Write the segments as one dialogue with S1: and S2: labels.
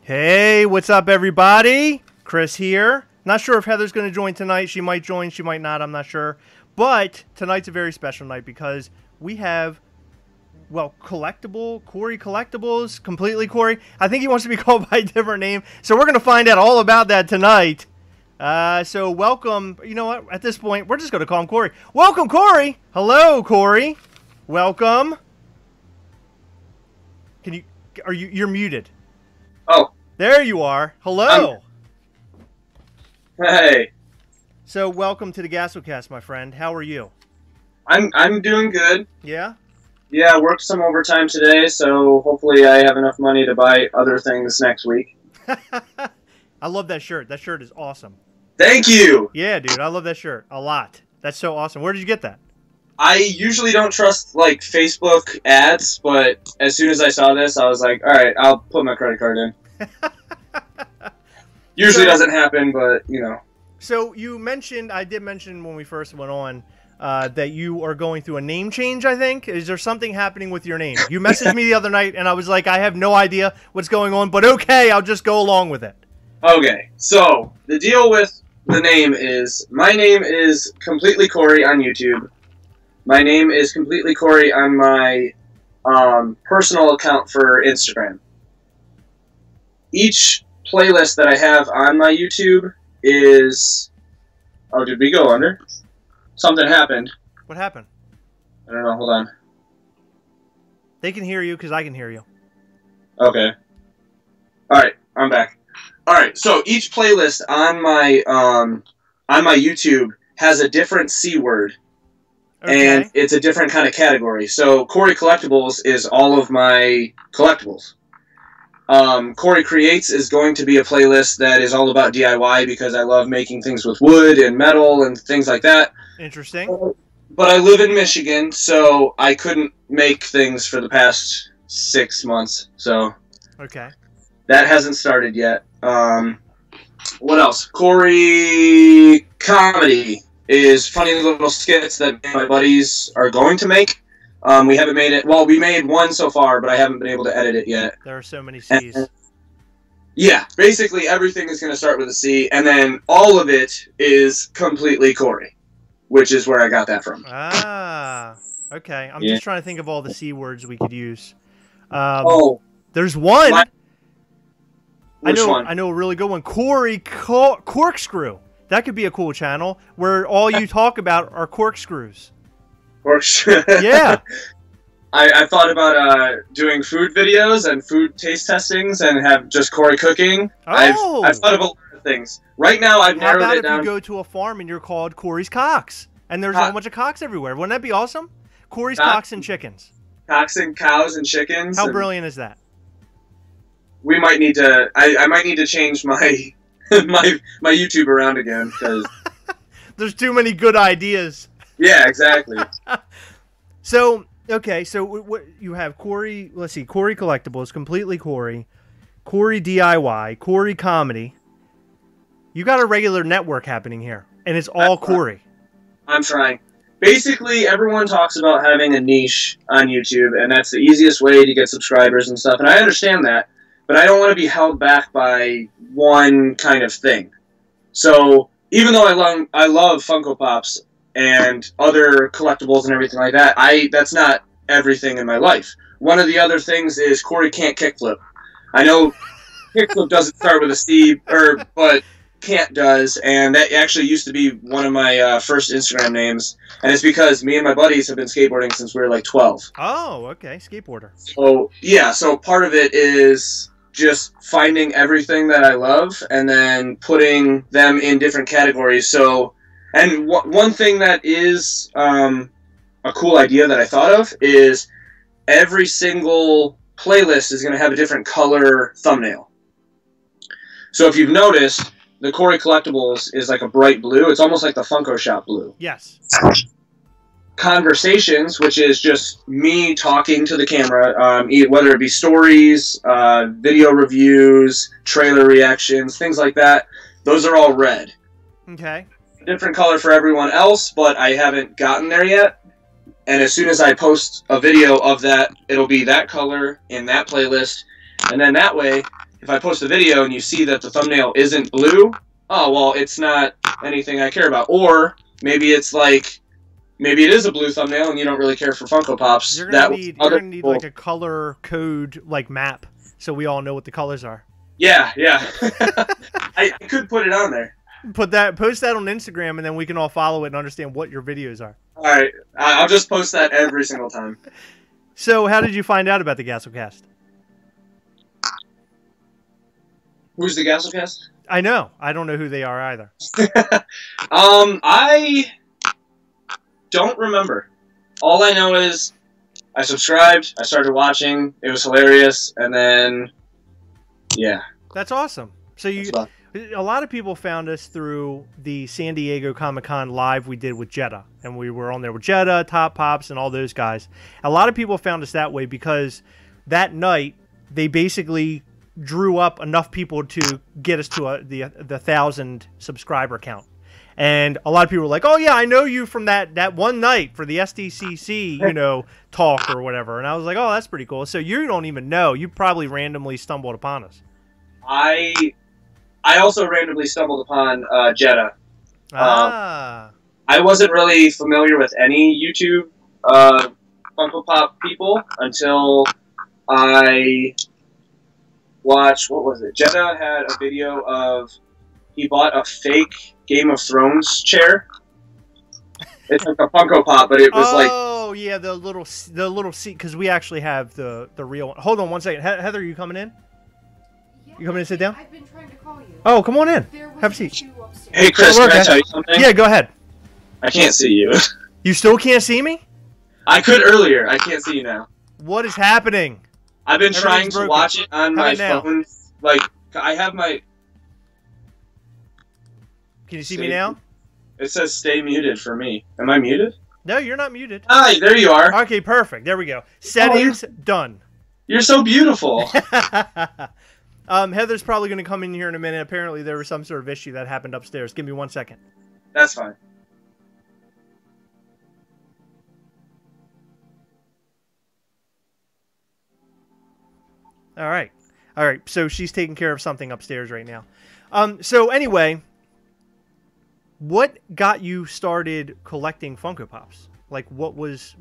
S1: Hey, what's up, everybody? Chris here. Not sure if Heather's going to join tonight. She might join, she might not, I'm not sure. But tonight's a very special night because we have, well, Cory Collectibles, completely Cory. I think he wants to be called by a different name. So we're going to find out all about that tonight. So welcome. You know what? At this point, we're just going to call him Cory. Welcome, Cory. Hello, Cory. Welcome. You're muted.
S2: Oh.
S1: There you are. Hello.
S2: Hey.
S1: So welcome to the Gastlecast, my friend. How are you?
S2: I'm doing good.
S1: Yeah?
S2: Yeah, I worked some overtime today, so hopefully I have enough money to buy other things next week.
S1: I love that shirt. That shirt is awesome.
S2: Thank you!
S1: Yeah, dude. I love that shirt a lot. That's so awesome. Where did you get that?
S2: I usually don't trust, like, Facebook ads, but as soon as I saw this, I was like, alright, I'll put my credit card in. Usually doesn't happen, but, you know.
S1: So you mentioned, I did mention when we first went on, that you are going through a name change, I think. Is there something happening with your name? You messaged me the other night, and I was like, I have no idea what's going on, but okay, I'll just go along with it.
S2: Okay, so the deal with the name is, my name is Completely Cory on YouTube. My name is Completely Cory on my personal account for Instagram. Each playlist that I have on my YouTube is... Oh, did we go under? Something happened.
S1: What happened?
S2: I don't know, hold on.
S1: They can hear you because I can hear you.
S2: Okay. Alright, I'm back. Alright, so each playlist on my YouTube has a different C word. Okay. And it's a different kind of category. So Cory Collectibles is all of my collectibles. Cory Creates is going to be a playlist that is all about DIY because I love making things with wood and metal and things like that.
S1: Interesting.
S2: But I live in Michigan, so I couldn't make things for the past 6 months. So
S1: okay,
S2: that hasn't started yet. What else? Cory Comedy is funny little skits that my buddies are going to make. We haven't made it. Well, we made one so far, but I haven't been able to edit it yet.
S1: There are so many C's.
S2: Yeah, basically everything is going to start with a C, and then all of it is completely Cory, which is where I got that from.
S1: Ah, okay. I'm just trying to think of all the C words we could use. There's one.
S2: Which one?
S1: I know a really good one. Cory Corkscrew. That could be a cool channel where all you talk about are corkscrews. Yeah.
S2: I thought about doing food videos and food taste testings and have just Cory cooking.
S1: Oh.
S2: I've thought of a lot of things. Right now, I've narrowed it down.
S1: How about if you go to a farm and you're called Cory's Cocks, and there's a whole bunch of cocks everywhere? Wouldn't that be awesome? Cory's Cocks and Chickens.
S2: Cocks and cows and chickens.
S1: How brilliant is that?
S2: We might need to. I might need to change my my YouTube around again because
S1: there's too many good ideas.
S2: Yeah, exactly.
S1: So okay, so what you have Cory? Let's see, Cory Collectibles, completely Cory, Cory DIY, Cory Comedy. You got a regular network happening here, and it's all Cory.
S2: I'm trying. Basically, everyone talks about having a niche on YouTube, and that's the easiest way to get subscribers and stuff, and I understand that, but I don't want to be held back by one kind of thing. So, even though I love Funko Pops and other collectibles and everything like that, that's not everything in my life. One of the other things is Cory can't kickflip. I know kickflip doesn't start with a C, but can't does, and that actually used to be one of my first Instagram names, and it's because me and my buddies have been skateboarding since we were like 12.
S1: Oh, okay, skateboarder.
S2: So yeah, so part of it is just finding everything that I love and then putting them in different categories. So, and one thing that is a cool idea that I thought of is every single playlist is going to have a different color thumbnail. So if you've noticed, the Cory Collectibles is like a bright blue. It's almost like the Funko Shop blue.
S1: Yes.
S2: Conversations, which is just me talking to the camera, whether it be stories, video reviews, trailer reactions, things like that, those are all red.
S1: Okay.
S2: Different color for everyone else, but I haven't gotten there yet. And as soon as I post a video of that, it'll be that color in that playlist. And then that way, if I post a video and you see that the thumbnail isn't blue, oh, well, it's not anything I care about. Or maybe it's like, maybe it is a blue thumbnail and you don't really care for Funko Pops.
S1: You're gonna need like a color code like map so we all know what the colors are.
S2: Yeah. I could put it on there.
S1: Post that on Instagram, and then we can all follow it and understand what your videos are.
S2: All right, I'll just post that every single time.
S1: So, how did you find out about the Gastlecast?
S2: Who's the Gastlecast?
S1: I know. I don't know who they are either.
S2: I don't remember. All I know is I subscribed, I started watching, it was hilarious, and then, yeah.
S1: That's awesome. So a lot of people found us through the San Diego Comic-Con live we did with Jetta, and we were on there with Jetta, Top Pops, and all those guys. A lot of people found us that way because that night they basically drew up enough people to get us to the 1,000 subscriber count. And a lot of people were like, "Oh yeah, I know you from that one night for the SDCC, talk or whatever." And I was like, "Oh, that's pretty cool." So you don't even know. You probably randomly stumbled upon us.
S2: I also randomly stumbled upon Jetta. I wasn't really familiar with any YouTube Funko Pop people until I watched, what was it? Jetta had a video of, he bought a fake Game of Thrones chair. It's like a Funko Pop, but it was like...
S1: Oh, yeah, the little seat, because we actually have the real one. Hold on one second. Heather, are you coming in? You coming in to sit down?
S3: I've been trying to call you.
S1: Oh, come on in. Have a seat.
S2: Hey, Chris, can I tell you something?
S1: Yeah, go ahead.
S2: I can't see you.
S1: You still can't see me?
S2: I could earlier. I can't see you now.
S1: What is happening?
S2: I've been trying to watch it on my phone. Like, I have my...
S1: Can you see me now?
S2: It says stay muted for me. Am I muted?
S1: No, you're not muted.
S2: Hi, there you are.
S1: Okay, perfect. There we go. Settings done.
S2: You're so beautiful.
S1: Heather's probably going to come in here in a minute. Apparently, there was some sort of issue that happened upstairs. Give me 1 second.
S2: That's fine.
S1: All right. All right. So she's taking care of something upstairs right now. So anyway, what got you started collecting Funko Pops? Like, what was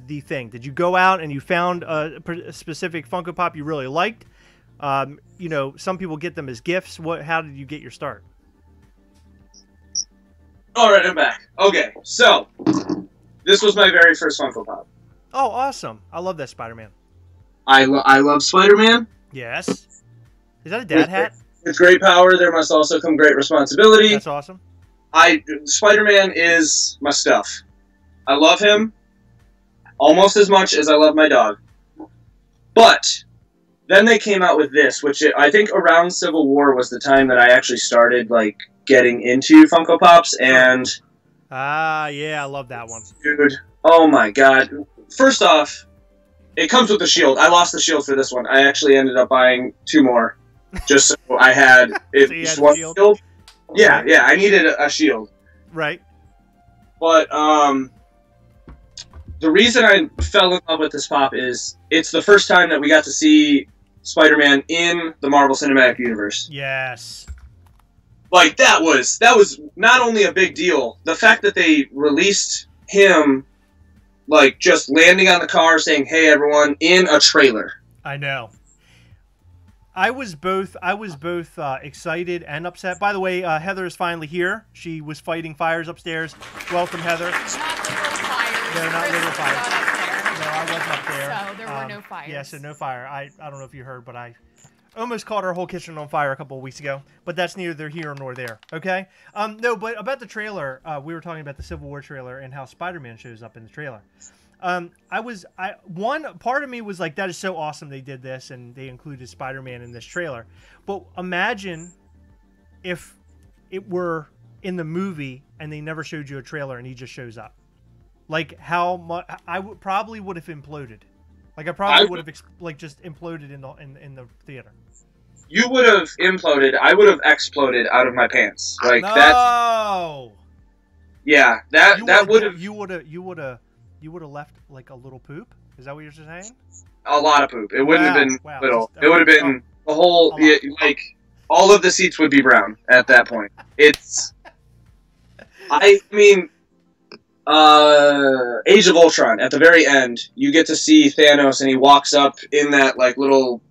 S1: the thing? Did you go out and you found a specific Funko Pop you really liked? You know, some people get them as gifts. How did you get your start?
S2: All right, I'm back. Okay, so this was my very first Funko Pop.
S1: Oh, awesome! I love that Spider-Man.
S2: I love Spider-Man.
S1: Yes. Is that a dad hat?
S2: With great power, there must also come great responsibility.
S1: That's awesome.
S2: Spider-Man is my stuff. I love him almost as much as I love my dog. But then they came out with this, which I think around Civil War was the time that I actually started like getting into Funko Pops, and
S1: yeah, I love that one.
S2: Dude, oh my god. First off, it comes with the shield. I lost the shield for this one. I actually ended up buying 2 more just so I had just one shield. Yeah, yeah, I needed a shield.
S1: Right.
S2: But the reason I fell in love with this pop is it's the first time that we got to see Spider-Man in the Marvel Cinematic Universe.
S1: Yes.
S2: Like, that was not only a big deal, the fact that they released him, like, just landing on the car saying, "Hey, everyone," in a trailer.
S1: I know. I was both excited and upset. By the way, Heather is finally here. She was fighting fires upstairs. Welcome, Heather. They're not little fires. No, I wasn't up there.
S3: So there were no fires.
S1: Yeah, so no fire. I don't know if you heard, but I almost caught our whole kitchen on fire a couple of weeks ago. But that's neither here nor there. Okay. No, but about the trailer, we were talking about the Civil War trailer and how Spider-Man shows up in the trailer. One part of me was like, that is so awesome they did this and they included Spider-Man in this trailer. But imagine if it were in the movie and they never showed you a trailer and he just shows up. Like, how much I probably would have imploded. Like, I probably would have just imploded in the theater.
S2: You would have imploded. I would have exploded out of my pants. Like
S1: no!
S2: That. Yeah, that would have.
S1: You would have left like a little poop. Is that what you're saying?
S2: A lot of poop. It wouldn't have been little.
S1: Just,
S2: it would have been the whole. Like, all of the seats would be brown at that point. It's. I mean. Age of Ultron, at the very end, you get to see Thanos and he walks up in that like little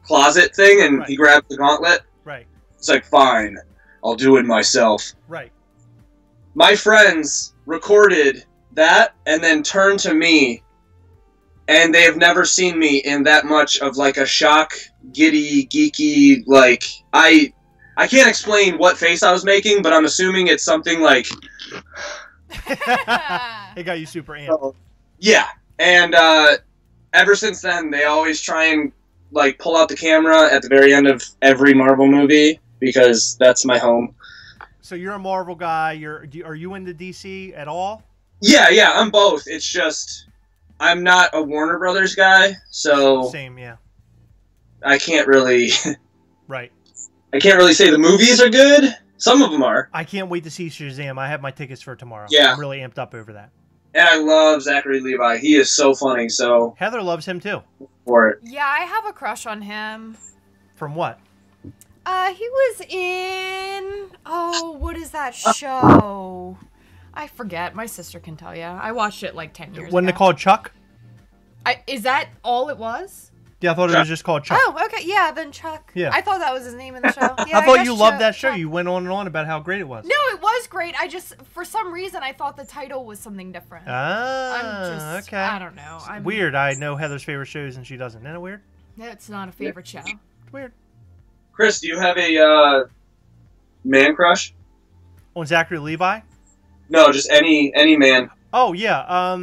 S2: closet thing and he grabs the gauntlet.
S1: Right.
S2: It's like, fine, I'll do it myself.
S1: Right.
S2: My friends recorded that and then turned to me, and they have never seen me in that much of like a shock, giddy, geeky, like, I can't explain what face I was making, but I'm assuming it's something like...
S1: It got you super amped.
S2: Yeah, and ever since then, they always try and like pull out the camera at the very end of every Marvel movie because that's my home.
S1: So you're a Marvel guy. Are you into DC at all?
S2: Yeah, I'm both. It's just I'm not a Warner Brothers guy, so
S1: same, yeah.
S2: I can't really.
S1: Right.
S2: I can't really say the movies are good. Some of them are.
S1: I can't wait to see Shazam. I have my tickets for tomorrow.
S2: Yeah.
S1: I'm really amped up over that.
S2: And I love Zachary Levi. He is so funny. So
S1: Heather loves him too.
S2: For it.
S3: Yeah, I have a crush on him.
S1: From what?
S3: He was in... Oh, what is that show? I forget. My sister can tell you. I watched it like 10 years ago.
S1: Wasn't it called Chuck?
S3: Is that all it was?
S1: Yeah, I thought it was just called Chuck.
S3: Oh, okay. Yeah, then Chuck.
S1: Yeah.
S3: I thought that was his name in the show. Yeah,
S1: I thought you loved that show. You went on and on about how great it was.
S3: No, it was great. I just, for some reason, I thought the title was something different.
S1: Okay.
S3: I don't know.
S1: Weird. I know Heather's favorite shows and she doesn't. Isn't it weird?
S3: It's not a favorite show.
S1: It's weird.
S2: Chris, do you have a man crush?
S1: On Zachary Levi?
S2: No, just any man.
S1: Oh yeah.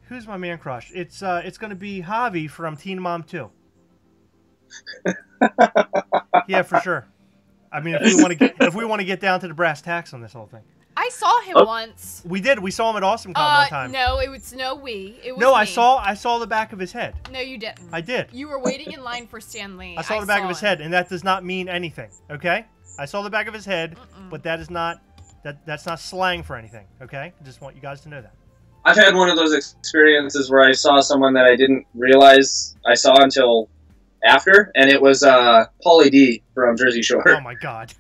S1: Who's my man crush? It's gonna be Javi from Teen Mom 2. Yeah, for sure. I mean, if we want to get down to the brass tacks on this whole thing.
S3: I saw him once.
S1: We did. We saw him at AwesomeCon one time.
S3: No, it was we. It was
S1: no,
S3: me.
S1: I saw the back of his head.
S3: No, you didn't.
S1: I did.
S3: You were waiting in line for Stan Lee.
S1: I saw the back of his head, and that does not mean anything. Okay, I saw the back of his head, but that is not that's not slang for anything. Okay, I just want you guys to know that.
S2: I've had one of those experiences where I saw someone that I didn't realize I saw until after, and it was Pauly D from Jersey Shore.
S1: Oh my God.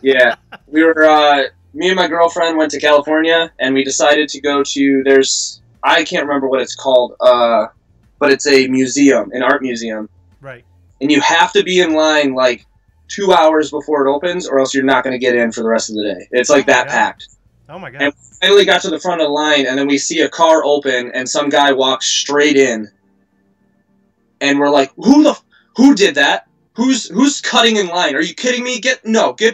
S2: Yeah, we were. Me and my girlfriend went to California, and we decided to go to. I can't remember what it's called, but it's a museum, an art museum.
S1: Right.
S2: And you have to be in line like 2 hours before it opens, or else you're not going to get in for the rest of the day. It's like that packed.
S1: Oh my God.
S2: And we finally got to the front of the line, and then we see a car open, and some guy walks straight in, and we're like, "Who did that? Who's cutting in line? Are you kidding me? Get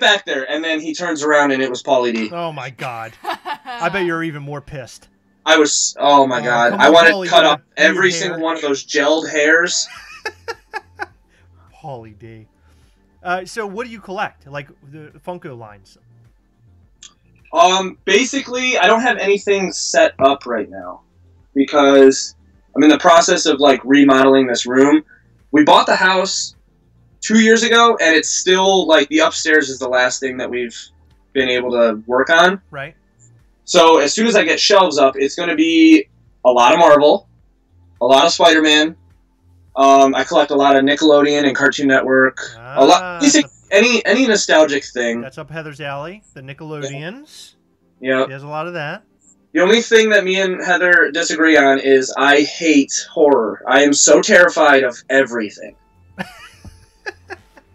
S2: back there!" And then he turns around, and it was Pauly D.
S1: Oh my God. I bet you're even more pissed.
S2: I was. Oh my God! I wanted to cut off every single one of those gelled hairs.
S1: Pauly D. So what do you collect? Like the Funko lines?
S2: Basically, I don't have anything set up right now because I'm in the process of like remodeling this room. We bought the house 2 years ago, and it's still like the upstairs is the last thing that we've been able to work on.
S1: Right.
S2: So as soon as I get shelves up, it's going to be a lot of Marvel, a lot of Spider-Man. I collect a lot of Nickelodeon and Cartoon Network. A lot, any nostalgic thing.
S1: That's up Heather's alley. The Nickelodeons.
S2: Yeah.
S1: She has a lot of that.
S2: The only thing that me and Heather disagree on is I hate horror. I am so terrified of everything.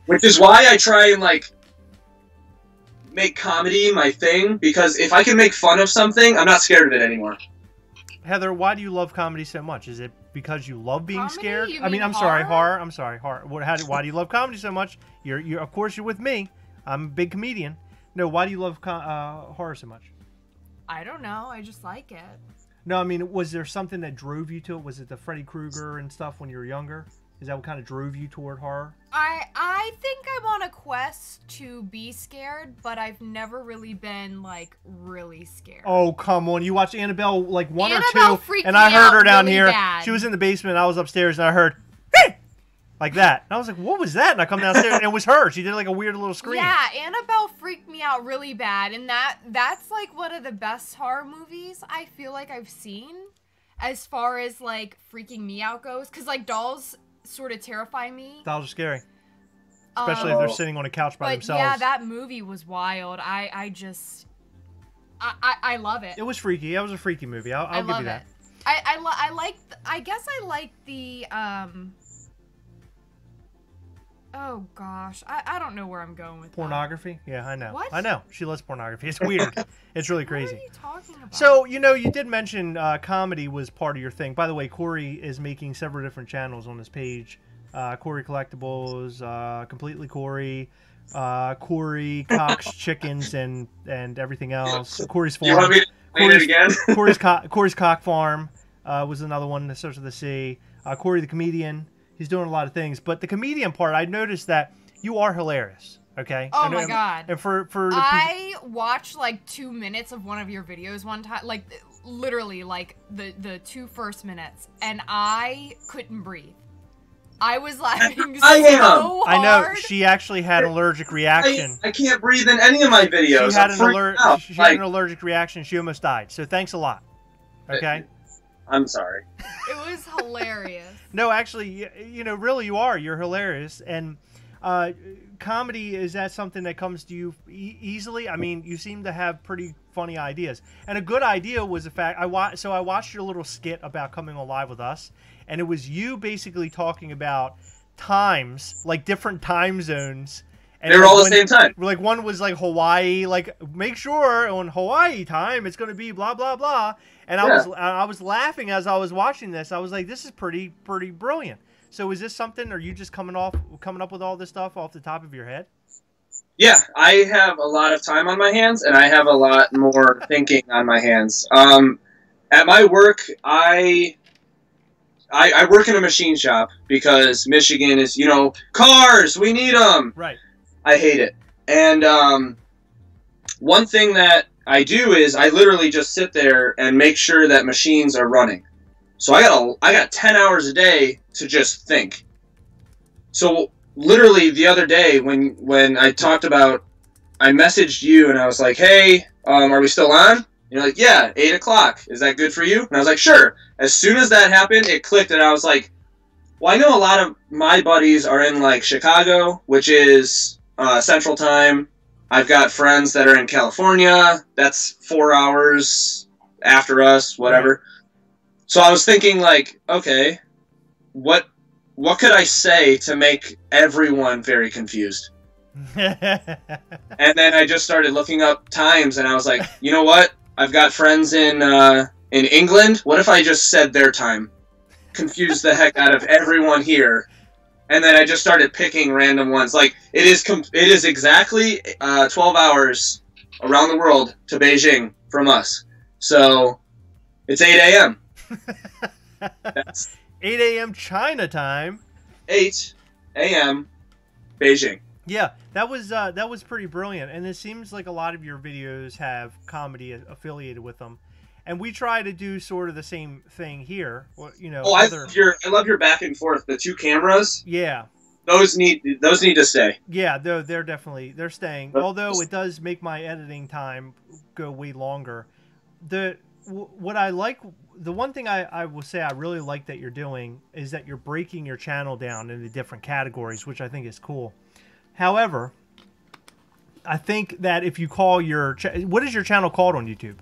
S2: Which is why I try and like make comedy my thing, because if I can make fun of something, I'm not scared of it anymore.
S1: Heather, why do you love comedy so much? Is it because you love being
S3: Comedy?
S1: scared?
S3: You
S1: I mean,
S3: mean
S1: I'm sorry,
S3: horror?
S1: horror. I'm sorry, horror. Why do you love comedy so much? You're of course you're with me. I'm a big comedian. No, why do you love horror so much?
S3: I don't know. I just like it.
S1: No, I mean, was there something that drove you to it? Was it the Freddy Krueger and stuff when you were younger? Is that what kind of drove you toward horror?
S3: I think I'm on a quest to be scared, but I've never really been like really scared.
S1: Oh, come on. You watched Annabelle like one
S3: Annabelle
S1: or two,
S3: freaked
S1: and I
S3: me
S1: heard her
S3: out
S1: down
S3: really
S1: here.
S3: bad.
S1: She was in the basement, I was upstairs, and I heard, hey! Like that. And I was like, what was that? And I come downstairs, and it was her. She did like a weird little scream.
S3: Yeah, Annabelle freaked me out really bad, and that's like one of the best horror movies I feel like I've seen as far as like freaking me out goes, because like dolls sort of terrify me.
S1: Dolls are scary. Especially if they're sitting on a couch by themselves.
S3: Yeah, that movie was wild. I love it.
S1: It was freaky. It was a freaky movie. I'll give you that.
S3: I guess I like the oh gosh, I don't know where I'm going with
S1: pornography. Yeah, I know.
S3: What?
S1: I know. She loves pornography. It's weird. It's really crazy.
S3: What are you talking about?
S1: So, you know, you did mention comedy was part of your thing. By the way, Cory is making several different channels on his page. Cory Collectibles, Completely Cory, Cory Cox Chickens, and everything else. Cory's Farm.
S2: You want me to explain it again?
S1: Cory's Cock Farm was another one that starts with a C. Cory the Comedian. He's doing a lot of things. But the comedian part, I noticed that you are hilarious. Okay.
S3: Oh my God.
S1: And for
S3: I watched like 2 minutes of one of your videos one time, like literally like the 2 first minutes, and I couldn't breathe. I was laughing so hard.
S1: I know. She actually had an allergic reaction.
S2: I can't breathe in any of my videos.
S1: She had an allergic reaction. She almost died. So thanks a lot. Okay.
S2: I'm sorry.
S3: It was hilarious.
S1: No, actually, you know, really, you are. You're hilarious. And comedy, is that something that comes to you easily? I mean, you seem to have pretty funny ideas. And a good idea was the fact I watched your little skit about coming on live with us, and it was you basically talking about times, like different time zones. And
S2: they were all the same time.
S1: Like one was like Hawaii, like make sure on Hawaii time it's going to be blah blah blah. And I was laughing as I was watching this. I was like, this is pretty brilliant. So is this something? Are you just coming up with all this stuff off the top of your head?
S2: Yeah, I have a lot of time on my hands, and I have a lot more thinking on my hands. At my work, I work in a machine shop because Michigan is, you know, cars, we need them.
S1: Right.
S2: I hate it. And one thing that I do is I literally just sit there and make sure that machines are running. So I got 10 hours a day to just think. So literally the other day when I talked about, I messaged you and I was like, hey, are we still on? And you're like, yeah, 8 o'clock. Is that good for you? And I was like, sure. As soon as that happened, it clicked and I was like, Well, I know a lot of my buddies are in like Chicago, which is Central Time. I've got friends that are in California. That's 4 hours after us, whatever. Right. So I was thinking, like, okay, what could I say to make everyone very confused? And then I just started looking up times, and I was like, you know what? I've got friends in England. What if I just said their time? Confuse the heck out of everyone here. And then I just started picking random ones. Like, it is exactly 12 hours around the world to Beijing from us. So, it's 8 a.m. That's
S1: 8 a.m. China time.
S2: 8 a.m. Beijing.
S1: Yeah, that was pretty brilliant. And it seems like a lot of your videos have comedy affiliated with them. And we try to do sort of the same thing here. You know.
S2: I love your back and forth. The two cameras.
S1: Yeah.
S2: Those need to stay.
S1: Yeah, they're staying. Although it does make my editing time go way longer. What I like, the one thing I will say I really like that you're doing is that you're breaking your channel down into different categories, which I think is cool. However, I think that if you call what is your channel called on YouTube?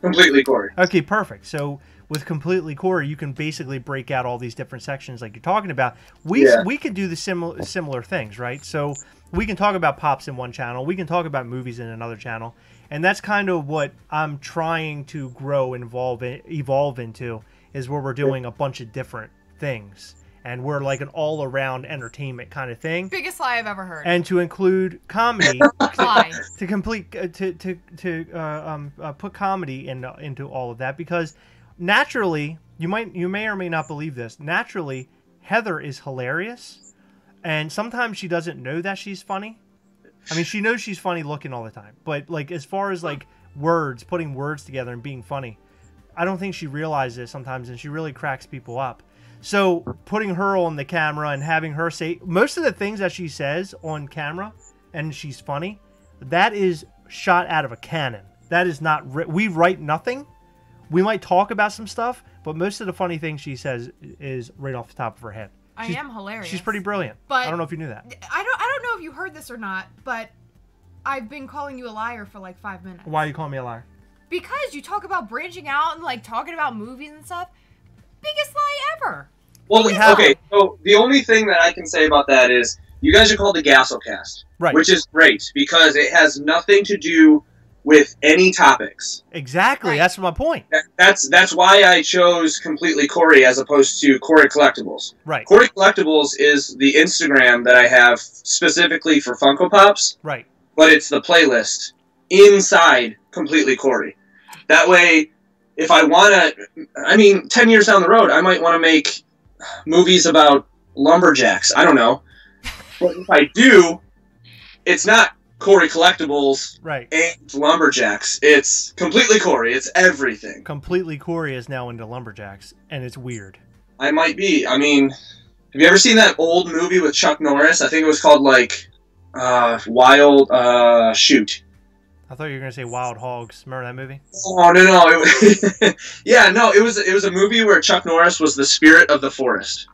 S2: Completely Cory.
S1: Okay, perfect. So with Completely Cory, you can basically break out all these different sections like you're talking about. We could do the similar things, right? So we can talk about pops in one channel. We can talk about movies in another channel. And that's kind of what I'm trying to grow and evolve into, is where we're doing a bunch of different things. And we're like an all-around entertainment kind of thing.
S3: Biggest lie I've ever heard.
S1: And to include comedy, put comedy into all of that, because naturally, you may or may not believe this. Naturally, Heather is hilarious, and sometimes she doesn't know that she's funny. I mean, she knows she's funny looking all the time, but like as far as like putting words together and being funny, I don't think she realizes it sometimes, and she really cracks people up. So putting her on the camera and having her say most of the things that she says on camera, and she's funny, that is shot out of a cannon. That is not we write nothing. We might talk about some stuff, but most of the funny things she says is right off the top of her head.
S3: I am hilarious.
S1: She's pretty brilliant.
S3: But
S1: I don't know if you knew that.
S3: I don't know if you heard this or not, but I've been calling you a liar for like 5 minutes.
S1: Why are you calling me a liar?
S3: Because you talk about branching out and like talking about movies and stuff. Biggest lie ever.
S2: Well, okay, so the only thing that I can say about that is you guys are called the Gastlecast,
S1: right? Which
S2: is great because it has nothing to do with any topics.
S1: Exactly, right. That's my point.
S2: That's why I chose Completely Cory as opposed to Cory Collectibles.
S1: Right.
S2: Cory Collectibles is the Instagram that I have specifically for Funko Pops.
S1: Right.
S2: But it's the playlist inside Completely Cory. That way, if I want to, 10 years down the road, I might want to make movies about lumberjacks. I don't know. But if I do, it's not Cory Collectibles and lumberjacks. It's Completely Cory. It's everything.
S1: Completely Cory is now into lumberjacks, and it's weird.
S2: I might be. I mean, have you ever seen that old movie with Chuck Norris? I think it was called, like, Shoot.
S1: I thought you were going to say Wild Hogs. Remember that movie?
S2: Oh, no. It was a movie where Chuck Norris was the spirit of the forest.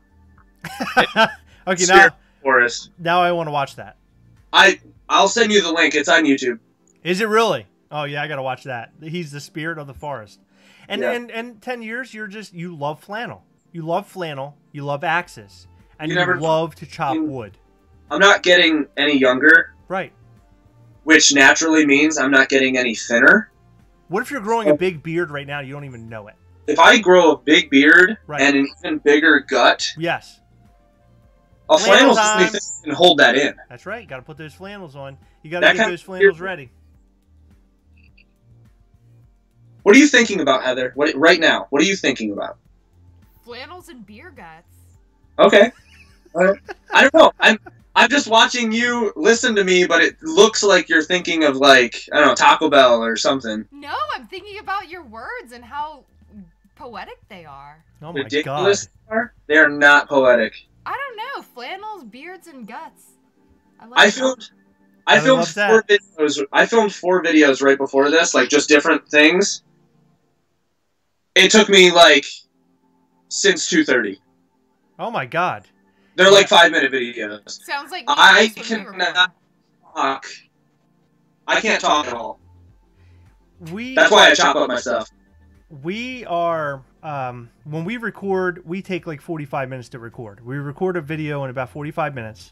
S1: Okay,
S2: forest.
S1: Now I want to watch that.
S2: I'll send you the link. It's on YouTube.
S1: Is it really? Oh, yeah, I got to watch that. He's the spirit of the forest. And in 10 years, you love flannel. You love flannel. You love axes. And you love to chop wood.
S2: I'm not getting any younger.
S1: Right.
S2: Which naturally means I'm not getting any thinner.
S1: What if you're growing a big beard right now and you don't even know it?
S2: If I grow a big beard and an even bigger gut,
S1: yes,
S2: a flannel's the only thing that can hold that in.
S1: That's right. You got to put those flannels on. You got to get those flannels ready.
S2: What are you thinking about, Heather? Right now? What are you thinking about?
S3: Flannels and beer guts.
S2: Okay. I don't know. I'm just watching you listen to me, but it looks like you're thinking of, like, I don't know, Taco Bell or something.
S3: No, I'm thinking about your words and how poetic they are.
S1: Oh my
S2: Ridiculous God. They are not poetic.
S3: I don't know. Flannels, beards, and guts.
S2: I filmed 4 videos. I filmed 4 videos right before this, like just different things. It took me like since 2:30.
S1: Oh my God.
S2: They're like 5-minute videos.
S3: Sounds like
S2: I cannot talk. I can't talk at all. That's why I chop up my stuff.
S1: We are, when we record, we take like 45 minutes to record. We record a video in about 45 minutes,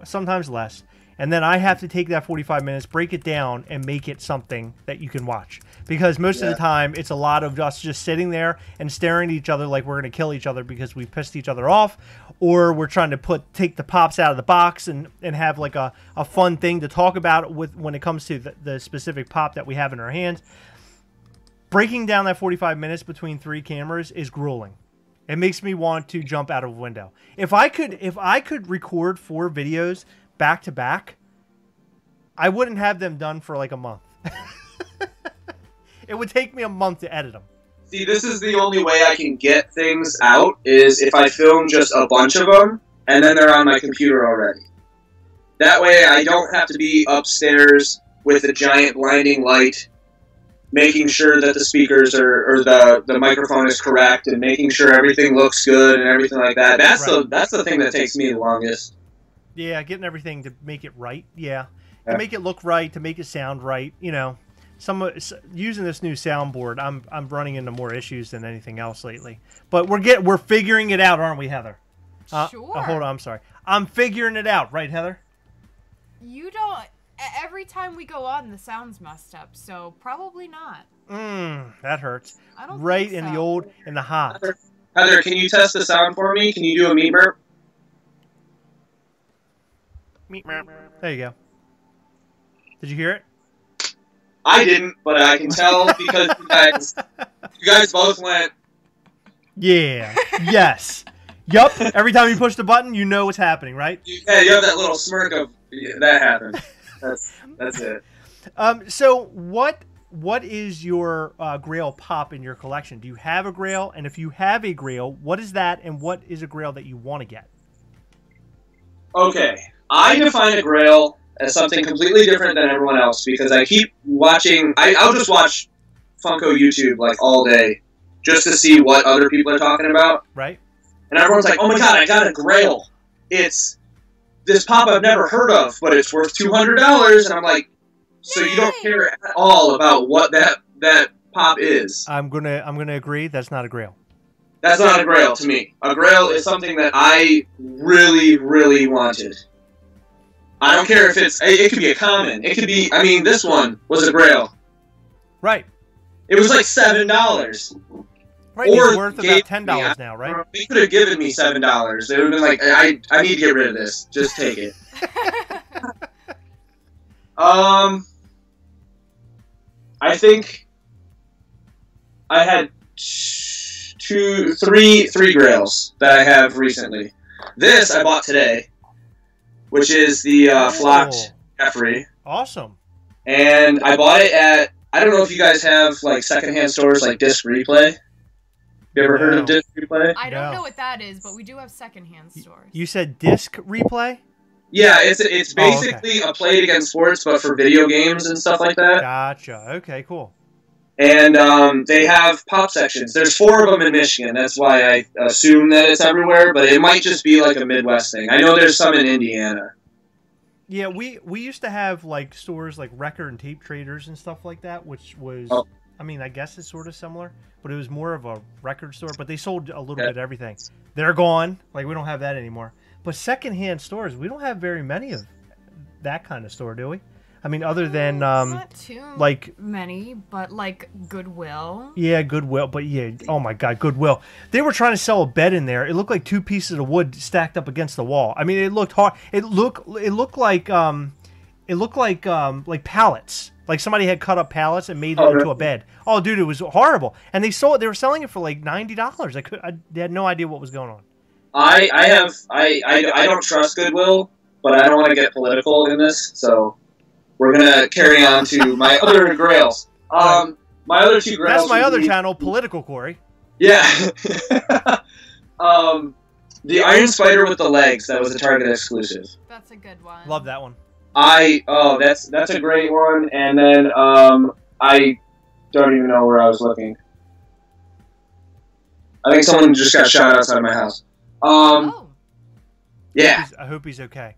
S1: sometimes less. And then I have to take that 45 minutes, break it down, and make it something that you can watch. Because most of the time, it's a lot of us just sitting there and staring at each other like we're going to kill each other because we pissed each other off. Or we're trying to take the pops out of the box and have like a fun thing to talk about when it comes to the specific pop that we have in our hands. Breaking down that 45 minutes between 3 cameras is grueling. It makes me want to jump out of a window. If I could record 4 videos back to back, I wouldn't have them done for like a month. It would take me a month to edit them.
S2: See, this is the only way I can get things out, is if I film just a bunch of them, and then they're on my computer already. That way I don't have to be upstairs with a giant blinding light, making sure that the speakers or the microphone is correct, and making sure everything looks good and everything like that. That's the thing that takes me the longest.
S1: Yeah, getting everything to make it right. Yeah. To make it look right, to make it sound right. You know, using this new soundboard, I'm running into more issues than anything else lately. But we're figuring it out, aren't we, Heather?
S3: Sure.
S1: Hold on, I'm sorry. I'm figuring it out, right, Heather?
S3: You don't. Every time we go on, the sound's messed up, so probably not.
S1: That hurts.
S3: I don't
S1: right
S3: think
S1: in
S3: so.
S1: in the hot.
S2: Heather, can you test the sound for me? Can you do a meat burp?
S1: There you go. Did you hear it?
S2: I didn't, but I can tell because you guys both went.
S1: Yeah. Yes. Yup. Every time you push the button, you know what's happening, right?
S2: Yeah, you have that little smirk of that happened. That's it.
S1: So what is your Grail pop in your collection? Do you have a Grail? And if you have a Grail, what is that? And what is a Grail that you want to get?
S2: Okay. I define a Grail as something completely different than everyone else because I keep watching. I'll just watch Funko YouTube like all day just to see what other people are talking about.
S1: Right.
S2: And everyone's like, "Oh my God, I got a Grail! It's this pop I've never heard of, but it's worth $200." And I'm like, "So you don't care at all about what that pop is?"
S1: I'm gonna agree. That's not a Grail.
S2: That's not a Grail to me. A Grail is something that I really, really wanted. I don't care if it could be a common. It could be, I mean, this one was a Grail.
S1: Right.
S2: It was like $7.
S1: Right, or it's worth about $10 now, right?
S2: They could have given me $7. They would have been like, I need to get rid of this. Just take it. I think I had three Grails that I have recently. This I bought today, which is the flocked Jeffrey.
S1: Awesome.
S2: And I bought it at, I don't know if you guys have like secondhand stores like Disc Replay. You ever heard of Disc Replay?
S3: I don't know what that is, but we do have secondhand stores.
S1: You said Disc Replay?
S2: Yeah, it's basically a Play It Again Sports, but for video games and stuff like that.
S1: Gotcha. Okay, cool.
S2: And they have pop sections. There's 4 of them in Michigan. That's why I assume that it's everywhere, but it might just be like a Midwest thing. I know there's some in Indiana.
S1: Yeah, we used to have like stores like Record and Tape Traders and stuff like that, which was, I mean, I guess it's sort of similar, but it was more of a record store, but they sold a little bit of everything. They're gone. Like, we don't have that anymore. But secondhand stores, we don't have very many of that kind of store, do we? I mean, other than
S3: not too
S1: like
S3: many, but like Goodwill.
S1: Yeah, Goodwill. But yeah, oh my God, Goodwill. They were trying to sell a bed in there. It looked like 2 pieces of wood stacked up against the wall. I mean, it looked hard. It looked like pallets. Like somebody had cut up pallets and made it into a bed. Oh, dude, it was horrible. And they were selling it for like $90. I had no idea what was going on.
S2: I don't trust Goodwill, but I don't want to get political in this, so we're gonna carry on to my other Grails. My other 2 Grails.
S1: That's my other channel, Political Cory.
S2: Yeah. The Iron Spider with the legs. That was a Target exclusive.
S3: That's a good one.
S1: Love that one.
S2: That's a great one. And then I don't even know where I was looking. I think someone just got shot outside my house.
S3: Oh.
S2: Yeah.
S1: I hope he's okay.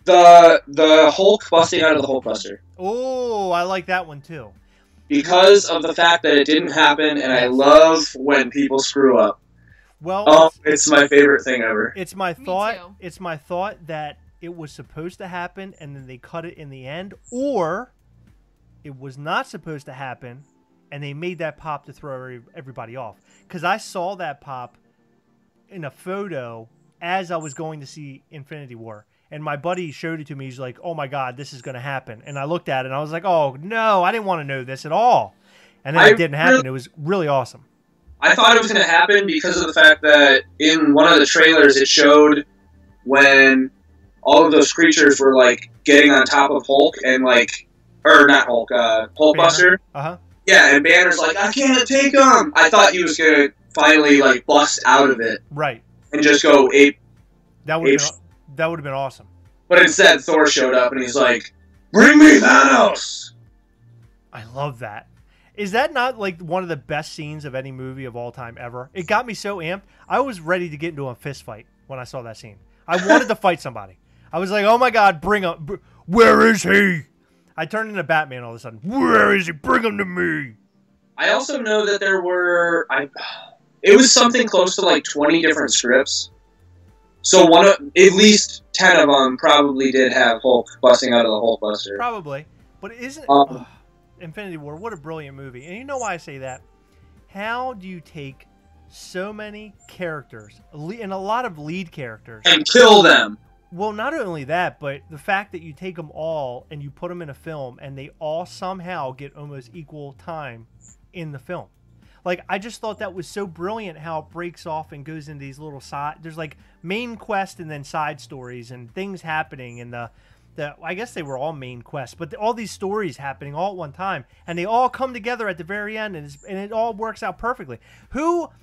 S2: The Hulk busting out of the Hulkbuster.
S1: Oh, I like that one too.
S2: Because of the fact that it didn't happen, and I love when people screw up.
S1: Well,
S2: it's my favorite thing ever.
S1: It's my thought.
S3: Me too.
S1: It's my thought that it was supposed to happen, and then they cut it in the end, or it was not supposed to happen, and they made that pop to throw everybody off. Because I saw that pop in a photo as I was going to see Infinity War, and my buddy showed it to me. He's like, "Oh my God, this is going to happen!" And I looked at it, and I was like, "Oh no, I didn't want to know this at all." And then it didn't happen. It was really awesome.
S2: I thought it was going to happen because of the fact that in one of the trailers it showed when all of those creatures were like getting on top of Hulk and Hulkbuster. Yeah, and Banner's like, I can't take him. I thought he was going to finally like bust out of it.
S1: Right.
S2: And just go ape.
S1: That would have been awesome.
S2: But instead Thor showed up and he's like, bring me Thanos.
S1: I love that. Is that not like one of the best scenes of any movie of all time ever? It got me so amped. I was ready to get into a fist fight when I saw that scene. I wanted to fight somebody. I was like, oh my God, bring him. Where is he? I turned into Batman all of a sudden. Where is he? Bring him to me.
S2: I also know that there were... it was something close to like 20 different scripts. So at least 10 of them probably did have Hulk busting out of the Hulkbuster.
S1: Probably. But isn't... Infinity War, what a brilliant movie. And you know why I say that? How do you take so many characters, and a lot of lead characters,
S2: and kill them?
S1: Well, not only that, but the fact that you take them all and you put them in a film and they all somehow get almost equal time in the film. Like, I just thought that was so brilliant how it breaks off and goes into these little side... There's like main quest and then side stories and things happening, and I guess they were all main quests, but all these stories happening all at one time, and they all come together at the very end, and it all works out perfectly.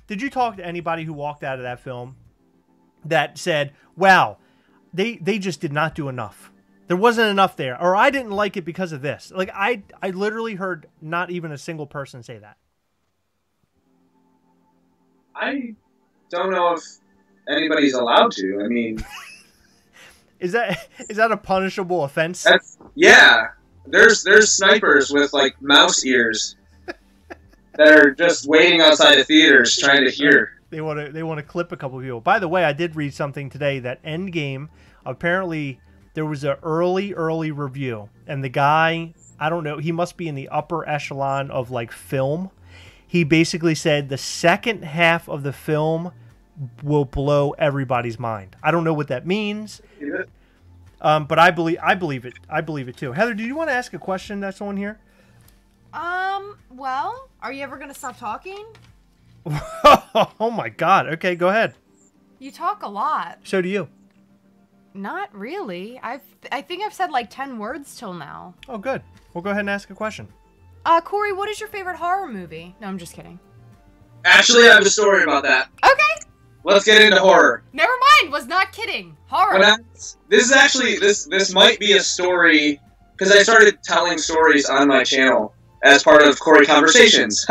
S1: Did you talk to anybody who walked out of that film that said, wow, they just did not do enough? There wasn't enough there, or I didn't like it because of this. Like, I literally heard not even a single person say that.
S2: I don't know if anybody's allowed to. I mean...
S1: Is that a punishable offense?
S2: Yeah. There's snipers with like mouse ears that are just waiting outside of theaters trying to hear.
S1: They want to clip a couple of people. By the way, I did read something today that Endgame, apparently there was an early review, and the guy, I don't know, he must be in the upper echelon of like film. He basically said the second half of the film will blow everybody's mind. I don't know what that means. But I believe it. I believe it too. Heather, do you want to ask a question that's on here?
S3: Well, are you ever going to stop talking?
S1: Oh my God. Okay, go ahead.
S3: You talk a lot.
S1: So do you.
S3: Not really. I think I've said like 10 words till now.
S1: Oh, good. We'll go ahead and ask a question.
S3: Corey, what is your favorite horror movie? No, I'm just kidding.
S2: Actually, I have a story about that.
S3: Okay.
S2: Let's get into horror.
S3: Never mind. Was not kidding. Horror.
S2: This might be a story, because I started telling stories on my channel as part of Cory Conversations.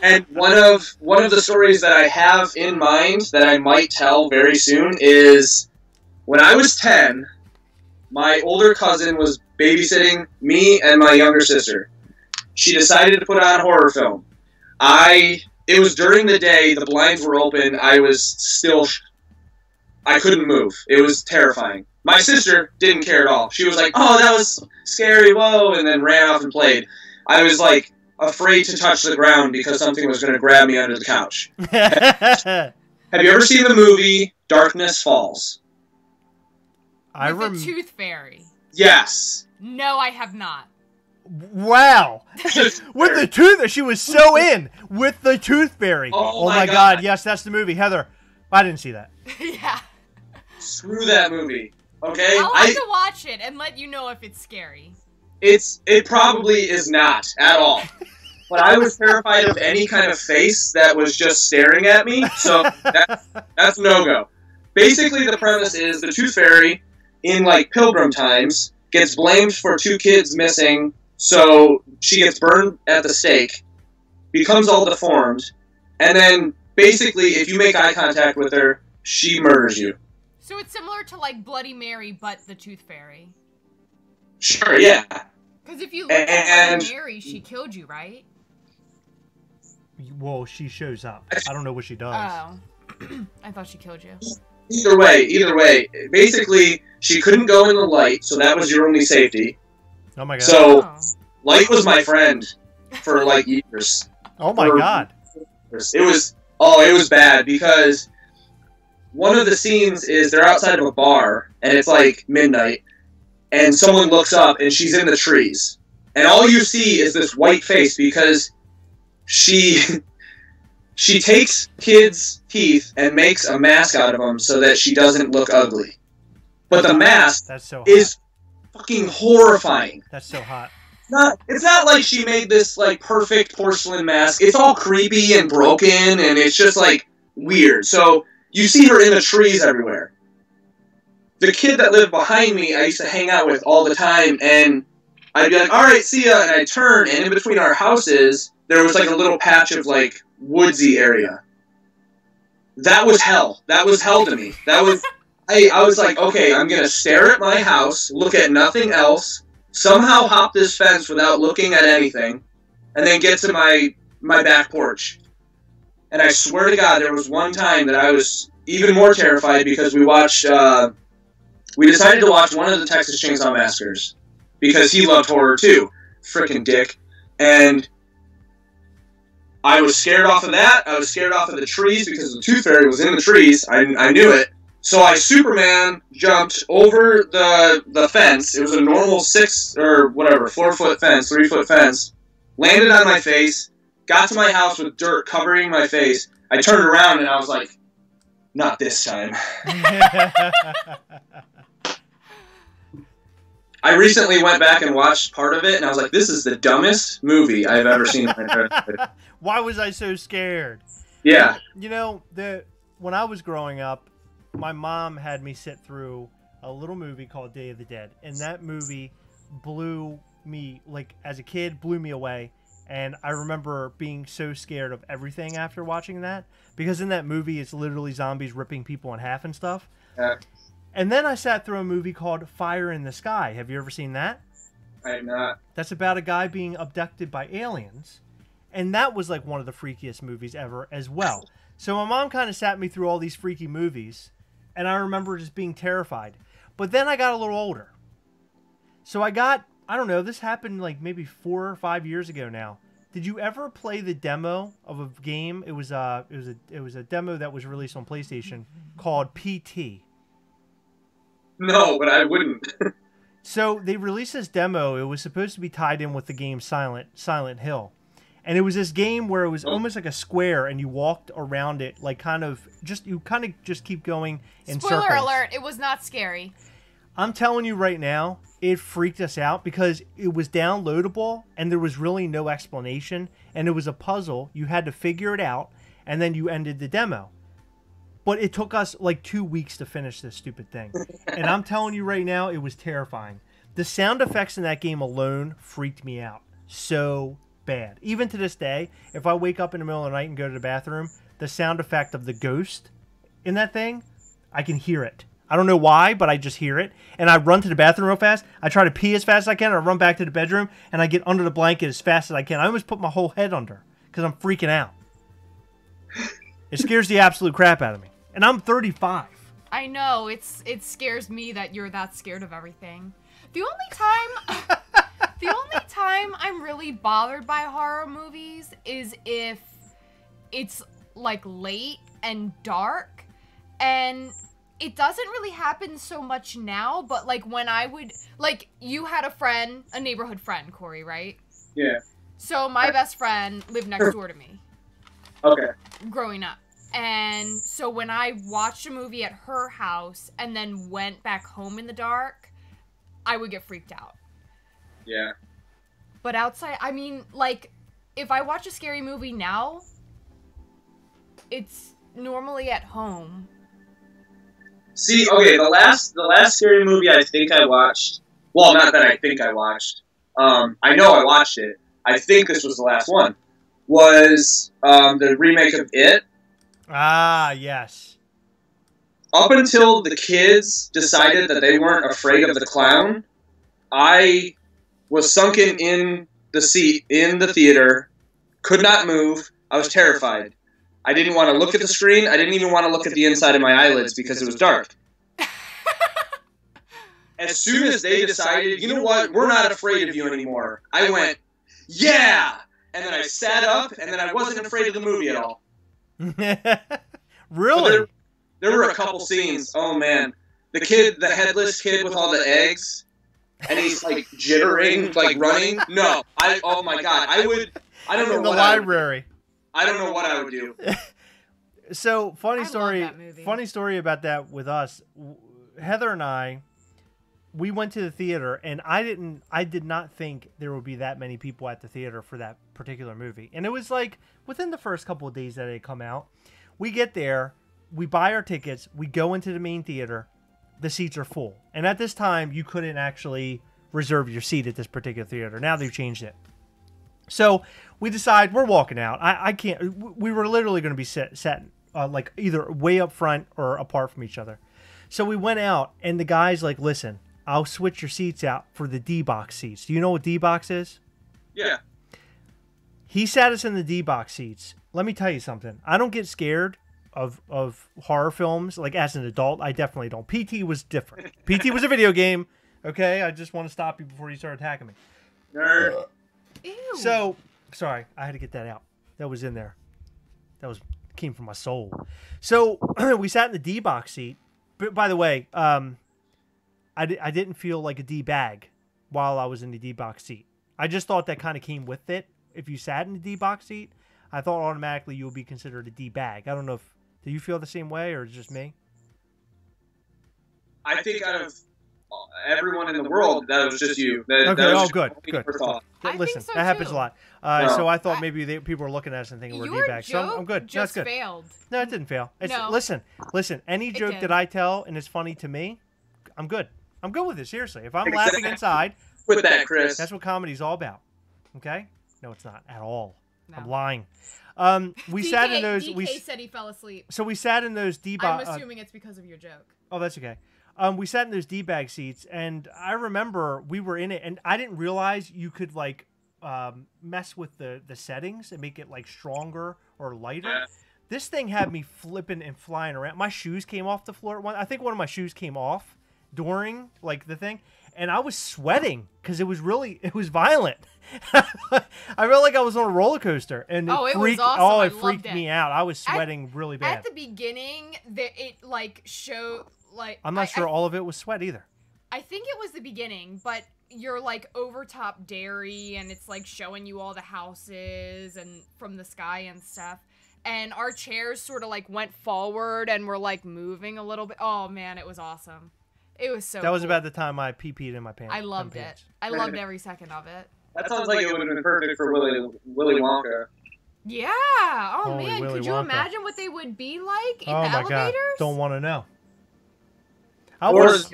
S2: And one of the stories that I have in mind that I might tell very soon is when I was 10, my older cousin was babysitting me and my younger sister. She decided to put on a horror film. It was during the day, the blinds were open, I couldn't move. It was terrifying. My sister didn't care at all. She was like, oh, that was scary, whoa, and then ran off and played. I was like afraid to touch the ground because something was going to grab me under the couch. Have you ever seen the movie Darkness Falls?
S3: With the Tooth Fairy.
S2: Yes.
S3: No, I have not.
S1: Wow. With the tooth, she was so in with the Tooth Fairy.
S2: Oh my God.
S1: Yes, that's the movie. Heather, I didn't see that.
S3: Yeah.
S2: Screw that movie. Okay?
S3: I'll have to watch it and let you know if it's scary.
S2: It probably is not at all. But I was terrified of any kind of face that was just staring at me, so that's no-go. Basically, the premise is the Tooth Fairy, in like Pilgrim times, gets blamed for 2 kids missing. So she gets burned at the stake, becomes all deformed, and then basically, if you make eye contact with her, she murders you.
S3: So it's similar to like Bloody Mary, but the Tooth Fairy.
S2: Sure, yeah.
S3: Because if you look at Bloody Mary, she killed you, right?
S1: Well, she shows up. I don't know what she does.
S3: Oh. I thought she killed you.
S2: Either way, basically, she couldn't go in the light, so that was your only safety.
S1: Oh my god.
S2: So, light was my friend for like years.
S1: Oh my god.
S2: It was bad because one of the scenes is they're outside of a bar and it's like midnight and someone looks up and she's in the trees. And all you see is this white face because she takes kids' teeth and makes a mask out of them so that she doesn't look ugly. But the mask is fucking horrifying.
S1: That's so hot.
S2: It's not like she made this like perfect porcelain mask. It's all creepy and broken and it's just like weird. So you see her in the trees everywhere. The kid that lived behind me, I used to hang out with all the time, and I'd be like, all right, see ya, and I'd turn, and in between our houses, there was like a little patch of like woodsy area. That was hell. That was hell to me. That was, I was like, okay, I'm going to stare at my house, look at nothing else, somehow hop this fence without looking at anything, and then get to my back porch. And I swear to God, there was one time that I was even more terrified because we decided to watch one of the Texas Chainsaw Massacres because he loved horror too. Frickin' dick. And I was scared off of that. I was scared off of the trees because the Tooth Fairy was in the trees. I knew it. So I Superman jumped over the fence. It was a normal 4-foot fence, 3-foot fence. Landed on my face. Got to my house with dirt covering my face. I turned around and I was like, not this time. I recently went back and watched part of it, and I was like, this is the dumbest movie I've ever seen in my entire life.
S1: Why was I so scared?
S2: Yeah.
S1: You know, when I was growing up, my mom had me sit through a little movie called Day of the Dead, and that movie blew me, like, as a kid, blew me away. And I remember being so scared of everything after watching that, because in that movie, it's literally zombies ripping people in half and stuff.
S2: Yeah.
S1: And then I sat through a movie called Fire in the Sky. Have you ever seen that?
S2: I have not.
S1: That's about a guy being abducted by aliens. And that was like one of the freakiest movies ever as well. So my mom kind of sat me through all these freaky movies, and I remember just being terrified. But then I got a little older. So I don't know, this happened like maybe 4 or 5 years ago now. Did you ever play the demo of a game? It was a demo that was released on PlayStation called PT.
S2: No, but I wouldn't.
S1: So they released this demo. It was supposed to be tied in with the game Silent Hill. And it was this game where it was almost like a square, and you walked around it, like you kind of just keep going in circles.
S3: Spoiler alert, it was not scary.
S1: I'm telling you right now, it freaked us out because it was downloadable, and there was really no explanation, and it was a puzzle. You had to figure it out, and then you ended the demo. But it took us like 2 weeks to finish this stupid thing. And I'm telling you right now, it was terrifying. The sound effects in that game alone freaked me out so bad. Even to this day, if I wake up in the middle of the night and go to the bathroom, the sound effect of the ghost in that thing, I can hear it. I don't know why, but I just hear it. And I run to the bathroom real fast. I try to pee as fast as I can. And I run back to the bedroom, and I get under the blanket as fast as I can. I almost put my whole head under because I'm freaking out. It scares the absolute crap out of me. And I'm 35.
S3: I know, it scares me that you're that scared of everything. The only time I'm really bothered by horror movies is if it's like late and dark, and it doesn't really happen so much now, but like when I would, like, you had a neighborhood friend, Cory, right?
S2: Yeah.
S3: So my best friend lived next door to me.
S2: Okay.
S3: Growing up. And so when I watched a movie at her house and then went back home in the dark, I would get freaked out.
S2: Yeah.
S3: But outside, I mean, like, if I watch a scary movie now, it's normally at home.
S2: See, okay, the last scary movie I think I watched, well, not that I think I watched, I know I watched it, I think this was the last one, was the remake of It.
S1: Ah, yes.
S2: Up until the kids decided that they weren't afraid of the clown, I was sunken in the seat in the theater, could not move. I was terrified. I didn't want to look at the screen. I didn't even want to look at the inside of my eyelids because it was dark. As soon as they decided, you know what, we're not afraid of you anymore, I went, yeah! And then I sat up, and then I wasn't afraid of the movie at all.
S1: Really?
S2: So there were a couple scenes. Oh, man. The headless kid with all the eggs, and he's, like, jittering, like, running. No. Oh, my God. I don't know
S1: in the
S2: what
S1: library.
S2: I don't know what I would do.
S1: So, funny story about that with us. Heather and I, we went to the theater, and I did not think there would be that many people at the theater for that particular movie. And it was like within the first couple of days that it had come out, we get there, we buy our tickets, we go into the main theater, the seats are full. And at this time, you couldn't actually reserve your seat at this particular theater. Now they've changed it. So we decide we're walking out. I can't. We were literally going to be sat like either way up front or apart from each other. So we went out, and the guy's like, listen, I'll switch your seats out for the D-box seats. Do you know what D-box is?
S2: Yeah.
S1: He sat us in the D-box seats. Let me tell you something. I don't get scared of horror films. Like, as an adult, I definitely don't. PT was different. PT was a video game. Okay? I just want to stop you before you start attacking me.
S2: Nerd.
S3: Ew.
S1: So, sorry. I had to get that out. That was in there. Came from my soul. So, we sat in the D-box seat. But, by the way, I didn't feel like a D-bag while I was in the D-box seat. I just thought that kind of came with it. If you sat in the D-box seat, I thought automatically you would be considered a D-bag. I don't know if... Do you feel the same way, or is it just me?
S2: I think out of everyone in the world, that was just you.
S1: Okay, good. Listen,
S3: so
S1: that happens
S3: too.
S1: a lot. So I thought maybe people were looking at us and thinking we're D-bags. So I'm good.
S3: Just
S1: That's good.
S3: failed.
S1: No, it didn't fail.
S3: No.
S1: Listen. Any joke that I tell and it's funny to me, I'm good. I'm good with it, seriously. If I'm laughing inside...
S2: With that, Chris.
S1: That's what comedy's all about. Okay? No, it's not at all. No. I'm lying. We
S3: DK,
S1: sat in those...
S3: DK said he fell asleep.
S1: So we sat in those D-bag...
S3: I'm assuming it's because of your joke.
S1: Oh, that's okay. We sat in those D-bag seats, and I remember we were in it, and I didn't realize you could, like, mess with the settings and make it, like, stronger or lighter.
S2: Yeah.
S1: This thing had me flipping and flying around. My shoes came off the floor. I think one of my shoes came off during, like, the thing, and I was sweating because it was violent. I felt like I was on a roller coaster, and
S3: it was awesome.
S1: it freaked me out. I was sweating really bad.
S3: At the beginning, it like showed like
S1: I'm not sure all of it was sweat either.
S3: I think it was the beginning, but you're like over top dairy, and it's like showing you all the houses and from the sky and stuff. And our chairs sort of like went forward and were like moving a little bit. Oh man, it was awesome. It was so.
S1: That was
S3: cool.
S1: about the time I pee-peed in my pants.
S3: I loved it. I loved every second of it.
S2: That sounds like it would have been perfect for Willy Wonka.
S3: Yeah. Oh
S1: Holy
S3: man,
S1: Willy
S3: could you
S1: Wonka.
S3: imagine what they would be like in
S1: oh
S3: the
S1: my
S3: elevators?
S1: God. Don't want to know.
S2: Was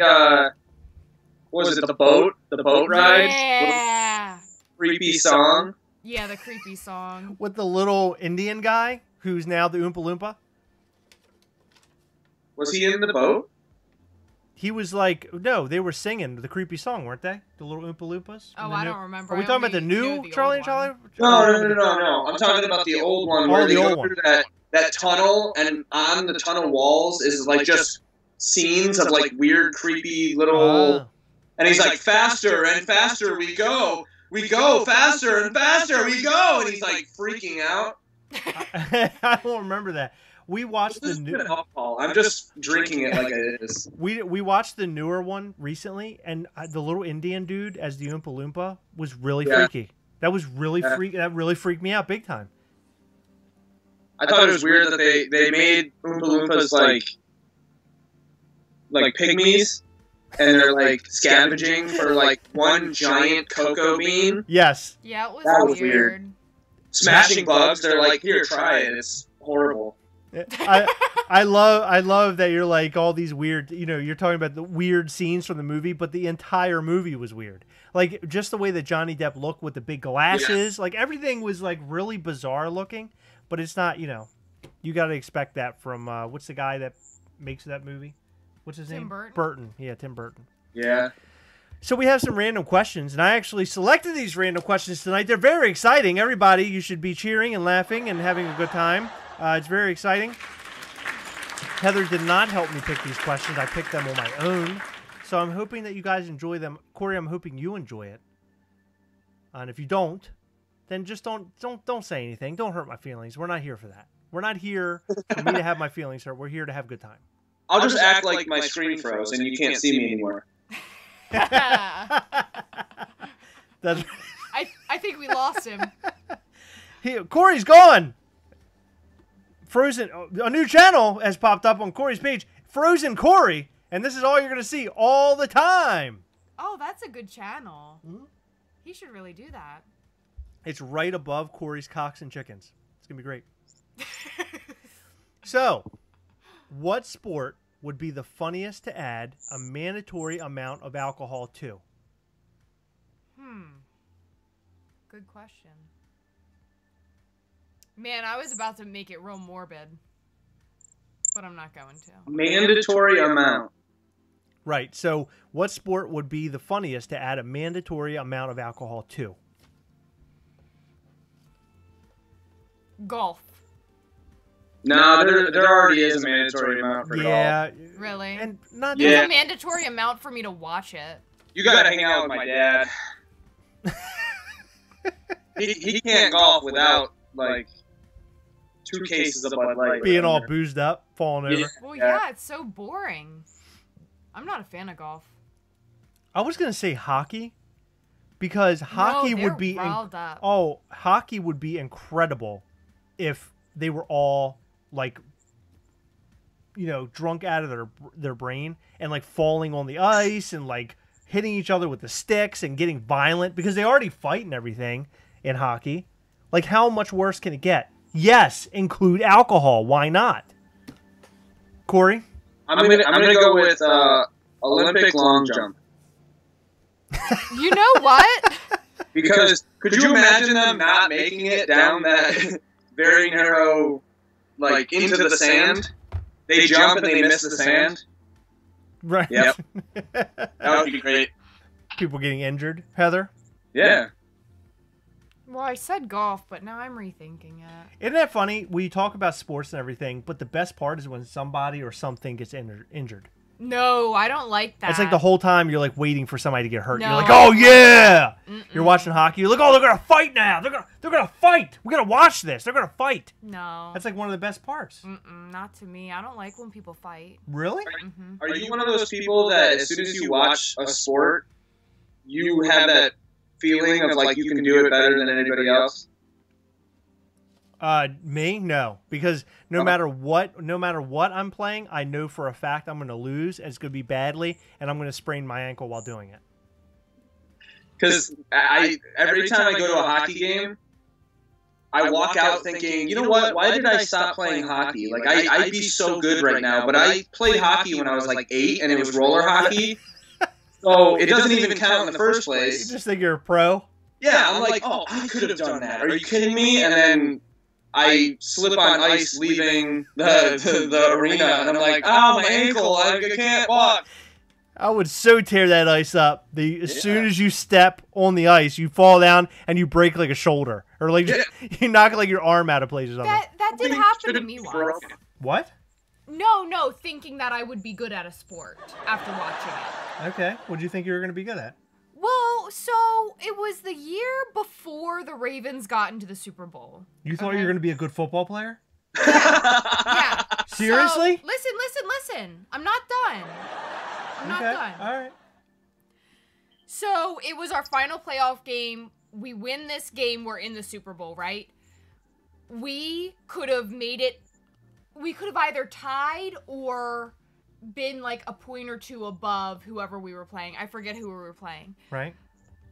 S2: it the boat? The boat ride?
S3: Yeah.
S2: Creepy song.
S3: Yeah, the creepy song.
S1: With the little Indian guy who's now the Oompa Loompa.
S2: Was he in the boat?
S1: He was like, no, they were singing the creepy song, weren't they? The little Oompa Loompas?
S3: Oh, I don't remember.
S1: Are we talking about the new Charlie and Charlie?
S2: No. I'm talking about the old one where they go through that tunnel, and on the tunnel walls is like just scenes of like weird, creepy little... And he's like, faster and faster we go. We go faster and faster we go. And he's like freaking out.
S1: I don't remember that. We watched the new
S2: alcohol. I'm just drinking it like it is.
S1: We watched the newer one recently, and the little Indian dude as the Oompa Loompa was really freaky. That was really freaky. That really freaked me out big time.
S2: I thought it was weird that they made Oompa Loompas like pygmies, and they're like scavenging for like one giant cocoa bean.
S1: Yes.
S3: Yeah, it was
S2: that was weird. Smashing bugs. They're like, here, try it. It's horrible.
S1: I love that you're like all these weird, you're talking about the weird scenes from the movie, but the entire movie was weird. Like just the way that Johnny Depp looked with the big glasses, like everything was like really bizarre looking, but it's not, you You got to expect that from what's the guy that makes that movie? What's his name?
S3: Tim Burton.
S1: Burton. Yeah, Tim Burton.
S2: Yeah.
S1: So we have some random questions, and I actually selected these random questions tonight. They're very exciting. Everybody, you should be cheering and laughing and having a good time. It's very exciting. Heather did not help me pick these questions. I picked them on my own. So I'm hoping that you guys enjoy them. Corey, I'm hoping you enjoy it. And if you don't, then just don't say anything. Don't hurt my feelings. We're not here for that. We're not here for me to have my feelings hurt. We're here to have a good time.
S2: I'll just act like my screen froze and you can't see me anymore.
S1: That's
S3: I think we lost him.
S1: Corey's gone. Frozen. A new channel has popped up on Corey's page. Frozen Cory. And this is all you're going to see all the time.
S3: Oh, that's a good channel. He should really do that.
S1: It's right above Corey's Cocks and Chickens. It's going to be great. So, what sport would be the funniest to add a mandatory amount of alcohol to?
S3: Good question. Man, I was about to make it real morbid. But I'm not going to.
S2: Mandatory amount.
S1: Right. So, what sport would be the funniest to add a mandatory amount of alcohol to?
S3: Golf.
S2: No, there already is a mandatory amount for golf.
S1: Yeah.
S3: Really?
S1: And not
S3: There's a mandatory amount for me to watch it.
S2: You gotta hang out with my dad. he can't golf without, like, 2 cases of Bud Light.
S1: being all boozed up, falling over.
S3: Well, yeah, it's so boring. I'm not a fan of golf.
S1: I was going to say hockey because hockey would be hockey would be incredible if they were all like drunk out of their brain and like falling on the ice and like hitting each other with the sticks and getting violent because they already fight and everything in hockey. Like how much worse can it get? Yes, include alcohol. Why not? Cory?
S2: I'm gonna go with Olympic long jump.
S3: You know what?
S2: Because could you imagine them not making it down that very narrow, like into the sand? They jump and they miss the sand.
S1: Right.
S2: Yep. That would be great.
S1: People getting injured. Heather?
S2: Yeah.
S3: Well, I said golf, but now I'm rethinking it.
S1: Isn't that funny? We talk about sports and everything, but the best part is when somebody or something gets injured.
S3: No, I don't like that.
S1: It's like the whole time you're like waiting for somebody to get hurt.
S3: No.
S1: You're like, oh yeah! You're watching hockey. You're like, oh, they're gonna fight now. They're gonna fight. We gotta watch this. They're gonna fight.
S3: No.
S1: That's like one of the best parts.
S3: Not to me. I don't like when people fight.
S1: Really?
S2: Are you one of those people that as soon as you watch a sport, you have that feeling of like you can do it better than anybody else?
S1: Me? No. Because no matter what I'm playing, I know for a fact I'm going to lose, and it's going to be badly, and I'm going to sprain my ankle while doing it.
S2: Because every time I go to a hockey game, I walk out thinking, you know what? Why did I stop playing hockey? Like, I'd be so good right now, but I played hockey when I was like 8, and it was roller hockey. So it doesn't even count in the first place.
S1: You just think you're a pro?
S2: Yeah, I'm like, oh, I could have done that. Are you kidding me? And then I slip on ice leaving the arena, and I'm like, oh, my ankle, I can't walk.
S1: I would so tear that ice up. As soon as you step on the ice, you fall down and you break like a shoulder. Or like you knock like your arm out of place or something.
S3: That did happen to me once.
S1: What?
S3: No, thinking that I would be good at a sport after watching it.
S1: Okay. What did you think you were going to be good at?
S3: Well, so it was the year before the Ravens got into the Super Bowl.
S1: You thought you were going to be a good football player?
S3: Yeah.
S1: Seriously?
S3: So, listen. I'm not done. I'm not done.
S1: All right.
S3: So it was our final playoff game. We win this game. We're in the Super Bowl, right? We could have made it. We could have either tied or been like a point or two above whoever we were playing. I forget who we were playing.
S1: Right.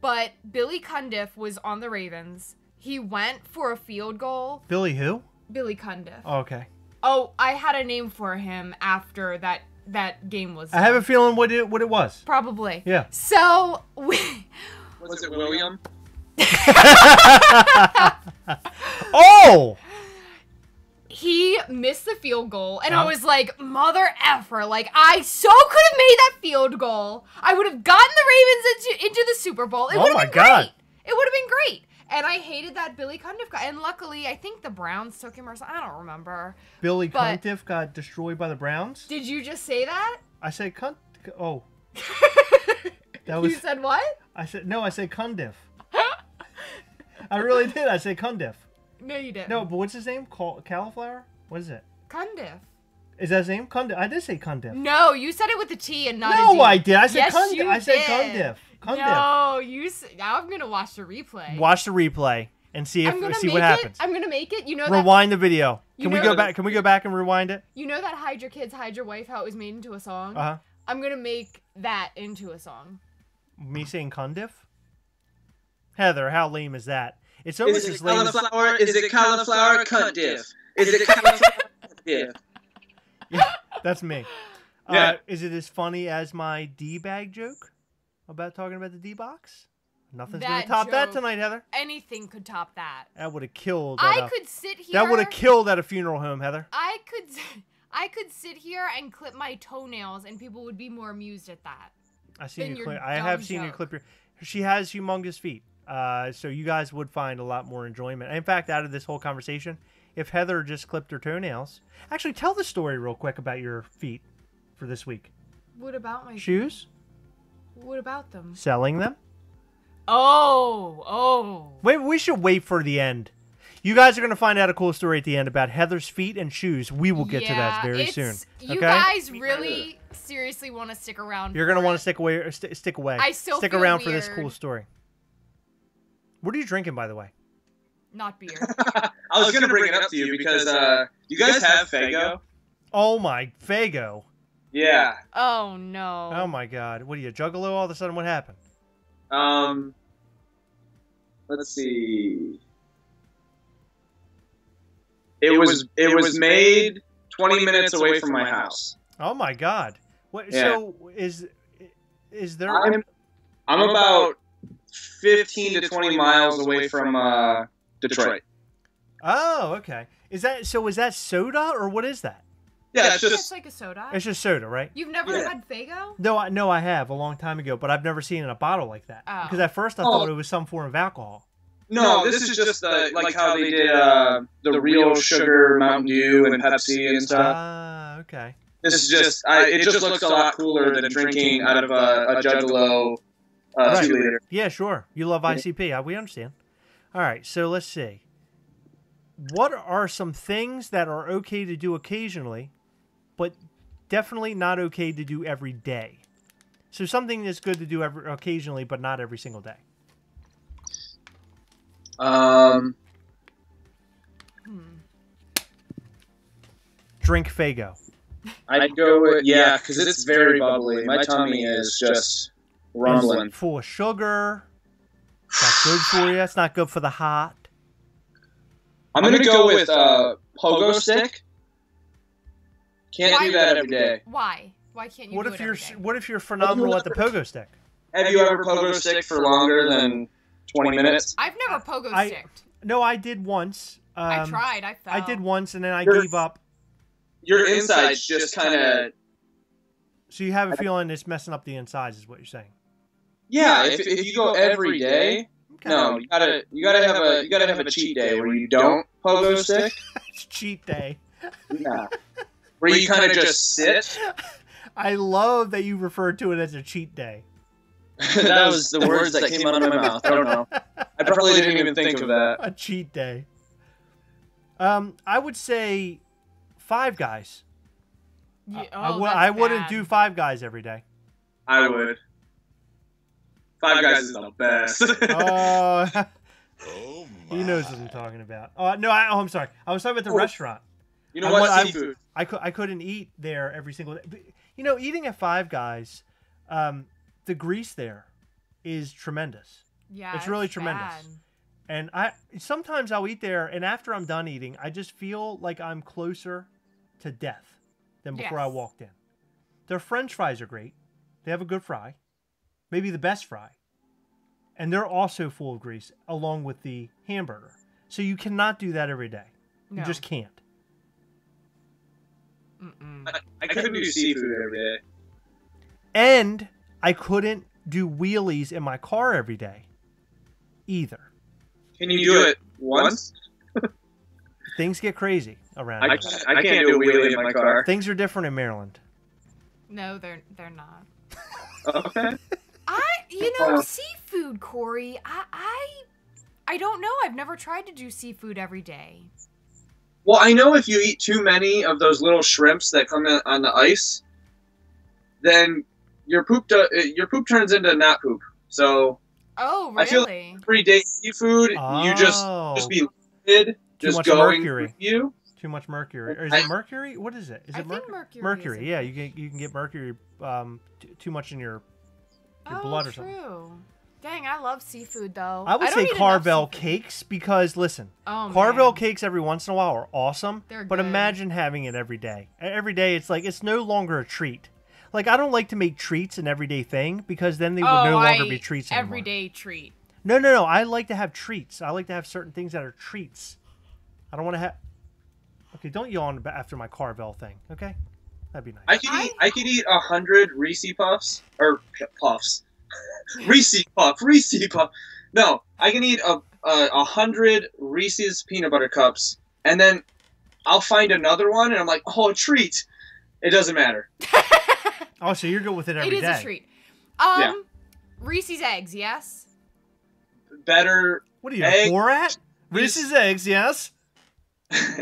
S3: But Billy Cundiff was on the Ravens. He went for a field goal.
S1: Billy who?
S3: Billy Cundiff.
S1: Oh, okay.
S3: Oh, I had a name for him after that game was done.
S1: I have a feeling what it was.
S3: Probably.
S1: Yeah.
S3: So
S2: was it William?
S1: Oh!
S3: He missed the field goal, and I was like, mother effer, like, I so could have made that field goal. I would have gotten the Ravens into the Super Bowl. It would have been great. It would have been great. And I hated that Billy Cundiff guy. And luckily, I think the Browns took him or something. I don't remember.
S1: Billy Cundiff got destroyed by the Browns?
S3: Did you just say that?
S1: I said Oh.
S3: You said what?
S1: I said Cundiff. I really did. I said Cundiff.
S3: No, you didn't.
S1: No, but what's his name? Cauliflower? What is it?
S3: Cundiff.
S1: Is that his name? Cundiff. I did say Cundiff.
S3: No, you said it with a T and not a D.
S1: No, I did. I said
S3: yes,
S1: Cundiff.
S3: You
S1: I said
S3: did.
S1: Cundiff.
S3: No, now I'm gonna watch the replay.
S1: Watch the replay and see what happens.
S3: I'm gonna make it.
S1: Rewind the video. Can we go back? Can we go back and rewind it?
S3: You know that Hide Your Kids, Hide Your Wife, how it was made into a song?
S1: Uh-huh.
S3: I'm gonna make that into a song.
S1: Me saying Cundiff? Heather, how lame is that? It's almost as lame as...
S2: Is it cauliflower Cundiff? Is it cauliflower Cundiff?
S1: Yeah, that's me.
S2: Yeah.
S1: Is it as funny as my D-bag joke about talking about the D-box? Nothing's going to top that tonight, Heather.
S3: Anything could top that.
S1: That would have killed.
S3: I could sit here.
S1: That would have killed at a funeral home, Heather.
S3: I could sit here and clip my toenails, and people would be more amused at that.
S1: I have seen you clip your. She has humongous feet, so you guys would find a lot more enjoyment. In fact, out of this whole conversation, if Heather just clipped her toenails, actually tell the story real quick about your feet for this week.
S3: What about my
S1: shoes?
S3: What about them?
S1: Selling them?
S3: Oh.
S1: Wait, we should wait for the end. You guys are going to find out a cool story at the end about Heather's feet and shoes. We will get to that very soon.
S3: You guys really seriously want to stick around.
S1: You're going to want to stick away.
S3: I still
S1: stick around for this cool story. What are you drinking, by the way?
S3: Not beer.
S2: I was going to bring it up to you because you guys have Faygo?
S1: Oh my, Faygo.
S2: Yeah.
S3: Oh no.
S1: Oh my God. What are you, Juggalo? All of a sudden, what happened?
S2: Let's see. It was made 20 minutes away from my house.
S1: Oh my God! What?
S2: Yeah.
S1: So is there?
S2: I'm about 15 to 20 miles away from Detroit.
S1: Oh, okay. Is that soda or what is that?
S2: Yeah, it's
S3: just like a soda.
S1: It's just soda, right?
S3: You've never had Faygo?
S1: No, I have a long time ago, but I've never seen it in a bottle like that.
S3: Oh.
S1: Because at first I thought it was some form of alcohol.
S2: No, this is just like how they did the real sugar Mountain Dew and Pepsi and stuff.
S1: Ah, okay.
S2: This is just it just looks a lot cooler than drinking out of a Juggalo 2-liter.
S1: Yeah, sure. You love ICP. We understand. All right, so let's see. What are some things that are okay to do occasionally, but definitely not okay to do every day? So something that's good to do occasionally, but not every single day. Drink Faygo.
S2: I'd go with, because it's very bubbly. My tummy is just rumbling.
S1: It's full of sugar. It's not good for you. It's not good for the heart.
S2: I'm going to go with Pogo Stick. Can't do that every day.
S3: Why? Why can't you do it every day?
S1: What if you're phenomenal at the Pogo Stick?
S2: Have you ever Pogo Stick for longer than 20 minutes?
S3: I've never Pogo Sticked.
S1: No, I did once.
S3: I tried. I fell.
S1: I did once, and then I gave up.
S2: Your insides just kind of...
S1: So you have a feeling it's messing up the insides, is what you're saying?
S2: Yeah, if you go every day... Okay. No, you gotta have a cheat day where you don't Pogo Stick.
S1: It's cheat day.
S2: Yeah. Where you kind of just sit.
S1: I love that you referred to it as a cheat day.
S2: That was the words that came out of my mouth. I don't know. I probably didn't even think of that.
S1: A cheat day. I would say Five Guys.
S3: Yeah,
S1: I wouldn't do Five Guys every day.
S2: I would. Five Guys is the best.
S1: He knows what I'm talking about. No, I'm sorry. I was talking about the restaurant.
S2: You know what? Seafood.
S1: I couldn't eat there every single day. But, eating at Five Guys, the grease there is tremendous.
S3: Yeah,
S1: it's really tremendous.
S3: Bad.
S1: And sometimes I'll eat there, and after I'm done eating, I just feel like I'm closer to death than before I walked in. Their French fries are great. They have a good fry. Maybe the best fry. And they're also full of grease, along with the hamburger. So you cannot do that every day. No. You just can't.
S2: I couldn't do seafood every day.
S1: And I couldn't do wheelies in my car every day either.
S2: Can you do it once?
S1: Things get crazy around
S2: I can't do a wheelie in my car.
S1: Things are different in Maryland.
S3: No, they're not.
S2: Okay.
S3: Seafood, Corey. I don't know. I've never tried to do seafood every day.
S2: Well, I know if you eat too many of those little shrimps that come in on the ice, then your poop turns into not poop. So.
S3: Oh, really?
S2: I feel like everyday seafood, you just be limited, just going
S1: mercury.
S2: With you.
S1: Too much mercury. Or is it mercury? What is it? Is it
S3: mercury?
S1: Mercury. Yeah, you can get mercury too much in your blood or something.
S3: True. Dang, I love seafood though.
S1: I would say Carvel cakes because listen, Carvel cakes every once in a while are awesome.
S3: They're
S1: but
S3: good.
S1: Imagine having it every day. Every day it's like it's no longer a treat. Like I don't like to make treats an everyday thing because then they would no longer be treats anymore.
S3: Everyday treat.
S1: No. I like to have treats. I like to have certain things that are treats. I don't want to have. Okay, don't yawn after my Carvel thing. Okay, that'd be nice.
S2: I could eat 100 Reese Puffs or Puffs. Reese Puff. No, I can eat 100 Reese's peanut butter cups, and then I'll find another one, and I'm like, oh, a treat. It doesn't matter.
S1: Oh, so you're good with it every day.
S3: It is a treat. Reese's eggs, yes.
S2: Better.
S1: What are you, a Borat? Reese's eggs, yes.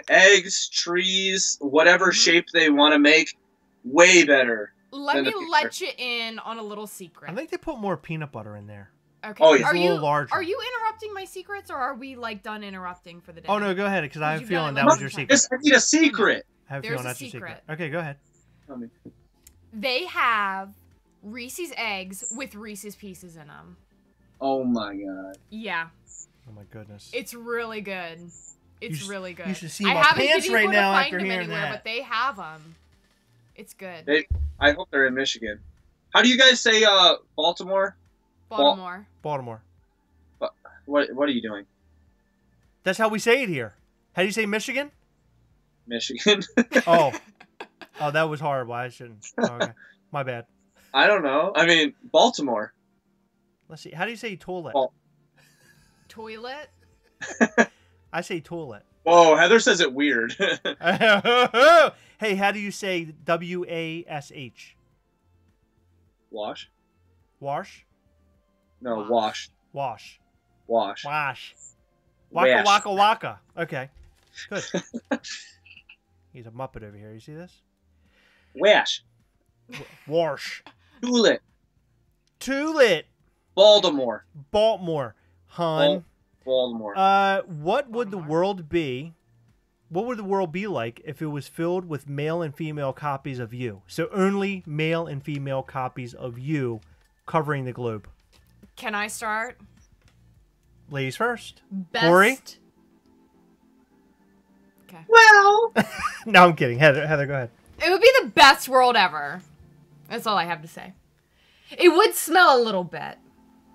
S2: Eggs, trees, whatever shape they want to make, way better.
S3: Let me let you in on a little secret.
S1: I think they put more peanut butter in there.
S3: Okay.
S2: Oh, yeah.
S3: Are
S1: a little larger.
S3: Are you interrupting my secrets, or are we like done interrupting for the day?
S1: Oh no, go ahead, because I have a feeling that was your secret.
S2: I need a secret.
S1: I have a feeling that's your secret. Okay, go ahead.
S2: Tell me.
S3: They have Reese's eggs with Reese's Pieces in them.
S2: Oh my god.
S3: Yeah.
S1: Oh my goodness.
S3: It's really good. It's really good.
S1: You should see my pants right now after hearing that.
S3: But they have them. It's good.
S2: I hope they're in Michigan. How do you guys say Baltimore?
S3: Baltimore.
S1: Baltimore.
S2: What are you doing?
S1: That's how we say it here. How do you say Michigan?
S2: Michigan.
S1: Oh, that was horrible. I shouldn't. Oh, okay, my bad.
S2: I don't know. I mean, Baltimore.
S1: Let's see. How do you say toilet?
S3: Toilet.
S1: I say toilet.
S2: Whoa, Heather says it weird.
S1: Hey, how do you say W-A-S-H?
S2: Wash?
S1: Wash?
S2: No, wash.
S1: Wash.
S2: Wash.
S1: Wash. Waka waka waka. Okay. Good. He's a Muppet over here. You see this?
S2: Wash.
S1: Wash.
S2: Tulet.
S1: Tulet.
S2: Baltimore.
S1: Baltimore. Hun.
S2: Baltimore.
S1: What would the world be? What would the world be like if it was filled with male and female copies of you? So only male and female copies of you covering the globe.
S3: Can I start?
S1: Ladies first.
S3: Best.
S1: Cory?
S3: Okay.
S2: Well.
S1: No, I'm kidding. Heather, go ahead.
S3: It would be the best world ever. That's all I have to say. It would smell a little bit.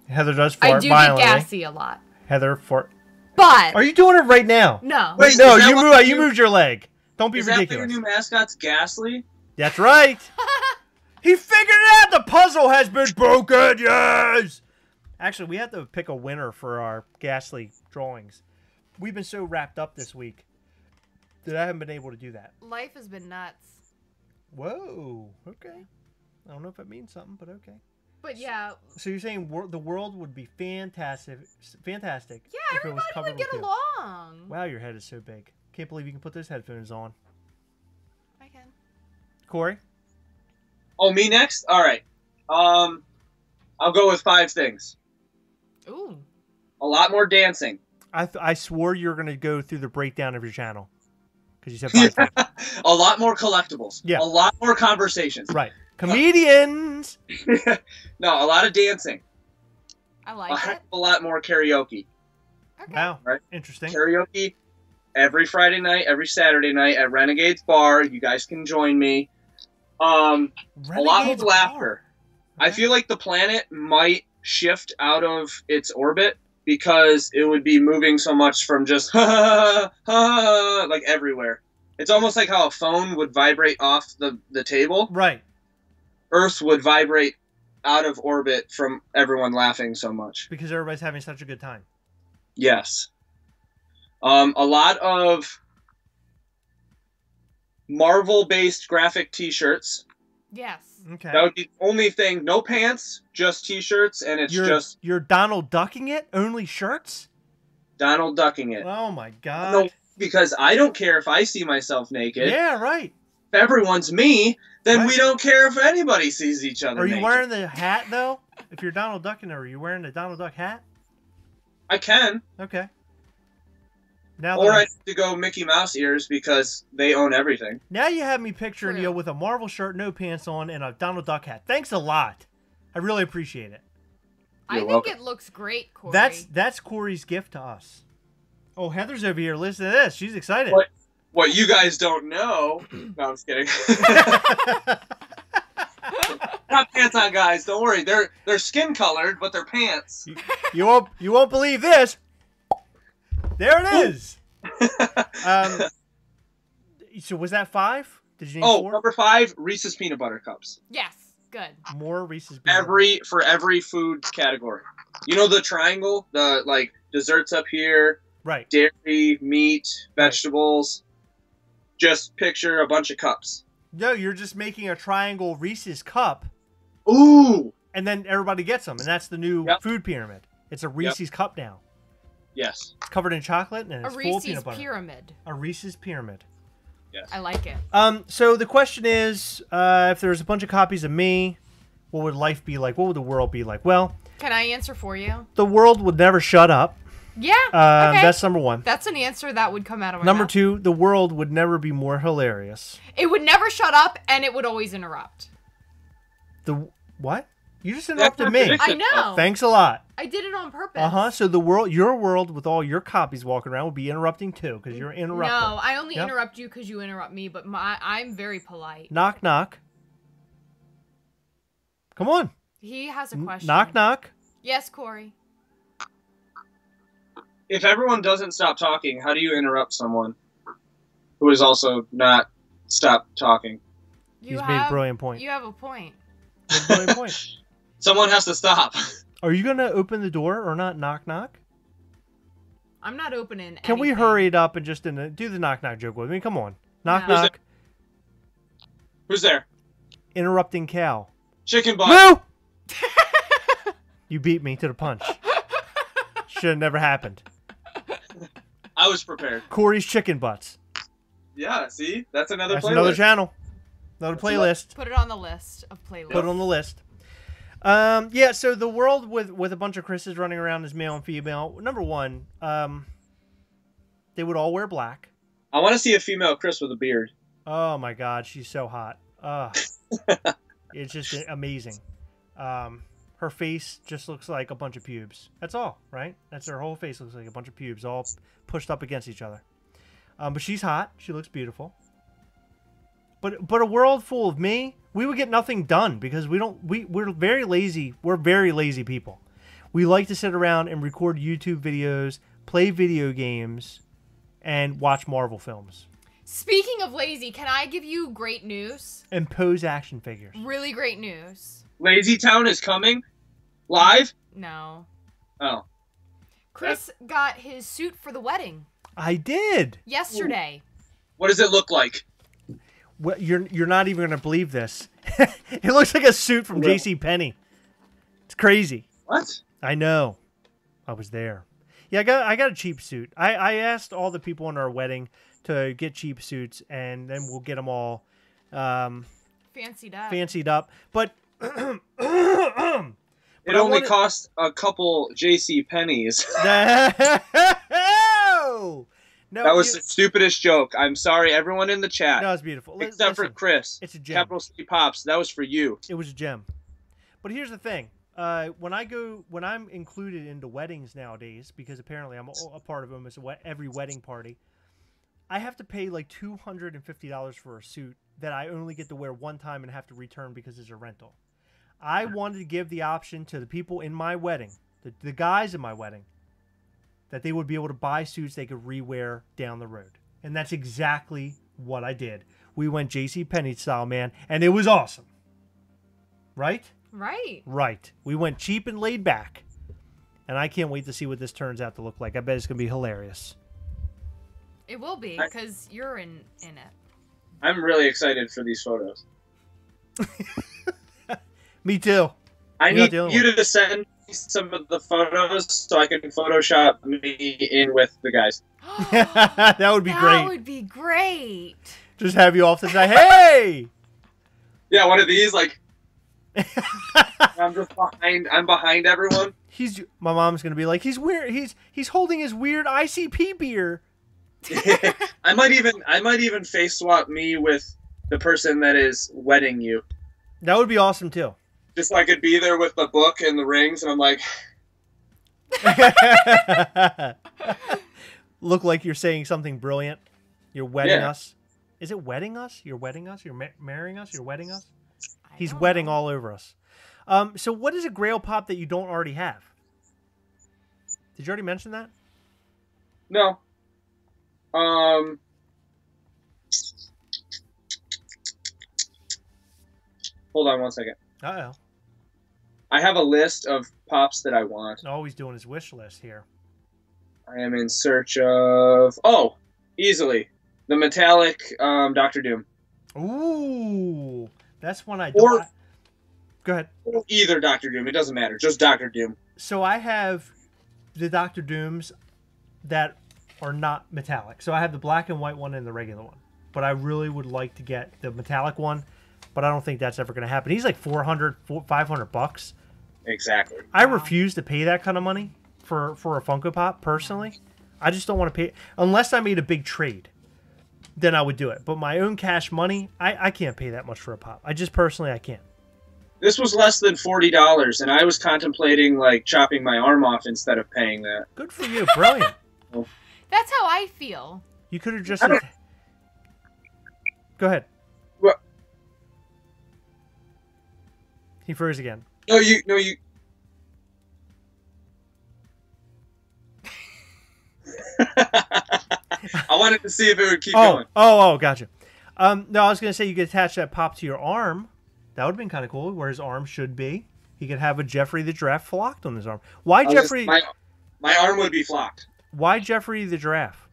S1: Heather does fart
S3: I do
S1: violently.
S3: get gassy a lot.
S1: Heather fart.
S3: But
S1: are you doing it right now?
S3: No.
S2: Wait,
S1: no, you moved your leg. Don't be ridiculous.
S2: Is that your new mascot's Ghastly?
S1: That's right. He figured it out. The puzzle has been broken. Yes. Actually, we have to pick a winner for our Ghastly drawings. We've been so wrapped up this week that I haven't been able to do that.
S3: Life has been nuts.
S1: Whoa. Okay. I don't know if it means something, but okay.
S3: But yeah.
S1: So you're saying the world would be fantastic. Fantastic.
S3: Yeah,
S1: if it was
S3: everybody
S1: covered
S3: would get
S1: with you.
S3: along.
S1: Wow, your head is so big. Can't believe you can put those headphones on.
S3: I can.
S1: Cory?
S2: Oh, me next? All right. I'll go with 5 things.
S3: Ooh.
S2: A lot more dancing.
S1: I swore you were going to go through the breakdown of your channel. Because you said 5 things.
S2: A lot more collectibles.
S1: Yeah.
S2: A lot more conversations.
S1: Right. Comedians!
S2: No, a lot of dancing.
S3: I like it.
S2: A lot more karaoke.
S3: Okay.
S1: Wow.
S2: Right?
S1: Interesting.
S2: Karaoke every Friday night, every Saturday night at Renegade's Bar. You guys can join me. A lot more laughter. Okay. I feel like the planet might shift out of its orbit because it would be moving so much from just ha ha ha like everywhere. It's almost like how a phone would vibrate off the table.
S1: Right.
S2: Earth would vibrate out of orbit from everyone laughing so much.
S1: Because everybody's having such a good time.
S2: Yes. A lot of Marvel-based graphic T-shirts.
S3: Yes.
S1: Okay.
S2: That would be the only thing. No pants, just T-shirts, and
S1: You're Donald Ducking it? Only shirts?
S2: Donald Ducking it.
S1: Oh my god.
S2: No, because I don't care if I see myself naked.
S1: Yeah, right.
S2: If everyone's me, then
S1: Right.
S2: we don't care if anybody sees each other
S1: Are you
S2: naked.
S1: wearing the hat, though? If you're Donald Ducking it, are you wearing the Donald Duck hat?
S2: I can.
S1: Okay. Now
S2: Or
S1: that
S2: I have to go Mickey Mouse ears because they own everything.
S1: now you have me picturing
S3: True.
S1: you with a Marvel shirt, no pants on, and a Donald Duck hat. Thanks a lot. I really appreciate it.
S3: I
S2: You're
S3: think
S2: welcome.
S3: it looks great, Cory.
S1: That's Corey's gift to us. Oh, Heather's over here. Listen to this. She's excited.
S2: What you guys don't know... No, I'm just kidding. Got pants on, guys. Don't worry. They're skin colored, but they're pants.
S1: You won't believe this. There it is. So was that 5? Did you need 4?
S2: Number 5, Reese's Peanut Butter Cups.
S3: Yes, good.
S1: More Reese's peanut butter.
S2: For every food category. You know the triangle? The, like, desserts up here,
S1: Right.
S2: dairy, meat, vegetables. Just picture a bunch of cups.
S1: No, you're just making a triangle Reese's cup,
S2: Ooh!
S1: and then everybody gets them, and that's the new
S2: Yep.
S1: food pyramid. It's a Reese's cup now.
S2: Yes.
S1: It's covered in chocolate and
S3: A
S1: it's full of
S3: Reese's
S1: peanut butter.
S3: pyramid.
S1: A Reese's pyramid.
S2: Yes.
S3: I like it.
S1: So the question is, if there's a bunch of copies of me, what would life be like? What would the world be like? Well,
S3: Can I answer for you?
S1: the world would never shut up.
S3: Yeah. Okay.
S1: That's number 1.
S3: That's an answer that would come out of my
S1: Number
S3: mouth.
S1: 2, the world would never be more hilarious.
S3: It would never shut up, and it would always interrupt.
S1: The what? You just interrupted me.
S3: I know.
S1: Thanks a lot.
S3: I did it on purpose.
S1: So your world with all your copies walking around would be interrupting too, because you're interrupting.
S3: No, I only
S1: Yep.
S3: interrupt you because you interrupt me, but I'm very polite.
S1: Knock knock. Come on.
S3: He has a question.
S1: Knock knock.
S3: Yes, Cory.
S2: If everyone doesn't stop talking, how do you interrupt someone who is also not stop talking?
S1: He's made a brilliant point.
S3: You have a point.
S1: Made a brilliant point.
S2: Someone has to stop.
S1: Are you gonna open the door or not? Knock knock.
S3: I'm not opening.
S1: Can we
S3: anything.
S1: hurry it up and just do the knock knock joke with me? Come on. Knock
S3: No.
S1: knock.
S2: Who's there?
S1: Interrupting cow.
S2: Chicken butt.
S1: Moo! You beat me to the punch. Should have never happened.
S2: I was prepared.
S1: Corey's chicken butts.
S2: Yeah, see? That's another
S1: That's
S2: playlist.
S1: another channel. Another playlist.
S3: Put it on the list of playlists.
S1: Put it on the list. Yeah, so the world with a bunch of Chris's running around as male and female. Number 1, they would all wear black.
S2: I want to see a female Chris with a beard.
S1: Oh my God, she's so hot. It's just amazing. Her face just looks like a bunch of pubes. That's all, right? That's her whole face looks like a bunch of pubes all pushed up against each other. But she's hot. She looks beautiful. But a world full of me, we would get nothing done because we're very lazy. We're very lazy people. We like to sit around and record YouTube videos, play video games, and watch Marvel films.
S3: Speaking of lazy, can I give you great news?
S1: And pose action figures.
S3: Really great news.
S2: Lazy Town is coming? Live?
S3: No.
S2: Oh.
S3: Chris got his suit for the wedding
S1: I did.
S3: yesterday.
S2: What does it look like?
S1: Well, you're not even gonna believe this. It looks like a suit from J.C. Penney. It's crazy.
S2: What?
S1: I know. I was there. Yeah, I got a cheap suit. I asked all the people in our wedding to get cheap suits, and then we'll get them all
S3: Fancied up.
S1: fancied up. But
S2: It only cost a couple J.C. Pennies.
S1: No,
S2: That was the stupidest joke. I'm sorry, everyone in the chat.
S1: No, it's beautiful.
S2: Except for
S1: Listen,
S2: Chris.
S1: it's a gem.
S2: Capital C Pops. That was for you.
S1: It was a gem. But here's the thing. When I'm included into weddings nowadays, because apparently I'm a part of almost every wedding party, I have to pay like $250 for a suit that I only get to wear one time and have to return because it's a rental. I wanted to give the option to the people in my wedding, the guys in my wedding, that they would be able to buy suits they could rewear down the road. And that's exactly what I did. We went JCPenney style, man, and it was awesome. Right?
S3: Right.
S1: Right. We went cheap and laid back. And I can't wait to see what this turns out to look like. I bet it's going to be hilarious.
S3: It will be, because you're in it.
S2: I'm really excited for these photos.
S1: Me too.
S2: I need you to send me some of the photos so I can Photoshop me in with the guys.
S1: That would be great.
S3: That would be great.
S1: Just have you off the side. Hey!
S2: Yeah, one of these, like... I'm just behind. I'm behind everyone.
S1: My mom's gonna be like, he's weird. He's holding his weird ICP beer.
S2: I might even face swap me with the person that is wedding you.
S1: That would be awesome too.
S2: Just so I could be there with the book and the rings, and I'm like,
S1: look like you're saying something brilliant. You're wedding us. Is it wedding us? You're wedding us. You're marrying us. You're wedding us. He's wedding all over us. So what is a Grail Pop that you don't already have? Did you already mention that?
S2: No. Hold on one second.
S1: Uh-oh.
S2: I have a list of pops that I want.
S1: Always doing his wish list here.
S2: I am in search of... Oh! Easily. The metallic Dr. Doom.
S1: Ooh! That's one I don't... Go ahead.
S2: Either Dr. Doom. It doesn't matter. Just Dr. Doom.
S1: So I have the Dr. Dooms that are not metallic. So I have the black and white one and the regular one. But I really would like to get the metallic one. But I don't think that's ever going to happen. He's like $400, $500.
S2: Exactly.
S1: I refuse to pay that kind of money for a Funko Pop, personally. I just don't want to pay... Unless I made a big trade, then I would do it. But my own cash money, I can't pay that much for a Pop. I can't.
S2: This was less than $40, and I was contemplating, like, chopping my arm off instead of paying that.
S1: Good for you. Brilliant.
S3: That's how I feel.
S1: You could have just... Go ahead.
S2: What?
S1: He froze again.
S2: No, you... I wanted to see if it would keep going.
S1: Oh, gotcha. No, I was going to say you could attach that Pop to your arm. That would have been kind of cool, where his arm should be. He could have a Jeffrey the Giraffe flocked on his arm. Why Jeffrey...
S2: My arm would be flocked.
S1: Why Jeffrey the Giraffe?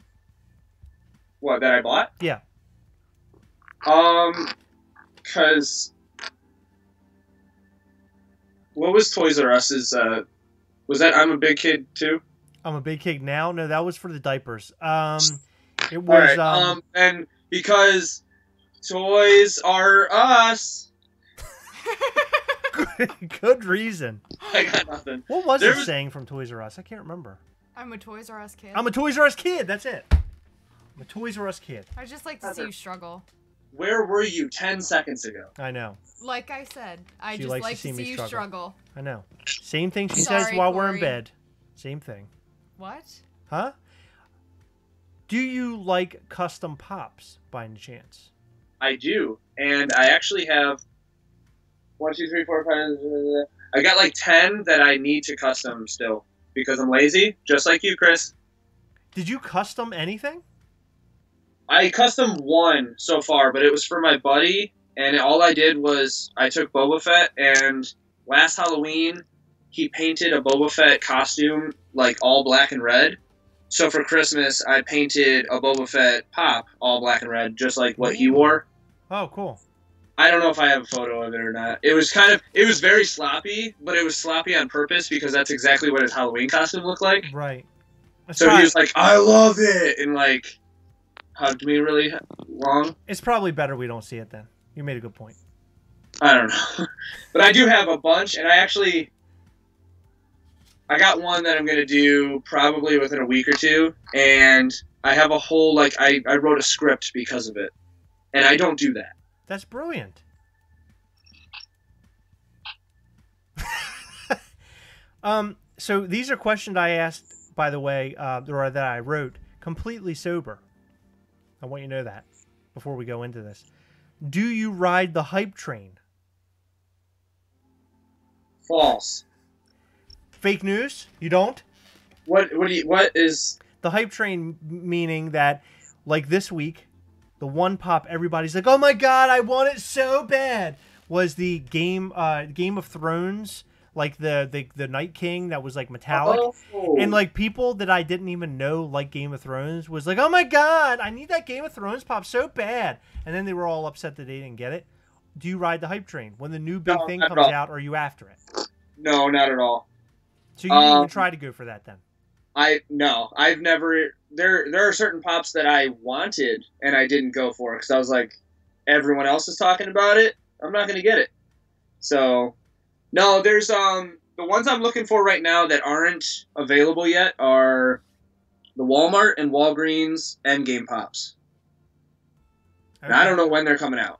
S2: What, that I bought?
S1: Yeah.
S2: Because... What was Toys R Us's, was that I'm a Big Kid, too?
S1: I'm a Big Kid Now? No, that was for the diapers. It was...
S2: Right, and because Toys R Us...
S1: Good reason.
S2: I got nothing.
S1: What was it saying from Toys R Us? I can't remember.
S3: I'm a Toys R Us kid.
S1: I'm a Toys R Us kid. That's it. I'm a Toys R Us kid.
S3: I just like to see you struggle.
S2: Where were you 10 seconds ago?
S1: I know.
S3: Like I said, I
S1: She
S3: just
S1: likes
S3: like
S1: to see
S3: to
S1: me
S3: see you
S1: struggle.
S3: struggle.
S1: I know. Same thing she
S3: Sorry,
S1: says while we're in
S3: Cory.
S1: bed. Same thing.
S3: What?
S1: Huh? Do you like custom pops by any chance?
S2: I do. And I actually have 1, 2, 3, 4, 5... I got like 10 that I need to custom still. Because I'm lazy, just like you, Chris.
S1: Did you custom anything?
S2: I custom one so far, but it was for my buddy, and all I did was I took Boba Fett, and last Halloween, he painted a Boba Fett costume, like, all black and red. So for Christmas, I painted a Boba Fett pop, all black and red, just like what he wore.
S1: Oh, cool.
S2: I don't know if I have a photo of it or not. It was very sloppy, but it was sloppy on purpose, because that's exactly what his Halloween costume looked like.
S1: Right.
S2: So he was like, I love it, and, like... hugged me really long.
S1: It's probably better we don't see it then. You made a good point.
S2: I don't know. But I do have a bunch, and I got one that I'm going to do probably within a week or two, and I have a whole, like, I wrote a script because of it. And I don't do that.
S1: That's brilliant. So these are questions I asked, by the way, or that I wrote, completely sober. I want you to know that before we go into this. Do you ride the hype train?
S2: False.
S1: Fake news? You don't?
S2: What is...
S1: The hype train meaning that, like this week, the one pop everybody's like, oh my god, I want it so bad, was the Game of Thrones, like the Night King that was like metallic.
S2: Oh.
S1: And like people that I didn't even know like Game of Thrones was like, oh my god, I need that Game of Thrones pop so bad. And then they were all upset that they didn't get it. Do you ride the hype train? When the new big thing comes out, are you after it?
S2: No, not at all.
S1: So you didn't even try to go for that then?
S2: I've never. There are certain pops that I wanted and I didn't go for because I was like, everyone else is talking about it. I'm not going to get it. So, no, there's the ones I'm looking for right now that aren't available yet are the Walmart and Walgreens Endgame pops. Okay. And I don't know when they're coming out.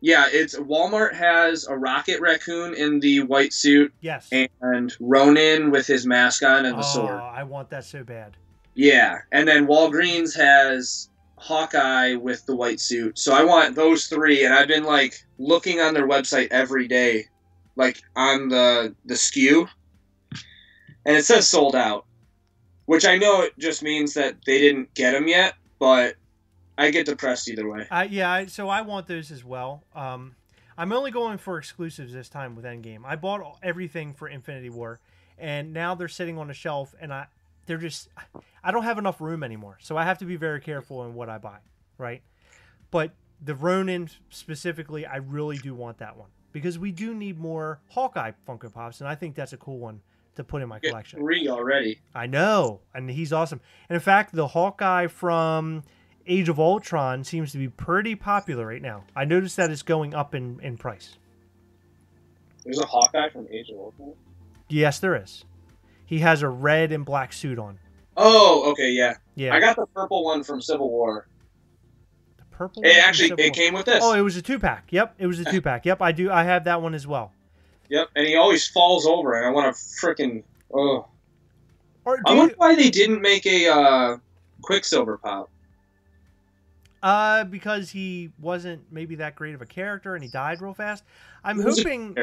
S2: Yeah, it's Walmart has a Rocket Raccoon in the white suit.
S1: Yes.
S2: And Ronin with his mask on and the sword.
S1: Oh, I want that so bad.
S2: Yeah, and then Walgreens has Hawkeye with the white suit. So I want those three, and I've been like looking on their website every day, like on the SKU, and it says sold out, which I know it just means that they didn't get them yet, but I get depressed either way.
S1: So I want those as well. I'm only going for exclusives this time with Endgame. I bought everything for Infinity War, and now they're sitting on the shelf, and I don't have enough room anymore, so I have to be very careful in what I buy, right? But the Ronin specifically, I really do want that one because we do need more Hawkeye Funko Pops, and I think that's a cool one to put in my collection.
S2: 3 already.
S1: I know, and he's awesome. And in fact, the Hawkeye from Age of Ultron seems to be pretty popular right now. I noticed that it's going up in price.
S2: There's a Hawkeye from Age of Ultron?
S1: Yes, there is. He has a red and black suit on.
S2: Oh, okay, yeah.
S1: Yeah.
S2: I got the purple one from Civil War.
S1: The purple
S2: one? It came with this.
S1: Oh, it was a 2-pack. Yep, it was a 2-pack. Yep, I have that one as well.
S2: Yep, and he always falls over, and I want to frickin'... Oh. I wonder why they didn't make a Quicksilver pop.
S1: Because he wasn't maybe that great of a character, and he died real fast. I'm hoping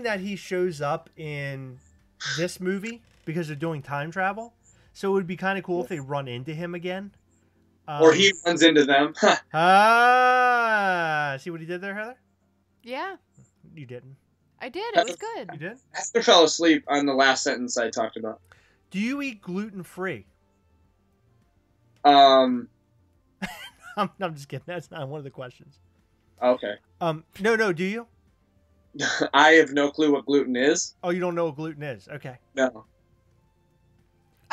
S1: that he shows up in this movie because they're doing time travel. So it would be kind of cool if they run into him again.
S2: Or he runs into them.
S1: See what he did there, Heather?
S3: Yeah.
S1: You didn't.
S3: I did. It was good.
S1: You did?
S2: Esther fell asleep on the last sentence I talked about.
S1: Do you eat gluten-free?
S2: I'm
S1: just kidding. That's not one of the questions.
S2: Okay.
S1: No, do you?
S2: I have no clue what gluten is.
S1: Oh, you don't know what gluten is? Okay.
S2: No.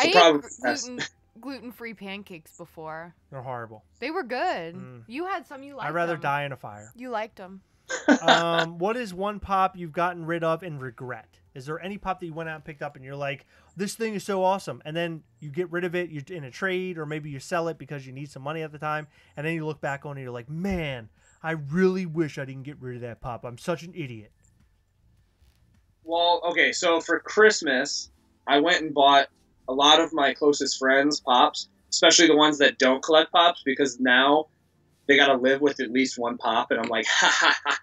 S3: I ate gluten-free pancakes before.
S1: They're horrible.
S3: They were good. You had some you liked.
S1: I'd rather die in a fire.
S3: You liked them.
S1: What is one pop you've gotten rid of and regret? Is there any pop that you went out and picked up and you're like, this thing is so awesome, and then you get rid of it, you're in a trade, or maybe you sell it because you need some money at the time, and then you look back on it and you're like, man, I really wish I didn't get rid of that pop. I'm such an idiot.
S2: Well, okay, so for Christmas, I went and bought a lot of my closest friends' pops, especially the ones that don't collect pops, because now they got to live with at least one pop, and I'm like, ha ha ha.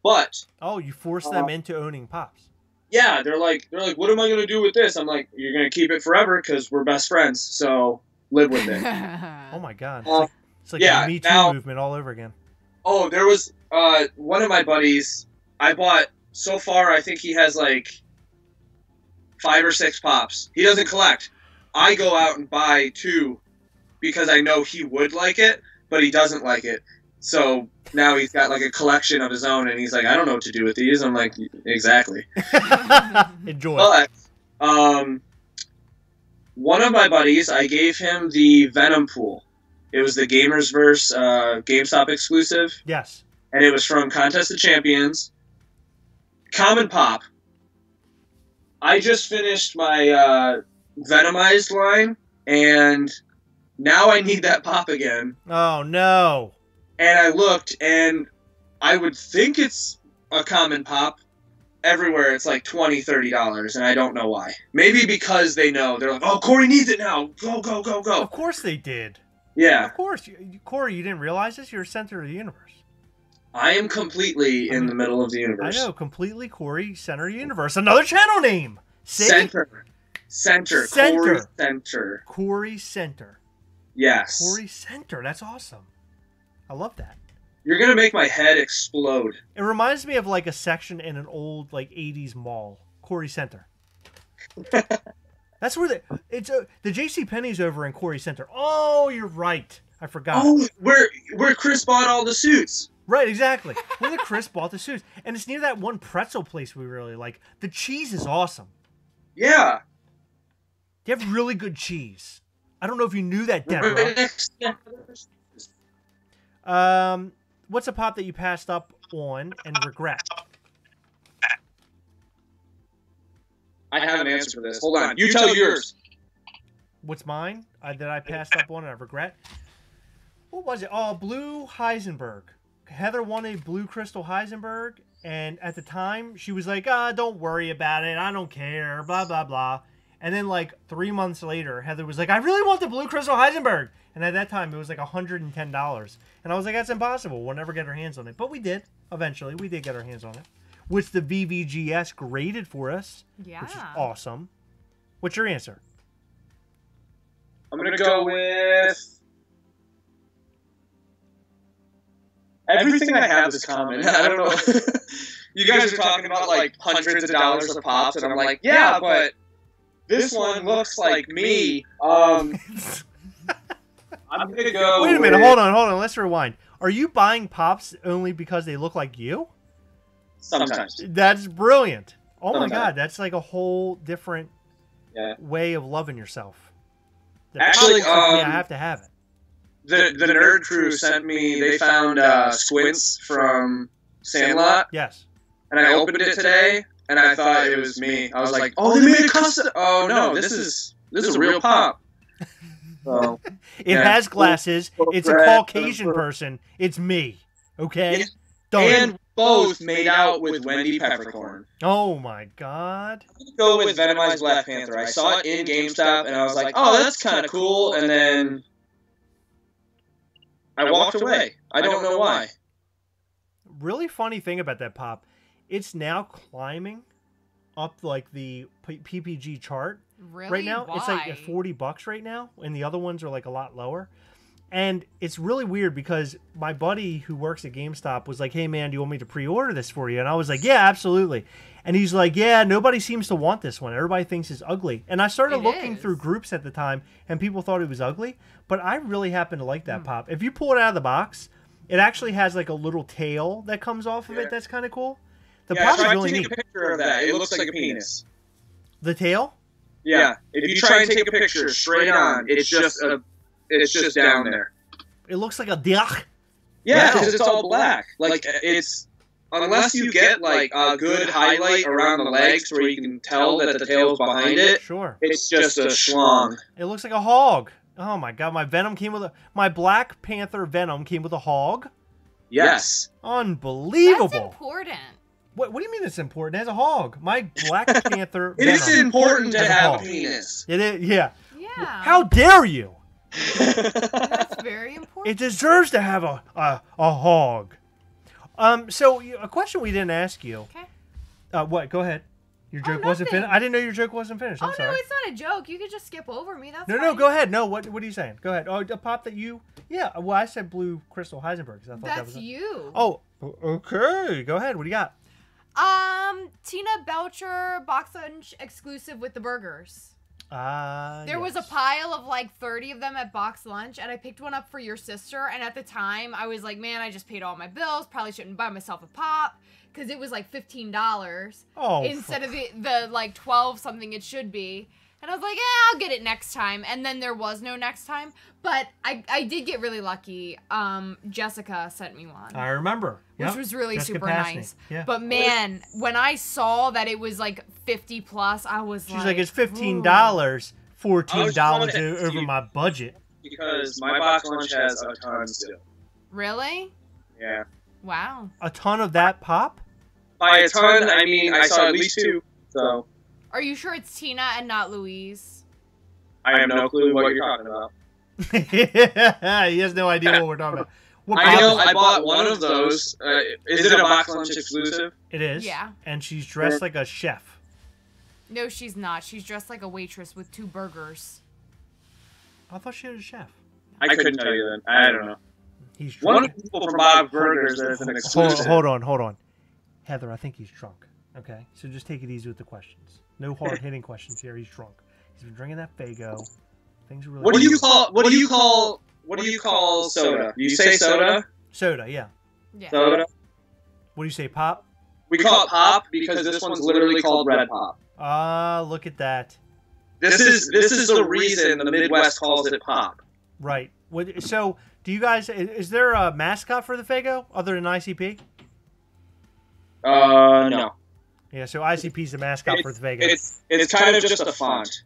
S2: But
S1: oh, you force them into owning pops.
S2: Yeah, they're like, what am I gonna do with this? I'm like, you're gonna keep it forever because we're best friends, so live with it.
S1: Oh my god, it's like
S2: yeah,
S1: a Me Too movement all over again.
S2: Oh, there was one of my buddies. I bought so far. I think he has like 5 or 6 pops. He doesn't collect. I go out and buy 2 because I know he would like it, but he doesn't like it. So now he's got like a collection of his own, and he's like, I don't know what to do with these. I'm like, exactly.
S1: Enjoy.
S2: But one of my buddies, I gave him the Venom pool. It was the Gamersverse GameStop exclusive.
S1: Yes.
S2: And it was from Contest of Champions. Common pop. I just finished my Venomized line, and now I need that pop again.
S1: Oh, no.
S2: And I looked, and I would think it's a common pop. Everywhere it's like $20, $30, and I don't know why. Maybe because they know. They're like, oh, Cory needs it now. Go, go, go, go.
S1: Of course they did.
S2: Yeah.
S1: Of course. Cory, you didn't realize this? You're center of the universe. I
S2: am completely in the middle of the universe.
S1: I know, completely Cory, center of the universe. Another channel name. See?
S2: Center. Cory Center.
S1: Cory Center.
S2: Yes.
S1: Cory Center. That's awesome. I love that.
S2: You're gonna make my head explode.
S1: It reminds me of like a section in an old like 80s mall, Cory Center. That's where the J.C. Penney's over in Cory Center. Oh, you're right. I forgot.
S2: Oh, where Chris bought all the suits.
S1: Right, exactly. Where the Chris bought the suits, and it's near that one pretzel place we really like. The cheese is awesome.
S2: Yeah.
S1: They have really good cheese. I don't know if you knew that, Deborah. What's a pop that you passed up on and regret?
S2: I have an answer for this. Hold on. You tell yours.
S1: What's mine that I passed up on and I regret? What was it? Oh, Blue Heisenberg. Heather wanted Blue Crystal Heisenberg, and at the time, she was like, don't worry about it. I don't care, blah, blah, blah. And then, like, 3 months later, Heather was like, I really want the Blue Crystal Heisenberg. And at that time, it was like $110. And I was like, that's impossible. We'll never get our hands on it. But we did. Eventually, we did get our hands on it. Which the VVGS graded for us.
S3: Yeah.
S1: Which is awesome. What's your answer?
S2: I'm going to go with... Everything I have is common. I don't know. You guys are talking about, like, hundreds of dollars of pops, and I'm like, yeah, but this one looks like me. I'm going to go
S1: Wait a minute. Hold on. Let's rewind. Are you buying pops only because they look like you?
S2: Sometimes.
S1: That's brilliant. Oh
S2: Sometimes.
S1: my God. That's like a whole different way of loving yourself.
S2: Actually,
S1: I have to have it.
S2: The nerd crew sent me, they found Squints from Sandlot.
S1: Yes.
S2: And I opened it today, and I thought it was me. I was like, oh, they made a custom. Oh, no, this is a real pop. So,
S1: it has glasses. It's a Caucasian person. It's me. Okay?
S2: And both made out with Wendy Peppercorn.
S1: Oh, my God.
S2: I'm going to go with Venomized Black Panther. I saw it in GameStop, and I was like, oh, that's kind of cool. And then I walked away. I don't know why.
S1: Really funny thing about that pop, it's now climbing up like the PPG chart.
S3: Really?
S1: Right now,
S3: Why?
S1: it's like at $40 right now, and the other ones are like a lot lower. And it's really weird because my buddy who works at GameStop was like, hey man, do you want me to pre-order this for you? And I was like, yeah, absolutely. And he's like, yeah, nobody seems to want this one. Everybody thinks it's ugly. And I started looking through groups at the time, and people thought it was ugly. But I really happen to like that pop. If you pull it out of the box, it actually has like a little tail that comes off of it. That's kind of cool. The pop is really neat.
S2: Take a picture of that. It looks like a penis.
S1: The tail?
S2: Yeah. If you try and take a picture straight on, it's just down there.
S1: It looks like a dick.
S2: Yeah, because it's all black. Like, it's... Unless you get, like, a good highlight around the legs where you can tell that the tail's behind it,
S1: sure,
S2: it's just a schlong.
S1: It looks like a hog. Oh, my God. My Venom came with my Black Panther Venom came with a hog?
S2: Yes.
S1: Unbelievable.
S3: That's important.
S1: What do you mean it's important? It has a hog. My Black Panther
S2: It
S1: Venom
S2: is important to
S1: has
S2: have
S1: a
S2: a
S1: hog.
S2: penis.
S1: It is, yeah.
S3: Yeah.
S1: How dare you?
S3: That's very important.
S1: It deserves to have a hog. So a question we didn't ask you.
S3: Okay.
S1: What? Go ahead. Your joke wasn't finished. I didn't know your joke wasn't finished. I'm sorry.
S3: No, it's not a joke. You could just skip over me. That's
S1: no.
S3: fine.
S1: Go ahead. No, what are you saying? Go ahead. Oh, a pop that you. Yeah. Well, I said Blue Crystal Heisenberg because I thought that was.
S3: That's you.
S1: Oh, okay. Go ahead. What do you got?
S3: Tina Belcher box lunch exclusive with the burgers. There was a pile of like 30 of them at box lunch, and I picked one up for your sister. And at the time, I was like, man, I just paid all my bills. Probably shouldn't buy myself a pop because it was like $15 instead of the like 12 something it should be. And I was like, I'll get it next time. And then there was no next time. But I did get really lucky. Jessica sent me one.
S1: I remember.
S3: Which was really
S1: Jessica
S3: super
S1: Pastny.
S3: nice.
S1: Yeah.
S3: But man, when I saw that it was like 50 plus, I was
S1: She's like, it's $15, $14 over my budget.
S2: Because my box lunch has a ton still.
S3: Really?
S2: Yeah.
S3: Wow.
S1: A ton of that pop?
S2: By a ton, I mean, I saw at least 2, so...
S3: Are you sure it's Tina and not Louise?
S2: I have no clue what you're talking about.
S1: He has no idea what we're talking about.
S2: I know, I bought one of those. Is it a box lunch exclusive?
S1: It is.
S3: Yeah.
S1: And she's dressed like a chef.
S3: No, she's not. She's dressed like a waitress with 2 burgers.
S1: I thought she was a chef.
S2: I couldn't tell you that. I don't know.
S1: He's
S2: One
S1: drunk.
S2: of the people from Bob's Burgers is an exclusive.
S1: Hold on. Heather, I think he's drunk. Okay, so just take it easy with the questions. No hard-hitting questions here. He's drunk. He's been drinking that Faygo. Things are really.
S2: What do you call soda? Do you say soda?
S1: Soda, yeah.
S3: Yeah.
S2: Soda.
S1: What do you say, pop?
S2: We call it pop because this one's literally called Red Pop.
S1: Ah, look at that.
S2: This is the reason the Midwest calls it pop.
S1: Right. So, do you guys? Is there a mascot for the Faygo other than ICP?
S2: No.
S1: Yeah. So ICP's the mascot for the Faygo.
S2: It's kind of just a font.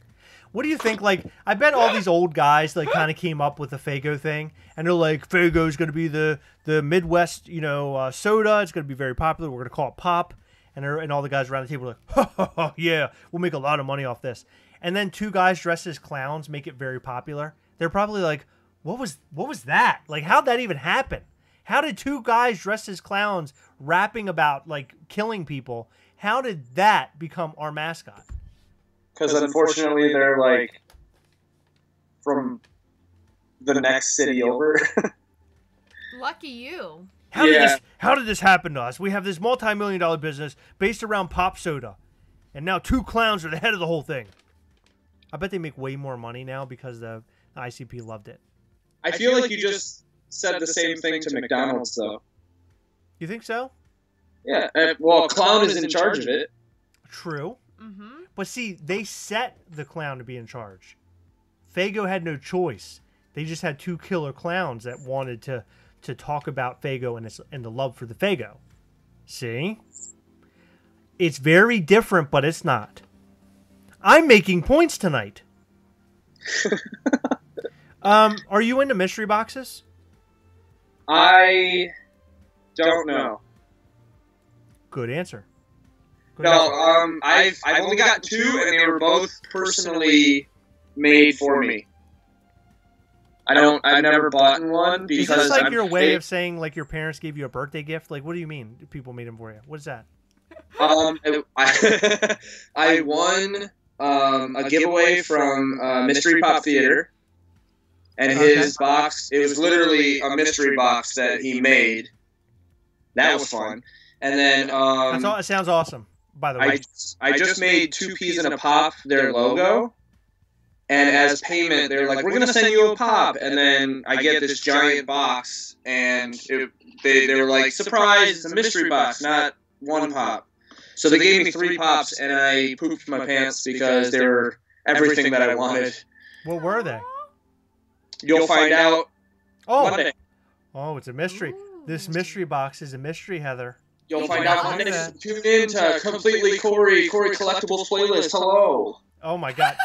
S1: What do you think? Like, I bet all these old guys like kind of came up with the Faygo thing, and they're like, Faygo's going to be the Midwest, soda. It's going to be very popular. We're going to call it pop, and all the guys around the table are like, ha, yeah, we'll make a lot of money off this. And then two guys dressed as clowns make it very popular. They're probably like, what was that? Like, how'd that even happen? How did two guys dressed as clowns rapping about like killing people? How did that become our mascot?
S2: Because unfortunately, they're like from the next city over.
S3: Lucky you.
S1: How did this happen to us? We have this multi-million-dollar business based around pop soda, and now two clowns are the head of the whole thing. I bet they make way more money now because the ICP loved it.
S2: I feel like you just said the same thing to McDonald's, though.
S1: You think so?
S2: Yeah. Well, clown is in charge of it.
S1: True.
S3: Mm-hmm.
S1: But see, they set the clown to be in charge. Faygo had no choice. They just had two killer clowns that wanted to talk about Faygo and the love for the Faygo. See? It's very different, but it's not. I'm making points tonight. Are you into mystery boxes?
S2: I don't know.
S1: Good answer.
S2: I've only got two, and they were both personally made for me. I've never bought one because.
S1: Is this like your way of saying like your parents gave you a birthday gift? Like, what do you mean people made them for you? What is that?
S2: I won a giveaway from Mystery Pop Theater, and his box. It was literally a mystery box that he made. That was fun. And then
S1: it sounds awesome. By the way,
S2: I just made two peas in a pop, their logo, and as payment, they're like, "We're gonna send you a pop," and then I get this giant box, and they were like, "Surprise! It's a mystery box, not one pop." So they gave me 3 pops, and I pooped my pants because they were everything that I wanted.
S1: What were they?
S2: You'll find out Monday.
S1: Oh, it's a mystery.
S3: Ooh.
S1: This mystery box is a mystery, Heather.
S2: You'll find out Monday. Tune in to Completely Cory Collectibles Playlist. Hello.
S1: Oh my God!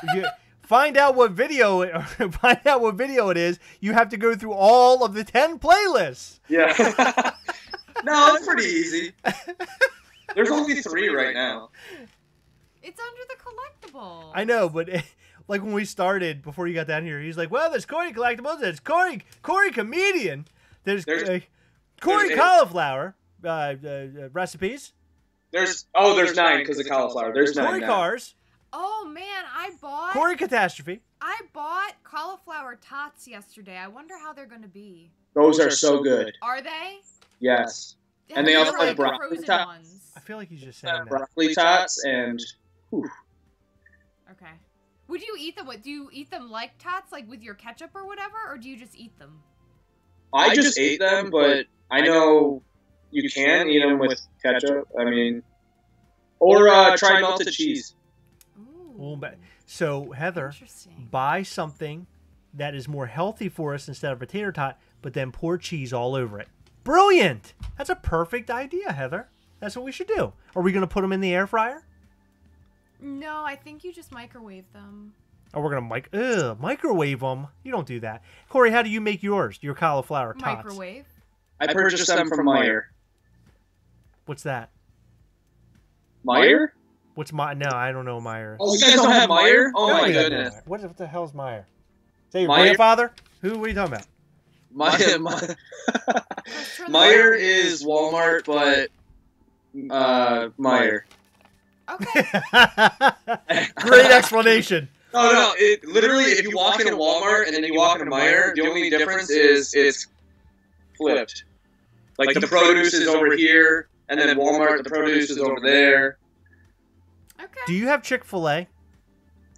S1: Find out what video it is. You have to go through all of the 10 playlists.
S2: Yeah. No, it's pretty easy. There's only 3 right now.
S3: It's under the collectible.
S1: I know, but like when we started, before you got down here, he's like, "Well, there's Cory Collectibles, there's Cory Comedian, there's Cory Cauliflower recipes."
S2: There's 9 because of cauliflower. There's 9
S1: Cory
S2: now.
S1: Cars.
S3: Oh man, I bought
S1: Cory Catastrophe.
S3: cauliflower tots yesterday. I wonder how they're gonna be.
S2: Those are so good.
S3: Are they?
S2: Yes. And they also have broccoli
S3: frozen
S2: tots.
S3: ones.
S1: I feel like he's just saying that.
S2: Broccoli tots and. Whew.
S3: Okay. Would you eat them? Do you eat them like tots, like with your ketchup or whatever, or do you just eat them?
S2: I just ate them, but I know you can eat them with ketchup. I mean, or try melted cheese.
S3: Ooh.
S1: So Heather, buy something that is more healthy for us instead of a tater tot, but then pour cheese all over it. Brilliant! That's a perfect idea, Heather. That's what we should do. Are we going to put them in the air fryer?
S3: No, I think you just microwave them.
S1: Oh, we're going to microwave them? You don't do that. Cory, how do you make yours, your cauliflower tots?
S3: Microwave.
S2: I purchased them from Meijer.
S1: What's that?
S2: Meijer?
S1: What's my? No, I don't know Meijer.
S2: Oh, you guys don't have Meijer? Oh
S1: No,
S2: my
S1: you don't
S2: goodness.
S1: know. What the hell's Meijer? Is that your
S2: Meijer?
S1: grandfather? What are you talking about?
S2: Meijer is Walmart, but Meijer.
S3: Okay.
S1: Great explanation.
S2: No. Literally, if you walk into Walmart and then you walk into Meijer, the only difference is it's flipped. Like the produce is over here, and then Walmart, the produce is over there.
S3: Okay.
S1: Do you have Chick-fil-A?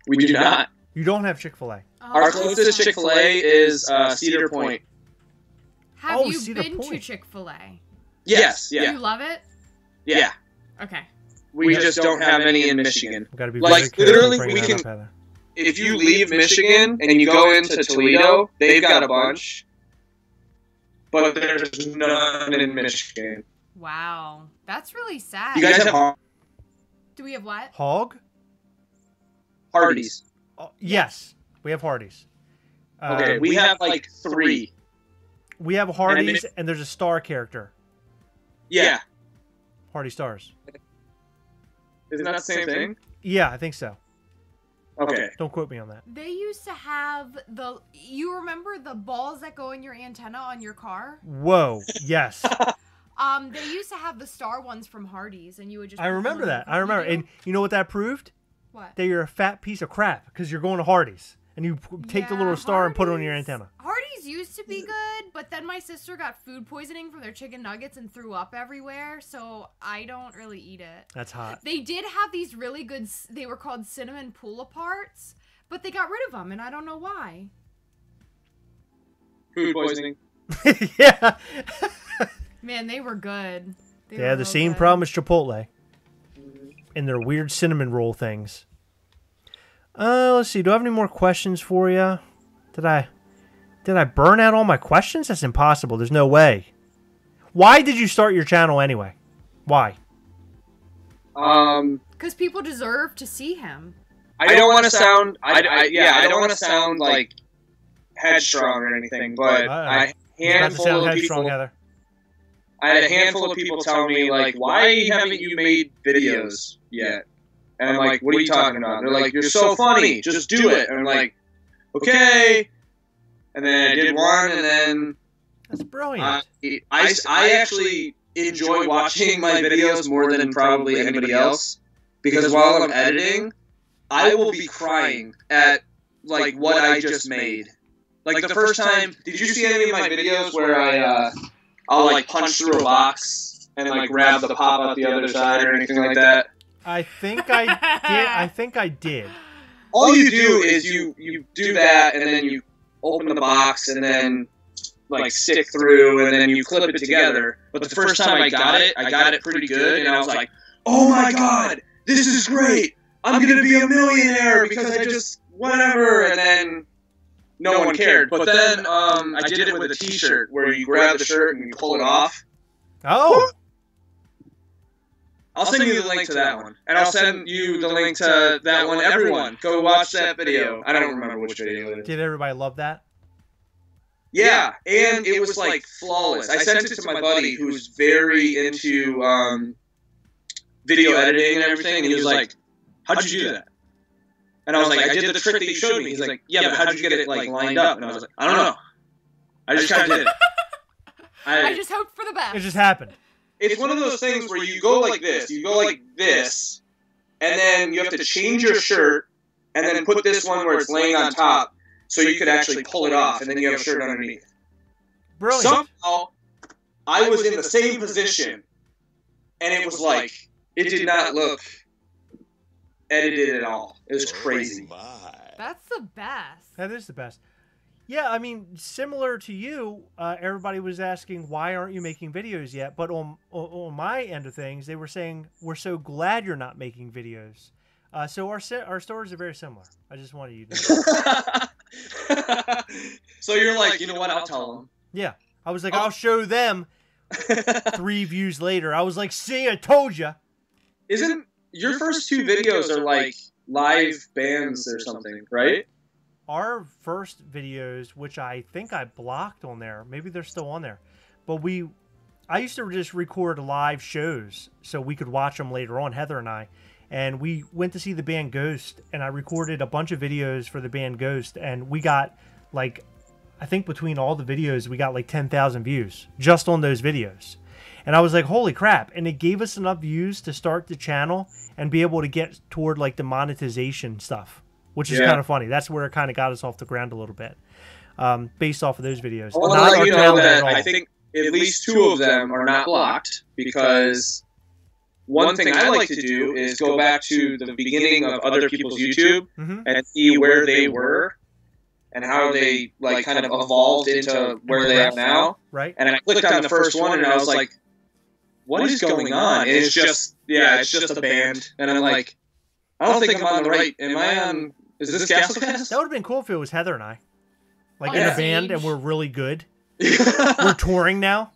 S2: We do not.
S1: You don't have Chick-fil-A.
S2: Our closest Chick-fil-A is Cedar Point.
S3: Have you
S1: Cedar
S3: been to
S1: Point.
S3: Chick-fil-A?
S2: Yes,
S3: Do
S2: yeah.
S3: you love it?
S2: Yeah.
S3: Okay.
S2: We just don't have any in Michigan.
S1: We've got to be
S2: Like,
S1: very careful
S2: literally,
S1: bringing
S2: we
S1: that
S2: can-
S1: up, Heather.
S2: If you leave Michigan and you go into Toledo, they've got a bunch. But there's none in Michigan.
S3: Wow. That's really sad.
S2: You guys have
S3: Do we have what?
S1: Hog?
S2: Hardee's.
S1: Oh, yes, we have Hardee's.
S2: Okay, we have like 3.
S1: We have Hardee's, and there's a star character.
S2: Yeah.
S1: Hardy Stars.
S2: Isn't that the same thing?
S1: Yeah, I think so.
S2: Okay.
S1: Don't quote me on that.
S3: They used to have you remember the balls that go in your antenna on your car?
S1: Whoa, yes.
S3: They used to have the star ones from Hardee's, and you would just.
S1: I remember that. I remember. And you know what that proved?
S3: What?
S1: That you're a fat piece of crap because you're going to Hardee's. And you take the little star and put it on your antenna.
S3: Hardee's used to be good, but then my sister got food poisoning from their chicken nuggets and threw up everywhere, so I don't really eat it.
S1: That's hot.
S3: They did have these really good, they were called cinnamon pull-aparts, but they got rid of them, and I don't know why.
S2: Food poisoning.
S1: Yeah.
S3: Man, they were good. They
S1: They
S3: were
S1: had the
S3: real
S1: same
S3: good.
S1: problem as Chipotle. And their weird cinnamon roll things. Let's see. Do I have any more questions for you? Did I burn out all my questions? That's impossible. There's no way. Why did you start your channel anyway? Why?
S3: Because people deserve to see him.
S2: I don't want to sound. I don't want to sound like headstrong or anything, but I had a handful of people tell me like, "Why haven't you made videos yet?" And I'm like, "What are you talking about?" They're like, "You're so funny. Just do it." And I'm like, "Okay." And then I did one, and then
S1: that's brilliant.
S2: I actually enjoy watching my videos more than probably anybody else because while I'm editing, I will be crying at like what I just made. Like the first time, did you see any of my videos where I'll like punch through a box and like grab the pop out the other side or anything like that?
S1: I think I did. I think I did.
S2: All you do is you do that, and then you open the box, and then like stick through, and then you clip it together. But the first time I got it pretty good, and I was like, "Oh my god, this is great! I'm gonna be a millionaire because I just whatever." And then no one cared. But then I did it with a T-shirt where you grab the shirt and you pull it off.
S1: Oh.
S2: I'll send you the link to that one. And I'll send you the link to that one. Everyone, go watch that video. I don't remember which video it is.
S1: Did everybody love that?
S2: Yeah, and it was like flawless. I sent it to my buddy who's very into video editing and everything, and he was like, "How'd you do that?" And I was like, "I did the trick that you showed me." He's like, "Yeah, but how'd you get it like lined up?" And I was like, "I don't know. I just kind of did it."
S3: I just hoped for the best.
S1: It just happened.
S2: It's one of those things where you go like this, and then you have to change your shirt, and then put this one where it's laying on top, so you could actually pull it off, and then you have a shirt underneath.
S1: Brilliant.
S2: Somehow, I was in the same position, and it was like, it did not look edited at all. It was crazy.
S3: That's the best.
S1: That is the best. Yeah, I mean, similar to you, everybody was asking, why aren't you making videos yet? But on my end of things, they were saying, we're so glad you're not making videos. So our stories are very similar. I just wanted you to know.
S2: So you're like, you know what, I'll tell them.
S1: Yeah. I was like, I'll show them 3 views later. I was like, see, I told you.
S2: Isn't your first 2 videos are like live bands or something, right?
S1: Our first videos, which I think I blocked on there, maybe they're still on there, but I used to just record live shows so we could watch them later on, Heather and I, and we went to see the band Ghost, and I recorded a bunch of videos for the band Ghost, and we got like, I think between all the videos, we got like 10,000 views just on those videos. And I was like, holy crap. And it gave us enough views to start the channel and be able to get toward like the monetization stuff, which is kind of funny. That's where it kind of got us off the ground a little bit, based off of those videos.
S2: Well, you know that at least 2 of them are not blocked, because one thing I like to do is go back to the beginning of other people's YouTube and see where they were and how they like kind of evolved into where they are now.
S1: Right.
S2: And I clicked on the first one and I was like, what is going on? And it's just a band. And I'm like, I don't think I'm on the right. Am I on? Is this Gastlecast?
S1: That would have been cool if it was Heather and I. Like in a band and we're really good. We're touring now.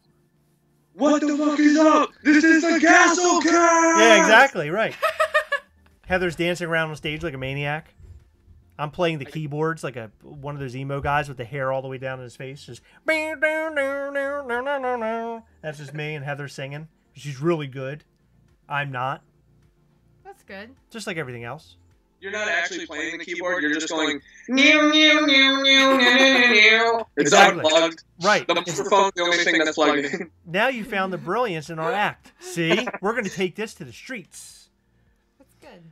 S2: What the fuck is up? This is the Gastlecast!
S1: Yeah, exactly, right. Heather's dancing around on stage like a maniac. I'm playing the keyboards like one of those emo guys with the hair all the way down in his face. Just that's just me and Heather singing. She's really good. I'm not.
S3: That's good.
S1: Just like everything else.
S2: You're not actually playing the keyboard, you're just going It's
S1: Exactly.
S2: unplugged.
S1: Right.
S2: The microphone's the only thing that's plugged in.
S1: Now you found the brilliance in our act. See? We're going to take this to the streets.
S3: That's good.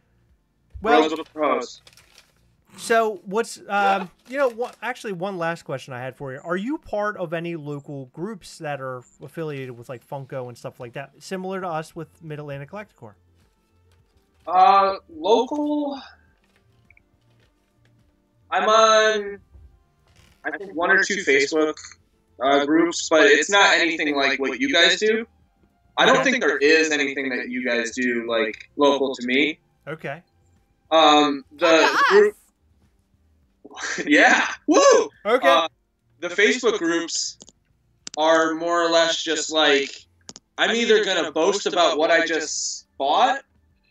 S1: Well, so what's actually one last question I had for you. Are you part of any local groups that are affiliated with like Funko and stuff like that, similar to us with Mid-Atlantic Collecticore?
S2: Local. I'm on, I think, 1 or 2 Facebook groups, but it's not anything like what you guys do. I don't think there is anything that you guys do like local to me.
S1: Okay.
S2: The group. Yeah. Woo.
S1: Okay.
S2: The Facebook groups are more or less just like, I'm either gonna boast about what I just bought,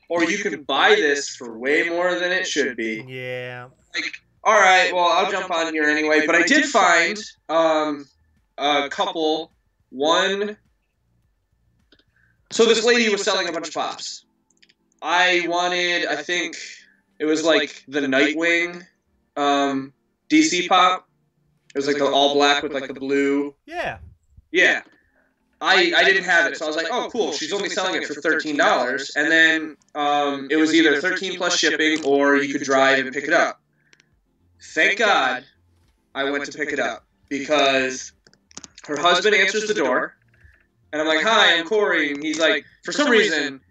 S2: or you can buy this for way more than it should be.
S1: Yeah.
S2: Like, all right, well, I'll jump on here anyway. But I did find a couple. One. So this lady was selling a bunch of pops. I wanted, I think it was like the Nightwing DC pop. It was like the all black with like the blue.
S1: Yeah.
S2: Yeah. I didn't have it, so I was like, oh, cool, she's only selling it for $13. And then it was either 13 plus shipping, or you could drive and pick it up. Thank God I went to pick it up, because her husband answers the door, and I'm like, hi, I'm Cory, and he's like, for some reason,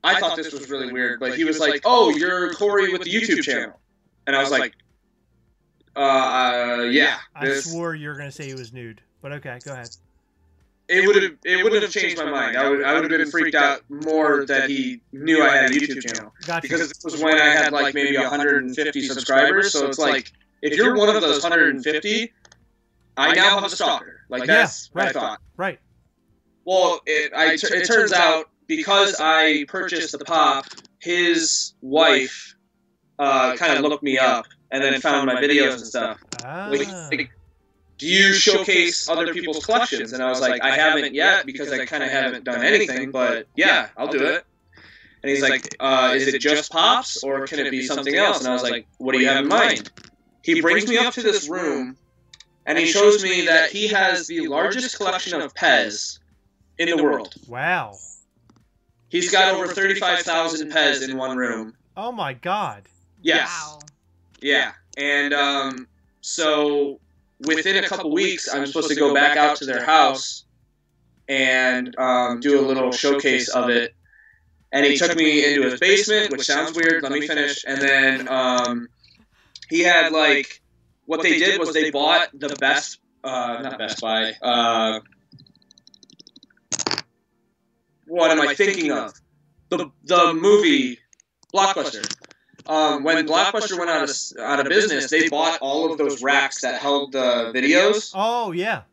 S2: I thought this was really weird, but he was like, oh, you're Cory with the YouTube channel. And I was like, yeah.
S1: I swore you were going to say he was nude, but okay, go ahead.
S2: It wouldn't have changed my mind. I would have been freaked out more that he knew I had a YouTube channel.
S1: Gotcha.
S2: Because this was when I had like maybe 150 subscribers. So it's like, if you're one of those 150, I now have a stalker. Like that's what I thought.
S1: Right.
S2: Well, it turns out, because I purchased the pop, his wife kind of looked me up and then found my videos and stuff. Like, do you showcase other people's collections? And I was like, I haven't yet, because I kind of haven't done anything, but yeah, I'll do it. And he's like, is it just pops, or can it be something else? And I was like, what do you have in mind? He brings me up to this room, and he shows me that he has the largest collection of Pez in the world.
S1: Wow.
S2: He's got over 35,000 Pez in one room.
S1: Oh my God.
S2: Yes.
S3: Wow.
S2: Yeah. And so within a couple weeks, I'm supposed to go back out to their house and do a little showcase of it. And he took me into his basement, which sounds weird. Let me finish. And then he had, like, what they did was they bought the Best, not Best Buy, what am I thinking of? The movie Blockbuster. When Blockbuster went out of business, they bought all of those racks that held the videos.
S1: Oh, yeah.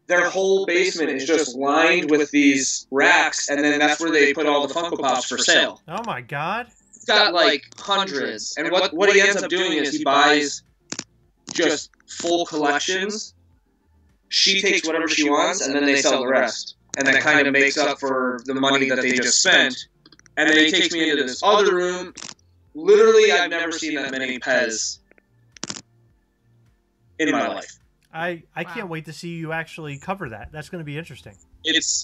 S2: Their whole basement is just lined with these racks, and then that's where they put all the Funko Pops for sale.
S1: Oh, my God.
S2: It's got, like, hundreds. And what he ends up doing is he buys just full collections. She takes whatever she wants, and then they sell the rest. And that kind of makes up for the money that they just spent. And then he takes me into this other room. Literally, I've never seen that many Pez in my life.
S1: I can't wait to see you actually cover that. That's going to be interesting.
S2: It's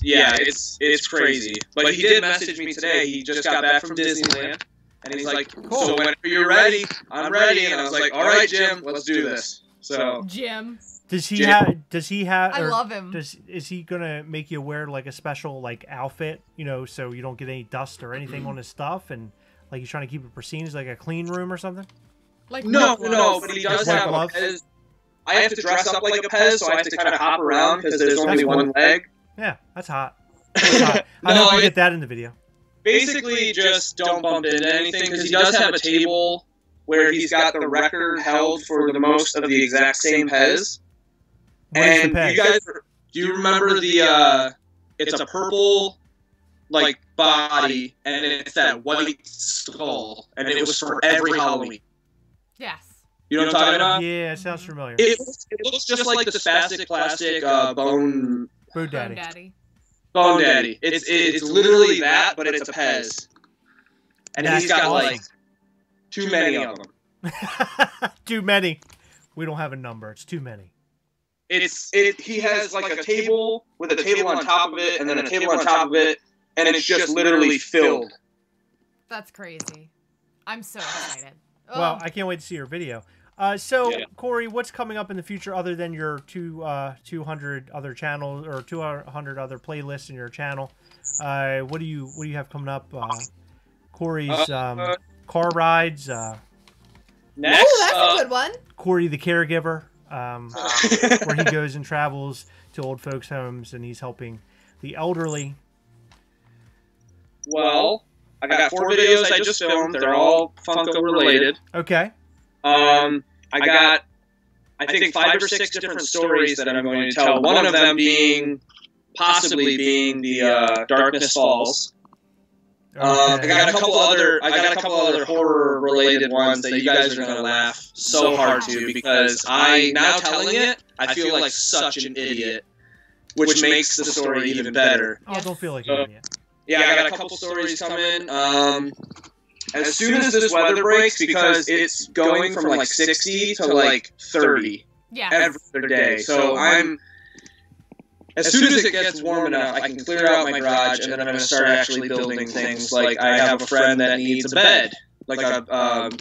S2: crazy. But he did message me today. He just got back from Disneyland, and he's like, cool. So whenever you're ready, I'm ready. And I was like, all right, Jim, let's do this. So
S3: Jim.
S1: Does he have? Does he have?
S3: I love him.
S1: Is he gonna make you wear like a special like outfit? You know, so you don't get any dust or anything on his stuff, and like he's trying to keep it pristine. Is like a clean room or something?
S3: Like
S2: no, but he does have a Pez. I have to dress up like a Pez, so I have to kind of hop around because there's only one leg.
S1: Yeah, that's hot. That's hot. I don't get that in the video.
S2: Basically, just don't bump into anything because he does have a table where he's got the record held for the most of the exact same Pez. And you guys, do you remember the? It's a purple, like body, and it's that white skull, and it was for every Halloween.
S3: Yes.
S2: You know what I'm talking about?
S1: Yeah, it sounds familiar.
S2: It looks just like the spastic plastic Bone
S1: Daddy.
S2: Bone Daddy. It's literally that, but it's a Pez. And he's got like too many of them.
S1: Too many. We don't have a number. It's too many.
S2: He has like a table with a table on top of it, and then a table on top of it, and it's just literally filled.
S3: That's crazy. I'm so excited.
S1: Well, I can't wait to see your video. Cory, what's coming up in the future other than your 200 other channels or 200 other playlists in your channel? What do you have coming up? Cory's car rides.
S2: Next,
S3: oh, that's a good one.
S1: Cory the caregiver, where he goes and travels to old folks' homes and he's helping the elderly.
S2: Well, I got 4 videos I just filmed. They're all Funko related.
S1: Okay.
S2: I got, I think, 5 or 6 different stories that I'm going to tell. One of them possibly being the Darkness Falls.
S1: Okay.
S2: I got a couple other horror related ones that you guys are going to laugh so hard to because now telling it, I feel like such an idiot, which makes the story even better.
S1: Oh, don't feel like an idiot.
S2: Yeah, I got a couple stories coming. As soon as this weather breaks, because it's going from like 60 to like 30 every other day. So as soon as it gets warm enough, I can clear out my garage, and then I'm going to start actually building things. Like I have a friend that needs a bed, like a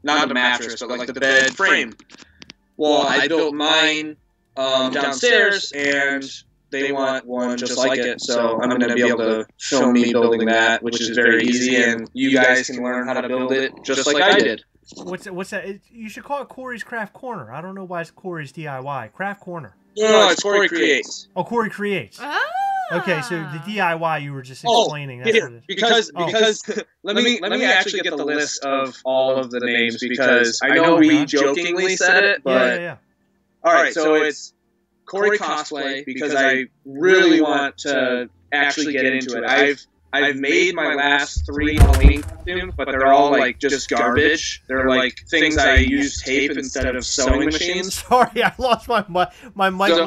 S2: not a mattress, but like the bed frame. Well, I built mine downstairs, and they want one just like it, so I'm going to be able to film me building that, which is very easy, and you guys can learn how to build it just like I did.
S1: What's that? You should call it Cory's Craft Corner. I don't know why it's Cory's DIY. Craft Corner.
S2: No, it's Cory Creates.
S1: Oh, Cory Creates.
S3: Ah.
S1: Okay, so the DIY you were just explaining.
S2: That's what it is. Because let me actually get the list of all of the names because I know we jokingly said it, but
S1: yeah.
S2: All right, so it's Cory Cosplay because I really want to actually get into it. I've made my last 3 Halloween costumes, but they're all like just garbage. They're like things I use tape instead of sewing machines.
S1: Sorry, I lost my mic.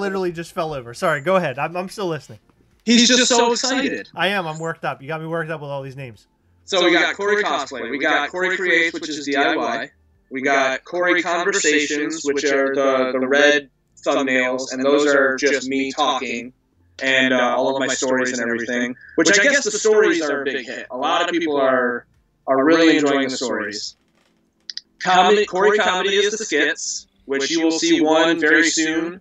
S1: Literally just fell over. Sorry, go ahead. I'm still listening.
S2: He's just so excited.
S1: I am. I'm worked up. You got me worked up with all these names.
S2: So we got Cory Cosplay. We got Cory Creates, which is DIY. We got Cory Conversations, which are the red thumbnails, and those are just me talking. And all of my stories and everything, which I guess the stories are a big hit. A lot of people are really enjoying the stories. Cory Comedy is the skits, which you will see one very soon,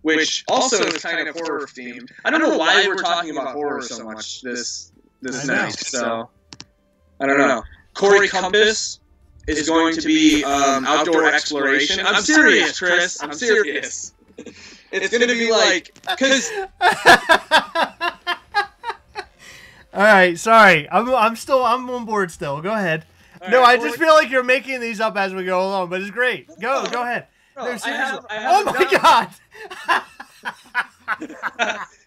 S2: which also is kind of horror themed. I don't know why we're talking about horror so much this night, so I don't know. Cory Compass is going to be outdoor exploration. I'm serious, Chris. I'm serious. It's going to be like, because...
S1: All right, sorry. I'm on board still. Go ahead. No, I just feel like you're making these up as we go along, but it's great. Go ahead. No, seriously. Oh my God.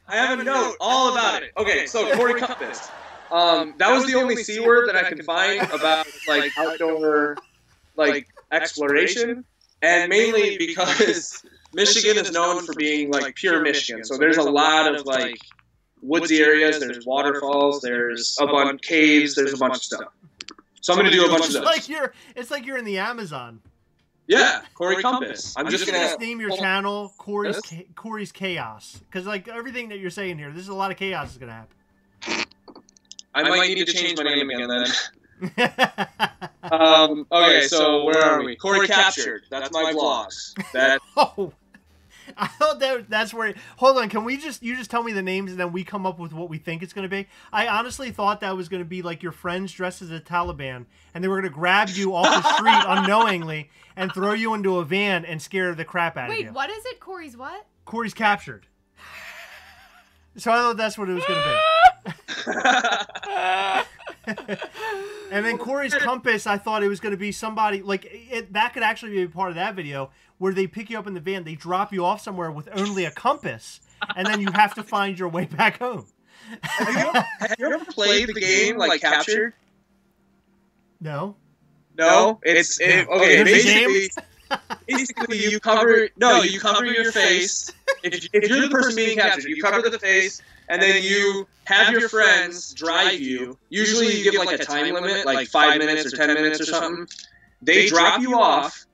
S2: I have a note all about it. Okay, so Cory Compass. That was the only C word that I could find about like outdoor like exploration, and mainly because Michigan is known for being like pure Michigan. So there's a lot of like woodsy areas. There's waterfalls. There's a bunch of caves. There's a bunch of stuff. So I'm gonna do a bunch of those.
S1: It's like you're in the Amazon.
S2: Yeah, Cory Compass. I'm just gonna
S1: name your channel Cory's Chaos, because like everything that you're saying here, there's a lot of chaos is gonna happen.
S2: I might need to change my name again then. Okay, so where are we? Cory Captured. That's my vlogs.
S1: I thought that's where. Hold on, can you just tell me the names and then we come up with what we think it's going to be? I honestly thought that was going to be like your friends dressed as a Taliban, and they were going to grab you off the street unknowingly and throw you into a van and scare the crap out of you.
S3: Wait, what is it? Cory's what?
S1: Cory's captured. So I thought that's what it was going to be. And then Cory's compass, I thought it was going to be somebody like that could actually be a part of that video where they pick you up in the van, they drop you off somewhere with only a compass, and then you have to find your way back home.
S2: Have you ever played the game like Captured?
S1: No.
S2: No, okay. Basically, you cover your face. If you're the person being captured, you cover the face, and then you have your friends drive you. Usually, you give like a time limit, like 5 minutes or 10 minutes or something. They drop you off,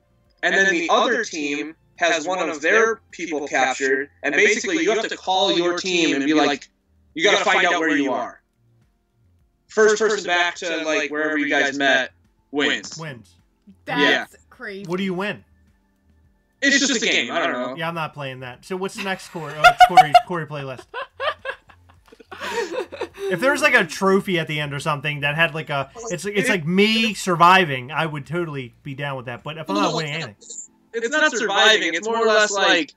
S2: and then the other team has one of their people captured, and basically you have to call your team and be like, you got to find out where you are. First person back to like wherever you guys met wins.
S3: That's crazy.
S1: What do you win?
S2: It's just a game. I don't know.
S1: Yeah, I'm not playing that. So what's the next Cory? Oh, it's Cory playlist. If there was like a trophy at the end or something that had like it's like me surviving, I would totally be down with that. But if I'm not winning anything,
S2: it's not surviving. It's more or less like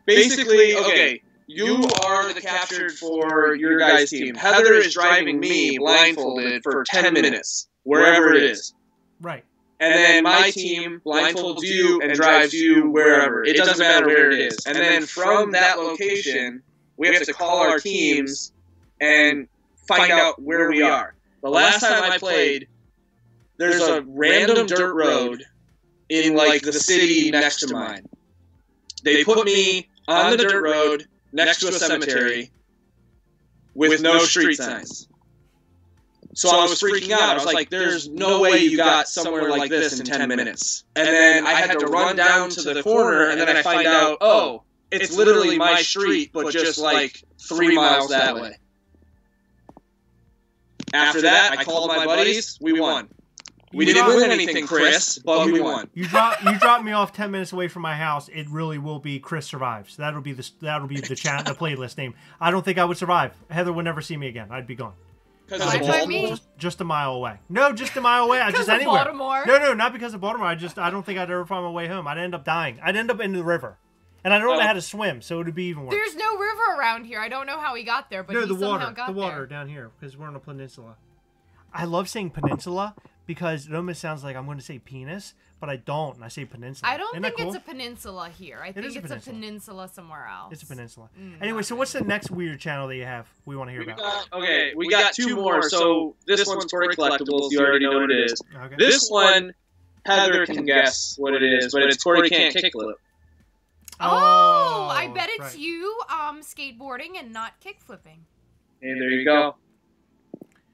S2: basically, okay, you are the captured for your guys' team. Heather is driving me blindfolded for 10 minutes wherever it is.
S1: Right.
S2: And then my team blindfolds you and drives you wherever. It doesn't matter where it is. And then from that location, we have to call our teams and find out where we are. The last time I played, there's a random dirt road in like the city next to mine. They put me on the dirt road next to a cemetery with no street signs. So I was freaking out. I was like, there's no way you got somewhere like this in 10 minutes. And then I had to run down to the corner, and then I find out, oh, it's literally my street, but just like 3 miles that way. After that, I called my buddies. We won. We didn't win anything, Chris, but we won.
S1: You dropped me off 10 minutes away from my house. It really will be Chris Survives. That'll be the the playlist name. I don't think I would survive. Heather would never see me again. I'd be gone. Just a mile away. No, just a mile away. Just anywhere.
S3: Baltimore?
S1: No, not because of Baltimore. I don't think I'd ever find my way home. I'd end up dying. I'd end up in the river. And I don't know how to swim, so it would be even worse.
S3: There's no river around here. I don't know how he got there, but he somehow got there.
S1: The water down here, because we're on a peninsula. I love saying peninsula because it almost sounds like I'm going to say penis, but I don't, and I say peninsula.
S3: I don't think it's a peninsula here. I think it's a peninsula somewhere else.
S1: It's a peninsula. Anyway, so what's the next weird channel that you have we want to hear about?
S2: We got 2 more. So this one's Cory Collectibles. You already know what it is. Okay. This one, Heather can guess what it is, but it's Cory Can't Kickflip.
S3: Oh, I bet it's you skateboarding and not kickflipping.
S2: And there you go.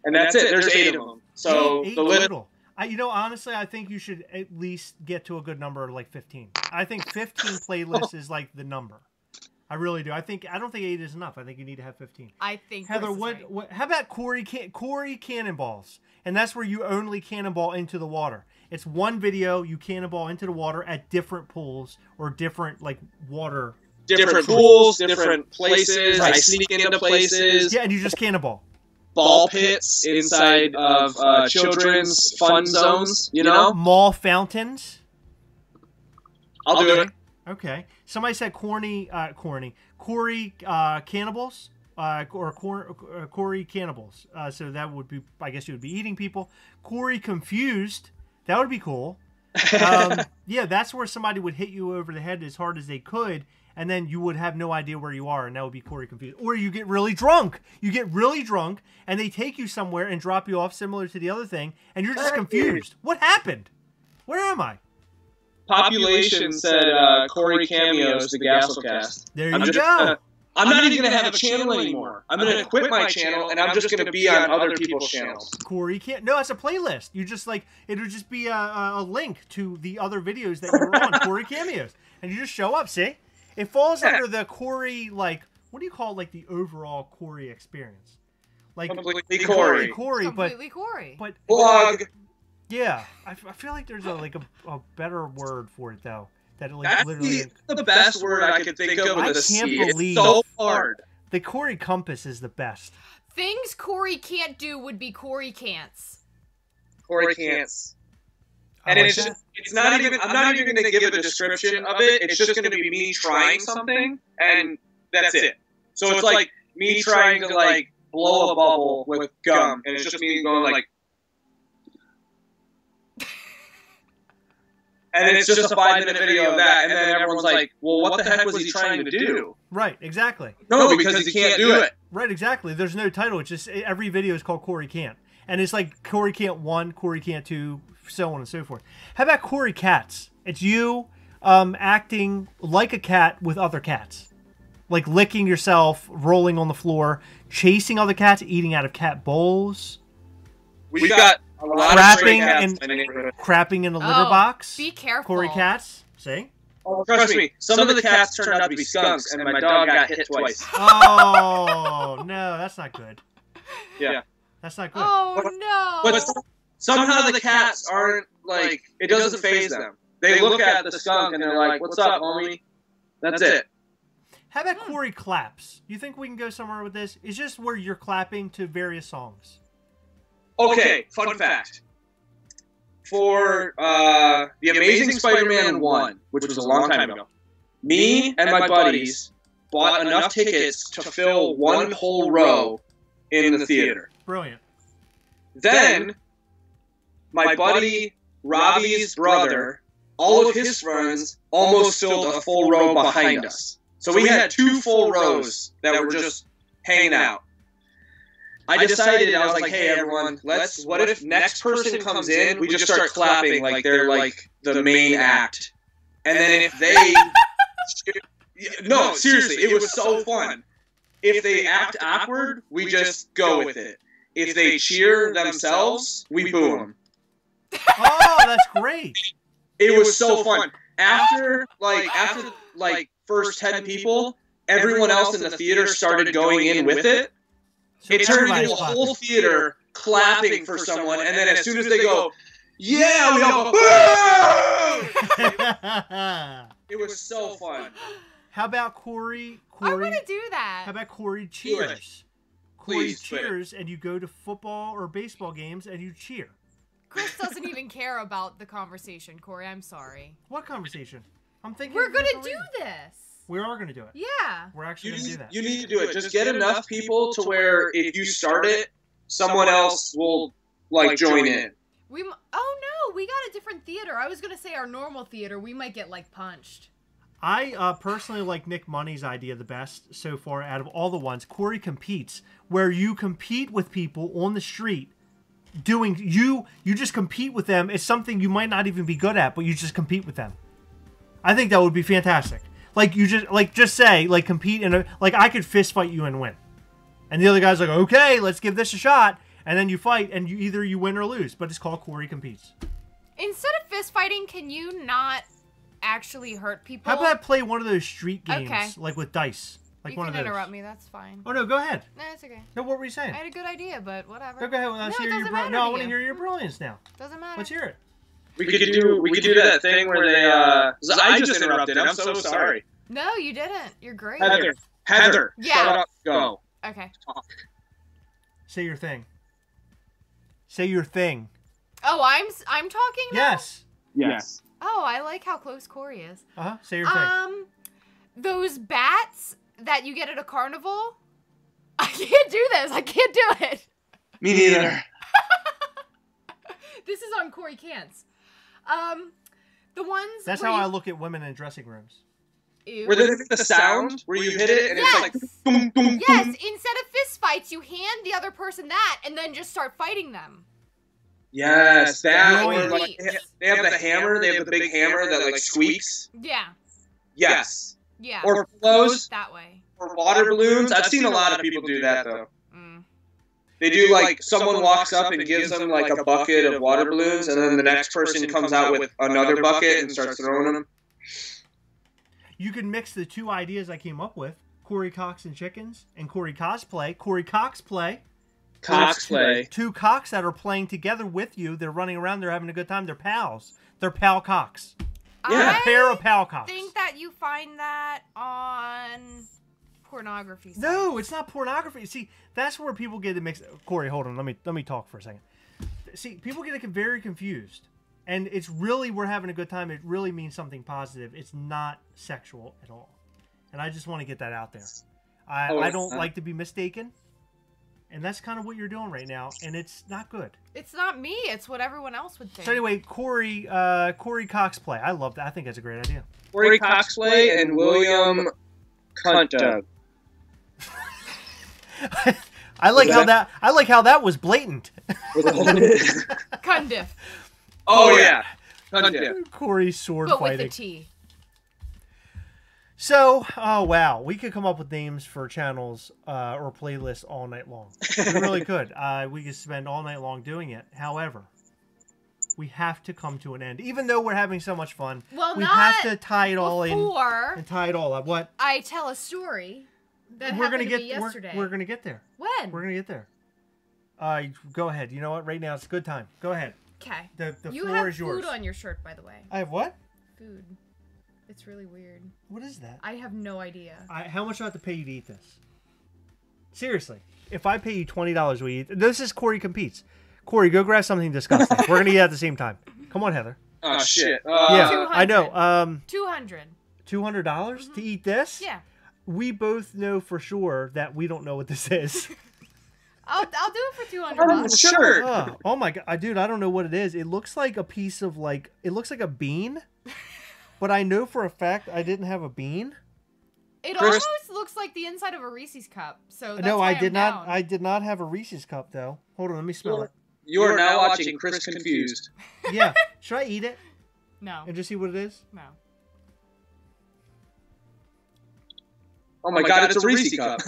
S2: And that's it. There's 8 of them. So
S1: eight
S2: the
S1: total. Honestly, I think you should at least get to a good number like 15. I think 15 playlists is like the number. I really do. I don't think 8 is enough. I think you need to have 15.
S3: I think
S1: Heather, how about Cory Cannonballs? And that's where you only cannonball into the water. It's one video, you cannonball into the water at different pools or different like water.
S2: Different pools, different places. I sneak into places.
S1: Yeah, and you just cannonball.
S2: Ball pits inside of children's fun zones, you know?
S1: Mall fountains.
S2: I'll do it.
S1: Okay. Somebody said Cory cannibals, or Cory cannibals. So that would be, I guess you would be eating people. Cory confused. That would be cool. Yeah, that's where somebody would hit you over the head as hard as they could, and then you would have no idea where you are, and that would be Cory confused. Or you get really drunk. You get really drunk, and they take you somewhere and drop you off similar to the other thing, and you're just confused. What happened? Where am I?
S2: Population said Cory cameos the Gastlecast.
S1: There you go.
S2: I'm not even going to have a channel anymore. I'm going to quit my channel, and I'm just going to be on other people's channels.
S1: Cory can't. No, it's a playlist. You just like it would just be a link to the other videos that you were on, Cory cameos, and you just show up. See, it falls under the Cory, like, what do you call like the overall Cory experience? Like
S2: completely Cory.
S3: Completely Cory.
S2: Blog.
S1: Yeah, I feel like there's a better word for it though. That like
S2: That's
S1: literally.
S2: the best word I could think of with a C.
S1: I can't believe
S2: it's so hard.
S1: The Cory compass is the best.
S3: Things Cory can't do would be Cory can'ts.
S2: Cory can'ts. And it's not even. I'm not even going to give a description of it. It's just going to be me trying something, and that's it. So it's like me trying to like blow a bubble with gum, and it's just me going like. And then it's just a 5-minute video of that, and then everyone's like, well, what the heck was he trying to do?
S1: Right, exactly.
S2: No, because he can't do it.
S1: Right, exactly. There's no title. It's just every video is called Cory Can't. And it's like Cory Can't 1, Cory Can't 2, so on and so forth. How about Cory Cats? It's you acting like a cat with other cats. Like licking yourself, rolling on the floor, chasing other cats, eating out of cat bowls.
S2: We got a lot
S1: crapping in a litter box.
S3: Be careful.
S1: Cory Cats. See?
S2: Oh, trust me, some of the cats turned out to be skunks, and my dog got hit twice.
S1: Oh, no, that's not good.
S2: Yeah.
S1: That's not good.
S3: Oh, no.
S2: But somehow the cats aren't, like, it doesn't faze them. They look at the skunk, and they're like, what's up, homie? That's it.
S1: How about Cory Claps? You think we can go somewhere with this? It's just where you're clapping to various songs.
S2: Okay, fun fact. For The Amazing Spider-Man 1, which was a long time ago, me and my buddies bought enough tickets to fill one whole row in the theater.
S1: Brilliant.
S2: Then, my buddy Robbie's brother, all of his friends almost filled a full row behind us. So we had 2 full rows that were just hanging out. I decided, I was like, hey everyone, what if next person comes in, we just start clapping like they're like the main act. And then if they... No, seriously, it was so fun. If they act awkward, we just go with it. If they cheer themselves, we boo them.
S1: Oh, that's great.
S2: It was so fun. After first 10 people, everyone else in the theater started going in with it.
S1: So
S2: it turned into a whole theater clapping for someone, and then as soon as they go, yeah, we all go, it was so fun.
S1: How about Cory?
S3: I want to do that.
S1: How about Cory cheers? Cory
S2: Please,
S1: cheers, and you go to football or baseball games and you cheer.
S3: Chris doesn't even care about the conversation, Cory. I'm sorry.
S1: What conversation? I'm thinking
S3: we're going to do this.
S1: We are going to do it.
S3: Yeah.
S1: We're actually going to do that.
S2: You need to do it. Just get enough people to where if you start it, someone else will like join in.
S3: Oh no, we got a different theater. I was going to say our normal theater. We might get like punched.
S1: I personally like Nick Money's idea the best so far out of all the ones. Cory Competes, where you compete with people on the street. You just compete with them. It's something you might not even be good at, but you just compete with them. I think that would be fantastic. Like you just say compete in I could fist fight you and win, and the other guy's like, okay, let's give this a shot, and then you fight and either you win or lose, but it's called Cory Competes.
S3: Instead of fist fighting, can you not actually hurt people?
S1: How about play one of those street games like with dice? Like
S3: you
S1: one
S3: can
S1: of those.
S3: interrupt me. That's fine.
S1: Oh no, go ahead.
S3: No, it's okay.
S1: No, what were you saying?
S3: I had a good idea, but whatever.
S1: Go ahead. Let's hear your I want to hear your brilliance now.
S3: Doesn't matter.
S1: Let's hear it.
S2: We could do that thing where they I just interrupted. I'm so sorry.
S3: No, you didn't. You're great.
S2: Heather.
S3: Yeah.
S2: Shut up. Go.
S3: Okay.
S2: Talk.
S1: Say your thing. Say your thing.
S3: Oh, I'm talking now?
S2: Yes.
S3: Oh, I like how close Cory is.
S1: Say your thing.
S3: Those bats that you get at a carnival. I can't do this. I can't do it.
S2: Me neither.
S3: This is on Cory Can'ts. The ones.
S1: That's how I look at women in dressing rooms.
S3: Ew.
S2: Where there's the sound where you hit it and it's like boom, boom,
S3: yes.
S2: boom.
S3: Instead of fist fights, you hand the other person that and then just start fighting them.
S2: Yes, that.
S1: Or
S2: they have the hammer. They have the big hammer that like squeaks.
S3: Yeah.
S2: Yes.
S3: Yeah.
S2: Or pillows.
S3: That way.
S2: Or water balloons. I've seen a lot of people do that though. They do like someone walks up and gives them like a bucket of water balloons, and then the next person comes out with another bucket and starts throwing them.
S1: You can mix the two ideas I came up with: Cory Cox and Chickens and Cory Cosplay. Cory Cox play.
S2: Coxplay.
S1: Two cocks that are playing together with you. They're running around. They're having a good time. They're pals. They're pal cocks.
S2: Yeah.
S1: A pair of Palcocks.
S3: I think that you find that on pornography sites.
S1: No, it's not pornography. See, that's where people get it mixed. Cory, hold on. Let me talk for a second. See, people get very confused. And it's really, we're having a good time. It really means something positive. It's not sexual at all. And I just want to get that out there. I don't like to be mistaken. And that's kind of what you're doing right now. And it's not good.
S3: It's not me. It's what everyone else would think.
S1: So anyway, Cory Cox play. I love that. I think that's a great idea.
S2: Cory Cox play and William Cunt.
S1: I like how that was blatant.
S3: Cundiff.
S2: Oh yeah. Cunt.
S1: Cory's sword
S3: But
S1: fighting.
S3: with a T.
S1: So, oh wow, we could come up with names for channels or playlists all night long. We really could. We could spend all night long doing it. However, we have to come to an end. Even though we're having so much fun,
S3: Well,
S1: we
S3: not
S1: have to tie it all in
S3: before
S1: and tie it all up. What?
S3: I tell a story that
S1: We're
S3: happened
S1: gonna
S3: to
S1: get
S3: me yesterday.
S1: we're gonna get there.
S3: When?
S1: We're gonna get there. Go ahead. You know what? Right now it's a good time. Go ahead.
S3: Okay.
S1: The
S3: You
S1: floor
S3: have
S1: is yours.
S3: food on your shirt, by the way.
S1: I have what?
S3: Food. It's really weird.
S1: What is that?
S3: I have no idea.
S1: How much do I have to pay you to eat this? Seriously, if I pay you $20, we eat. This is Cory Competes. Cory, go grab something disgusting. We're gonna eat at the same time. Come on, Heather.
S2: Oh shit.
S1: Yeah,
S3: 200.
S1: I know.
S3: 200.
S1: $200 to eat this?
S3: Yeah.
S1: We both know for sure that we don't know what this is.
S3: I'll do it for $200.
S2: Sure.
S1: Oh my god, dude! I don't know what it is. It looks like a piece of it looks like a bean, but I know for a fact I didn't have a bean.
S3: It
S2: Chris-
S3: almost looks like the inside of a Reese's cup. So that's
S1: No,
S3: why
S1: I
S3: I'm
S1: did not.
S3: down.
S1: I did not have a Reese's cup though. Hold on, let me smell it.
S2: You are now watching Chris Confused.
S1: Yeah, should I eat it
S3: No.
S1: and just see what it is?
S3: No.
S2: Oh my god, it's a Reese cup.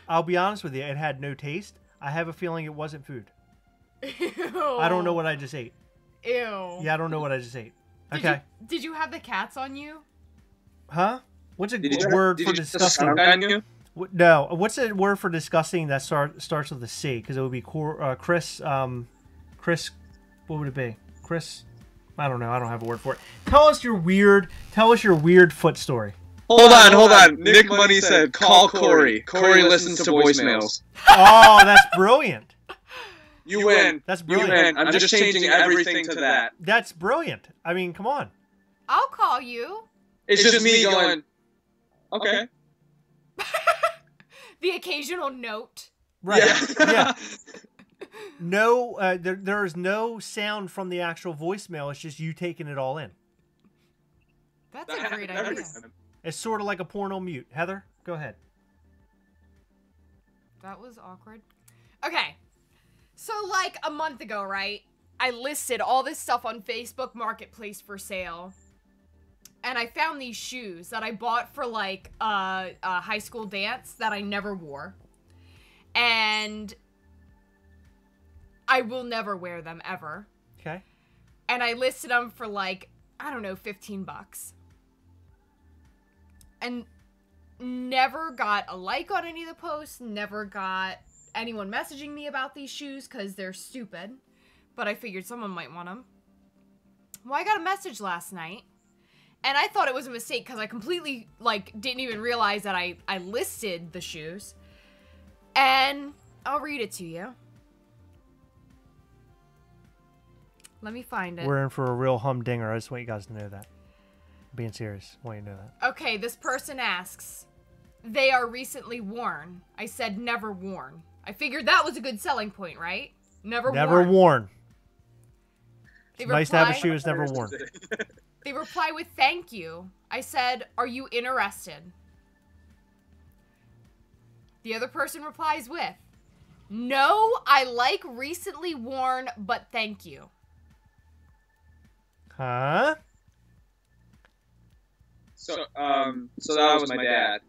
S1: I'll be honest with you, it had no taste. I have a feeling it wasn't food.
S3: Ew.
S1: I don't know what I just ate.
S3: Ew.
S1: Yeah, I don't know what I just ate. Okay.
S3: Did you have the cats on you?
S1: Huh? What's a word for disgusting? No, what's a word for disgusting that starts with a C? Because it would be Chris. Chris, what would it be? Chris. I don't know. I don't have a word for it. Tell us your weird foot story.
S2: Hold on. Nick Money said, call Cory. Cory listens to voicemails.
S1: Oh, that's brilliant.
S2: You win.
S1: That's brilliant.
S2: You win. I'm just changing everything to that.
S1: That's brilliant. I mean, come on.
S3: I'll call you.
S2: It's just me going, okay.
S3: The occasional note.
S1: Right.
S2: Yeah.
S1: No, there is no sound from the actual voicemail. It's just you taking it all in.
S3: That's a great idea.
S1: It's sort of like a porno mute. Heather, go ahead.
S3: That was awkward. Okay. So, like, a month ago, right? I listed all this stuff on Facebook Marketplace for sale. And I found these shoes that I bought for, like, a high school dance that I never wore. And I will never wear them, ever.
S1: Okay.
S3: And I listed them for, like, I don't know, $15. And never got a like on any of the posts, never got anyone messaging me about these shoes because they're stupid. But I figured someone might want them. Well, I got a message last night, and I thought it was a mistake because I completely, like, didn't even realize that I listed the shoes. And I'll read it to you. Let me find it.
S1: We're in for a real humdinger. I just want you guys to know that. I'm being serious. I want you to know that.
S3: Okay, this person asks, they are recently worn. I said never worn. I figured that was a good selling point, right? Never
S1: worn.
S3: They
S1: It's nice to have a
S3: reply-
S1: shoe that's never worn.
S3: They reply with thank you. I said, are you interested? The other person replies with, no, I like recently worn, but thank you.
S1: Huh?
S2: So that was my dad.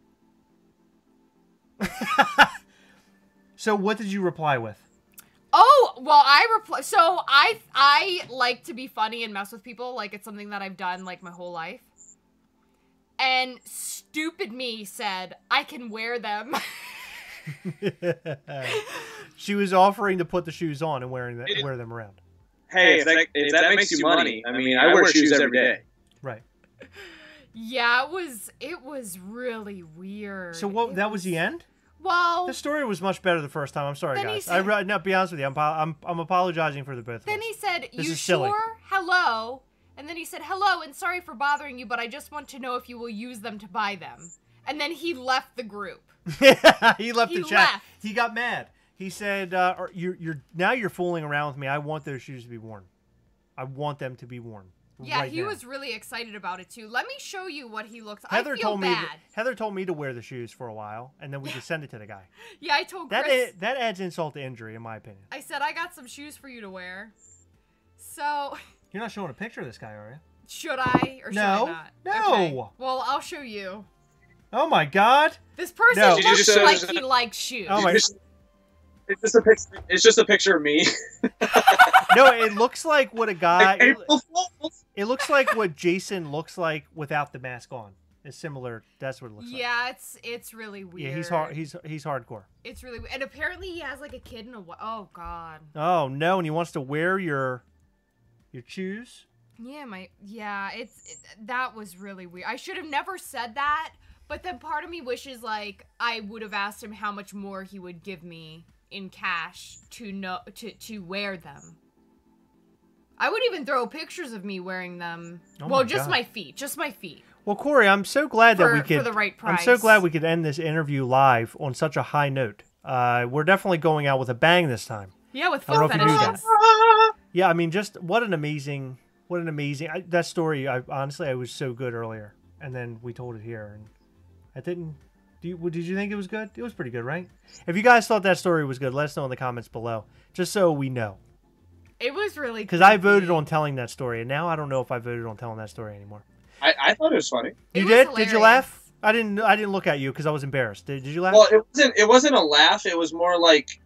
S1: So what did you reply with?
S3: Oh, well, so I like to be funny and mess with people. Like, it's something that I've done, like, my whole life. And stupid me said, I can wear them.
S1: She was offering to put the shoes on and wear them around.
S2: hey, if that makes you money, I mean, I wear shoes every day.
S1: Right.
S3: Yeah, it was really weird.
S1: So that was the end?
S3: Well,
S1: the story was much better the first time. I'm sorry, guys.
S3: Said,
S1: no, be honest with you. I'm apologizing for the both of us.
S3: Then he said,
S1: "You
S3: sure?
S1: silly.
S3: Hello." And then he said, "Hello, and sorry for bothering you, but I just want to know if you will use them to buy them." And then he left the group.
S1: He left the chat. He got mad. He said, "You're fooling around with me. I want those shoes to be worn. I want them to be worn."
S3: Yeah,
S1: right
S3: he
S1: now.
S3: was really excited about it too. Let me show you what he looks.
S1: Heather
S3: I feel bad.
S1: Heather told me to wear the shoes for a while, and then we just send it to the guy.
S3: Yeah, I told Chris.
S1: That adds insult to injury, in my opinion.
S3: I said I got some shoes for you to wear. So.
S1: You're not showing a picture of this guy, are you?
S3: Should I or should I not?
S1: No.
S3: Okay. Well, I'll show you.
S1: Oh my God.
S3: This person looks like he likes shoes.
S1: Oh my.
S2: It's just a picture of me.
S1: No, it looks like what a guy. It looks like what Jason looks like without the mask on. It's similar. That's what it looks like.
S3: Yeah, it's really weird.
S1: Yeah, he's hardcore.
S3: It's really weird. And apparently he has like a kid and oh God.
S1: Oh no, and he wants to wear your shoes.
S3: Yeah, that was really weird. I should have never said that, but then part of me wishes like I would have asked him how much more he would give me in cash to wear them. I would even throw pictures of me wearing them.
S1: Oh
S3: well,
S1: my
S3: just
S1: God.
S3: my feet. Just my feet.
S1: Well, Corey, I'm so glad that we could.
S3: For the right price.
S1: I'm so glad we could end this interview live on such a high note. We're definitely going out with a bang this time.
S3: Yeah, with
S1: I don't
S3: foot
S1: know if you knew
S3: fetishes.
S1: that. Yeah, I mean, just what an amazing that story. Honestly, I was so good earlier, and then we told it here, and I didn't. Did you think it was good? It was pretty good, right? If you guys thought that story was good, let us know in the comments below, just so we know.
S3: It was really
S1: because I voted on telling that story, and now I don't know if I voted on telling that story anymore.
S2: I thought it was funny.
S1: You did? Did you laugh? I didn't look at you because I was embarrassed. Did you laugh?
S2: Well, it wasn't a laugh. It was more like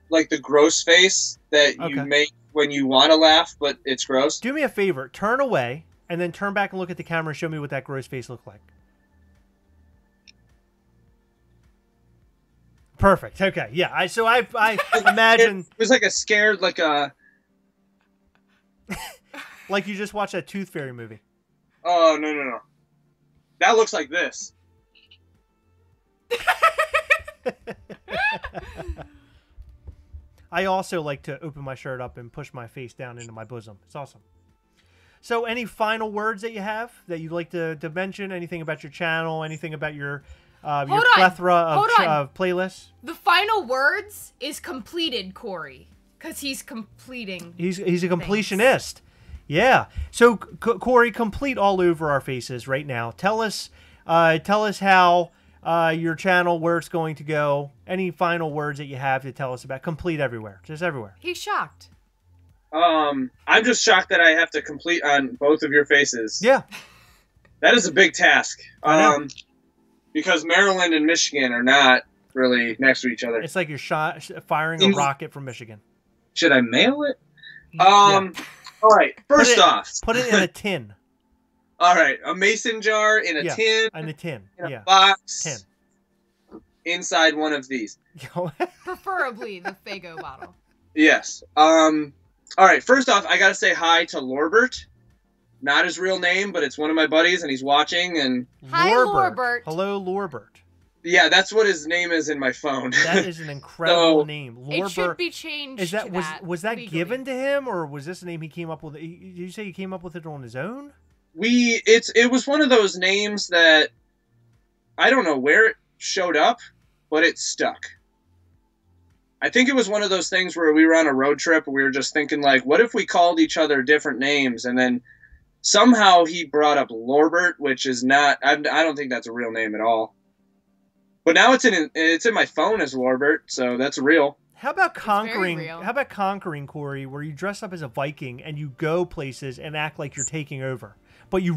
S2: the gross face that you make when you want to laugh, but it's gross.
S1: Do me a favor. Turn away, and then turn back and look at the camera and show me what that gross face looked like. Perfect. Okay. Yeah. I imagine
S2: it was like a scared, like
S1: you just watched that Tooth Fairy movie.
S2: Oh no. That looks like this.
S1: I also like to open my shirt up and push my face down into my bosom. It's awesome. So, any final words that you have that you'd like to mention? Anything about your channel? Anything about your plethora of playlists?
S3: The final words is completed, Corey, because he's completing.
S1: He's a completionist. Yeah. So Corey, complete all over our faces right now. Tell us how your channel, where it's going to go. Any final words that you have to tell us about? Complete everywhere, just everywhere.
S3: He's shocked.
S2: I'm just shocked that I have to complete on both of your faces.
S1: Yeah.
S2: That is a big task. Because Maryland and Michigan are not really next to each other.
S1: It's like you're firing a rocket from Michigan.
S2: Should I mail it? Yeah. All right. First off,
S1: put it in a tin.
S2: All right, a mason jar in a tin.
S1: In a tin.
S2: In a box.
S1: Tin.
S2: Inside one of these.
S3: Preferably the Faygo bottle.
S2: Yes. All right. First off, I gotta say hi to Lorbert. Not his real name, but it's one of my buddies, and he's watching. And
S3: hi, Lorbert.
S1: Hello, Lorbert.
S2: Yeah, that's what his name is in my phone.
S1: That is an incredible name.
S3: Lorbert. It should be changed.
S1: Was that given to him, or was this a name he came up with? Did you say he came up with it on his own?
S2: It was one of those names that I don't know where it showed up, but it stuck. I think it was one of those things where we were on a road trip and we were just thinking like, what if we called each other different names? And then somehow he brought up Lorbert, which is not. I don't think that's a real name at all. But now it's in my phone as Lorbert, so that's real.
S1: How about conquering, Corey, where you dress up as a Viking and you go places and act like you're taking over? But you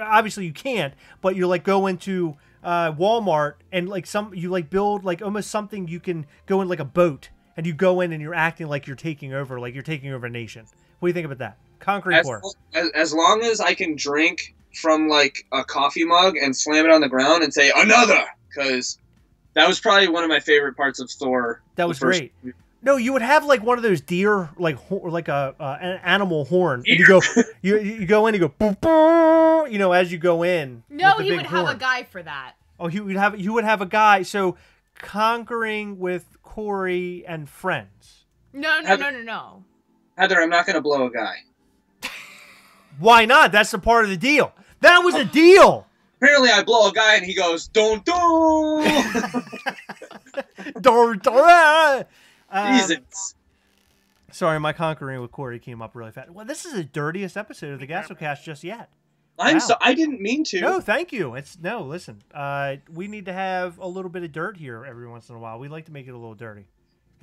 S1: obviously you can't, but you like go into Walmart and you build like almost something you can go in like a boat and you go in and you're acting like you're taking over a nation. What do you think about that? Conquering Corey.
S2: As long as I can drink from like a coffee mug and slam it on the ground and say another. Because that was probably one of my favorite parts of Thor.
S1: That was great. No, you would have like one of those deer, like an animal horn, and you go, you go in, you go, boom, boom, as you go in.
S3: No, he would have a guy for that.
S1: Oh, you would have a guy. So, conquering with Cory and friends.
S3: No.
S2: Heather, I'm not gonna blow a guy.
S1: Why not? That's a part of the deal. That was a deal.
S2: Apparently, I blow a guy and he goes, don't. Jesus.
S1: Sorry, my conquering with Cory came up really fast. Well, this is the dirtiest episode of the Gastlecast just yet.
S2: I didn't mean to.
S1: No, thank you. Listen. We need to have a little bit of dirt here every once in a while. We like to make it a little dirty.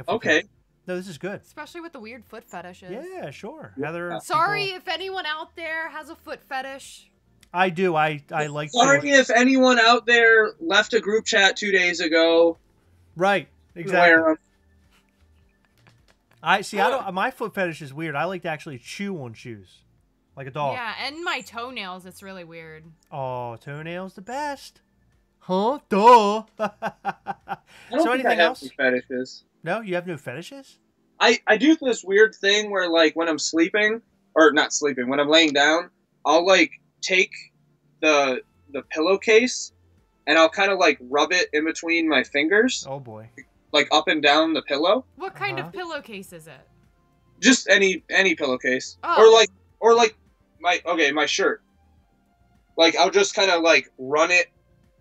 S2: Okay.
S1: No, this is good.
S3: Especially with the weird foot fetishes.
S1: Yeah, sure. Heather.
S3: Sorry if anyone out there has a foot fetish.
S1: I do. I like.
S2: Sorry if anyone out there left a group chat 2 days ago.
S1: Right. Exactly. I see. My foot fetish is weird. I like to actually chew on shoes, like a dog.
S3: Yeah, and my toenails. It's really weird.
S1: Oh, toenails the best. Huh? Duh.
S2: I don't think I have any fetishes.
S1: No, you have no fetishes?
S2: I do this weird thing where, like, when I'm sleeping, or not sleeping, when I'm laying down, I'll, like, take the pillowcase and I'll kind of, like, rub it in between my fingers.
S1: Oh, boy.
S2: Like, up and down the pillow.
S3: What kind of pillowcase is it?
S2: Just any pillowcase. Oh. Or like my shirt. Like, I'll just kind of, like, run it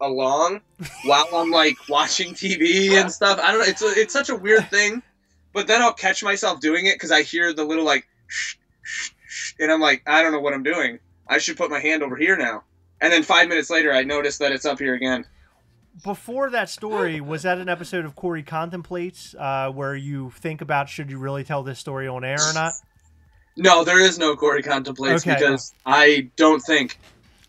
S2: along while I'm, like, watching TV and stuff. I don't know. It's such a weird thing. But then I'll catch myself doing it because I hear the little, like, shh, shh, shh, and I'm like, I don't know what I'm doing. I should put my hand over here now. And then 5 minutes later, I notice that it's up here again.
S1: Before that story, was that an episode of Cory Contemplates where you think about should you really tell this story on air or not?
S2: No, there is no Cory Contemplates because I don't think.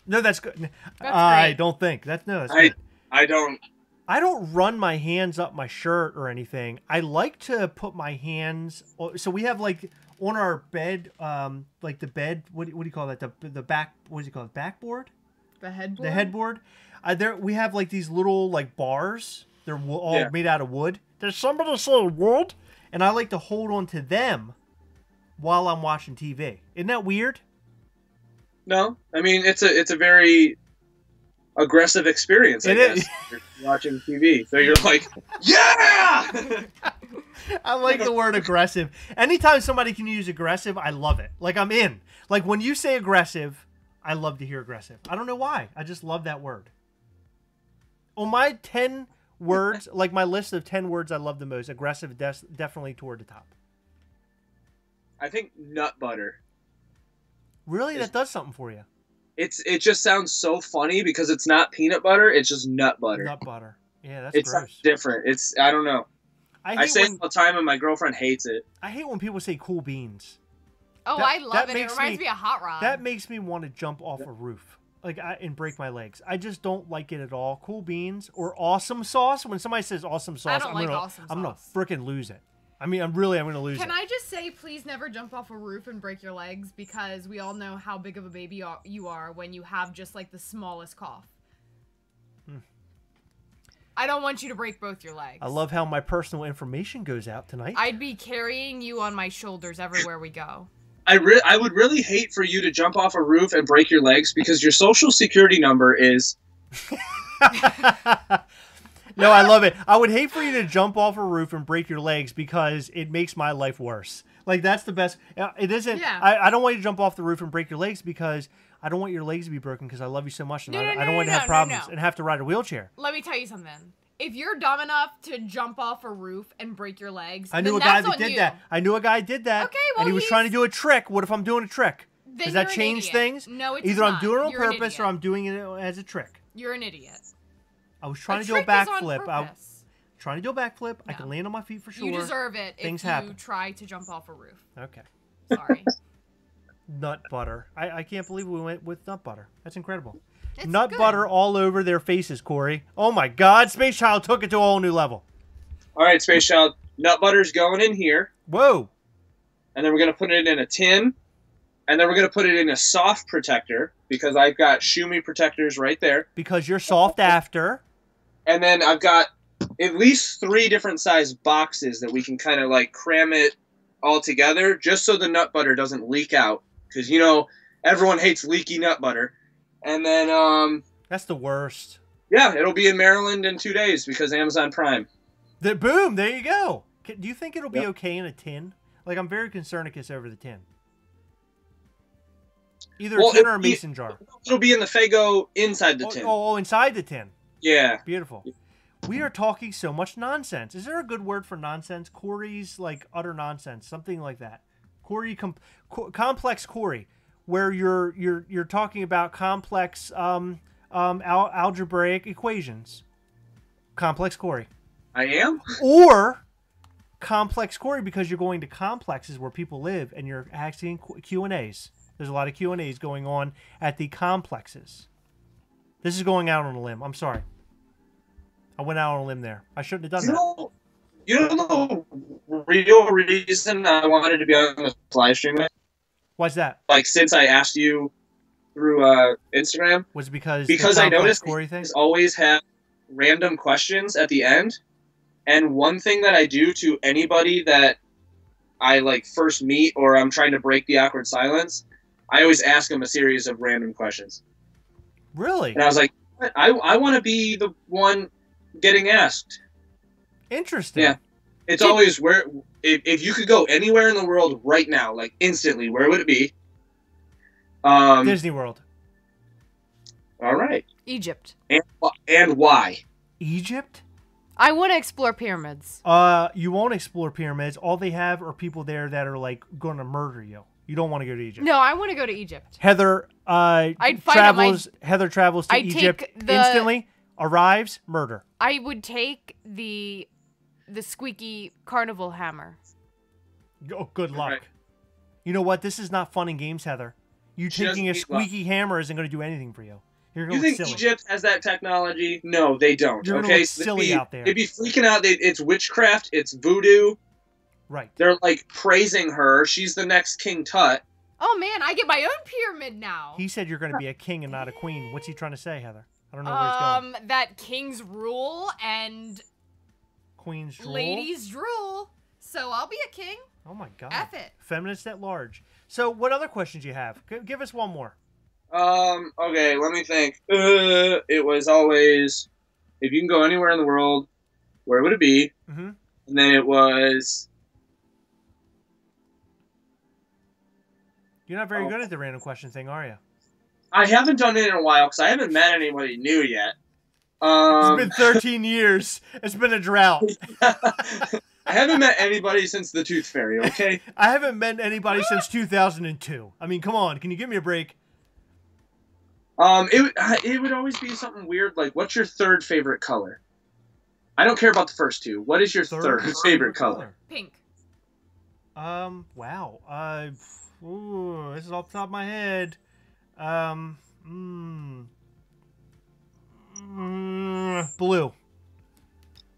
S1: No, that's good.
S3: That's
S1: I don't think. That's good.
S2: I don't.
S1: I don't run my hands up my shirt or anything. I like to put my hands. So we have like on our bed, like the bed. What do you call that? The back. What do you call it? Backboard.
S3: The headboard.
S1: The headboard. There we have like these little like bars. They're all made out of wood. Does somebody say wood? And I like to hold on to them while I'm watching TV. Isn't that weird?
S2: No, I mean it's a very aggressive experience. I guess you're watching TV, so you're like, yeah.
S1: I like the word aggressive. Anytime somebody can use aggressive, I love it. Like I'm in. Like when you say aggressive, I love to hear aggressive. I don't know why. I just love that word. On my 10 words, like my list of 10 words I love the most, aggressive definitely toward the top.
S2: I think nut butter.
S1: Really? That does something for you.
S2: It just sounds so funny because it's not peanut butter, it's just nut butter.
S1: Nut butter. Yeah, that's
S2: gross. It's different. I don't know. I say it all the time and my girlfriend hates it.
S1: I hate when people say cool beans.
S3: Oh, I love it. It reminds me of Hot Rod.
S1: That makes me want to jump off a roof. And break my legs. I just don't like it at all. Cool beans or awesome sauce. When somebody says awesome sauce, I'm gonna freaking lose it. I mean, I'm gonna lose it.
S3: Can I just say, please never jump off a roof and break your legs because we all know how big of a baby you are when you have just like the smallest cough. I don't want you to break both your legs.
S1: I love how my personal information goes out tonight.
S3: I'd be carrying you on my shoulders everywhere we go.
S2: I would really hate for you to jump off a roof and break your legs because your social security number is...
S1: No, I love it. I would hate for you to jump off a roof and break your legs because it makes my life worse. Like, that's the best. It isn't... Yeah. I don't want you to jump off the roof and break your legs because I don't want your legs to be broken because I love you so much and I don't want you to have problems and have to ride a wheelchair.
S3: Let me tell you something. If you're dumb enough to jump off a roof and break your legs,
S1: I knew a guy that did that. I knew a guy did that.
S3: Okay, well,
S1: and he was trying to do a trick. What if I'm doing a trick? Does that change things?
S3: No, it does
S1: Either
S3: not.
S1: I'm doing it on purpose or I'm doing it as a trick.
S3: You're an idiot.
S1: I was trying to do a backflip. Trying to do a backflip. No. I can land on my feet for sure.
S3: You deserve it if you try to jump off a roof.
S1: Okay.
S3: Sorry.
S1: Nut butter. I can't believe we went with nut butter. That's incredible.
S3: It's
S1: nut
S3: good.
S1: Butter all over their faces, Cory. Oh my God. Space Child took it to a whole new level.
S2: All right, Space Child. Nut butter's going in here.
S1: Whoa.
S2: And then we're going to put it in a tin. And then we're going to put it in a soft protector because I've got Shumi protectors right there.
S1: Because you're soft after.
S2: And then I've got at least 3 different size boxes that we can kind of like cram it all together, just so the nut butter doesn't leak out. Because everyone hates leaky nut butter. And then
S1: that's the worst.
S2: Yeah, it'll be in Maryland in 2 days because Amazon Prime.
S1: Boom! There you go. Do you think it'll be okay in a tin? Like, I'm very concerned over the tin. Either a tin or a mason jar.
S2: It'll be in the Faygo inside the tin.
S1: Oh, inside the tin.
S2: Yeah.
S1: Beautiful. We are talking so much nonsense. Is there a good word for nonsense? Cory's like utter nonsense, something like that. Cory, complex Cory, where you're talking about complex algebraic equations. Complex Cory.
S2: I am.
S1: Or complex Cory because you're going to complexes where people live and you're asking Q&As. There's a lot of Q&As going on at the complexes. This is going out on a limb. I'm sorry. I went out on a limb there. I shouldn't have done that.
S2: You know the real reason I wanted to be on this live stream?
S1: Why's that?
S2: Like, since I asked you through Instagram?
S1: Was it because
S2: I noticed
S1: Cory thing?
S2: Always have random questions at the end. And one thing that I do to anybody that I like first meet or I'm trying to break the awkward silence, I always ask them a series of random questions.
S1: Really?
S2: And I was like, I want to be the one getting asked.
S1: Interesting.
S2: Yeah. It's always if you could go anywhere in the world right now, like instantly, where would it be?
S1: Disney World.
S2: All right.
S3: Egypt.
S2: And why?
S1: Egypt?
S3: I want to explore pyramids.
S1: You won't explore pyramids. All they have are people there that are like going to murder you. You don't want to go to Egypt.
S3: No, I want to go to Egypt.
S1: Heather travels to Egypt instantly, arrives, murder.
S3: I would take the squeaky carnival hammer.
S1: Oh, good luck. Right. You know what? This is not fun and games, Heather. You taking a squeaky hammer isn't going to do anything for you.
S2: You think silly. Egypt has that technology? No, they don't.
S1: You're
S2: okay,
S1: look silly out there.
S2: They'd be freaking out. It's witchcraft. It's voodoo.
S1: Right.
S2: They're like praising her. She's the next King Tut.
S3: Oh man, I get my own pyramid now.
S1: He said you're going to be a king and not a queen. What's he trying to say, Heather? I don't know where he's going.
S3: That kings rule and
S1: queens drool.
S3: Ladies drool. So I'll be a king.
S1: Oh my god.
S3: F it.
S1: Feminist at large. So what other questions you have? Give us one more.
S2: Okay, let me think. It was always, if you can go anywhere in the world, where would it be?
S1: Mm-hmm.
S2: And then it was...
S1: You're not very good at the random question thing, are you?
S2: I haven't done it in a while, because I haven't met anybody new yet.
S1: It's been 13 years. It's been a drought.
S2: I haven't met anybody since the Tooth Fairy, okay?
S1: I haven't met anybody since 2002. I mean, come on. Can you give me a break?
S2: It would always be something weird, like, what's your third favorite color? I don't care about the first two. What is your third favorite color?
S3: Pink.
S1: Wow. Ooh, this is off the top of my head. Blue.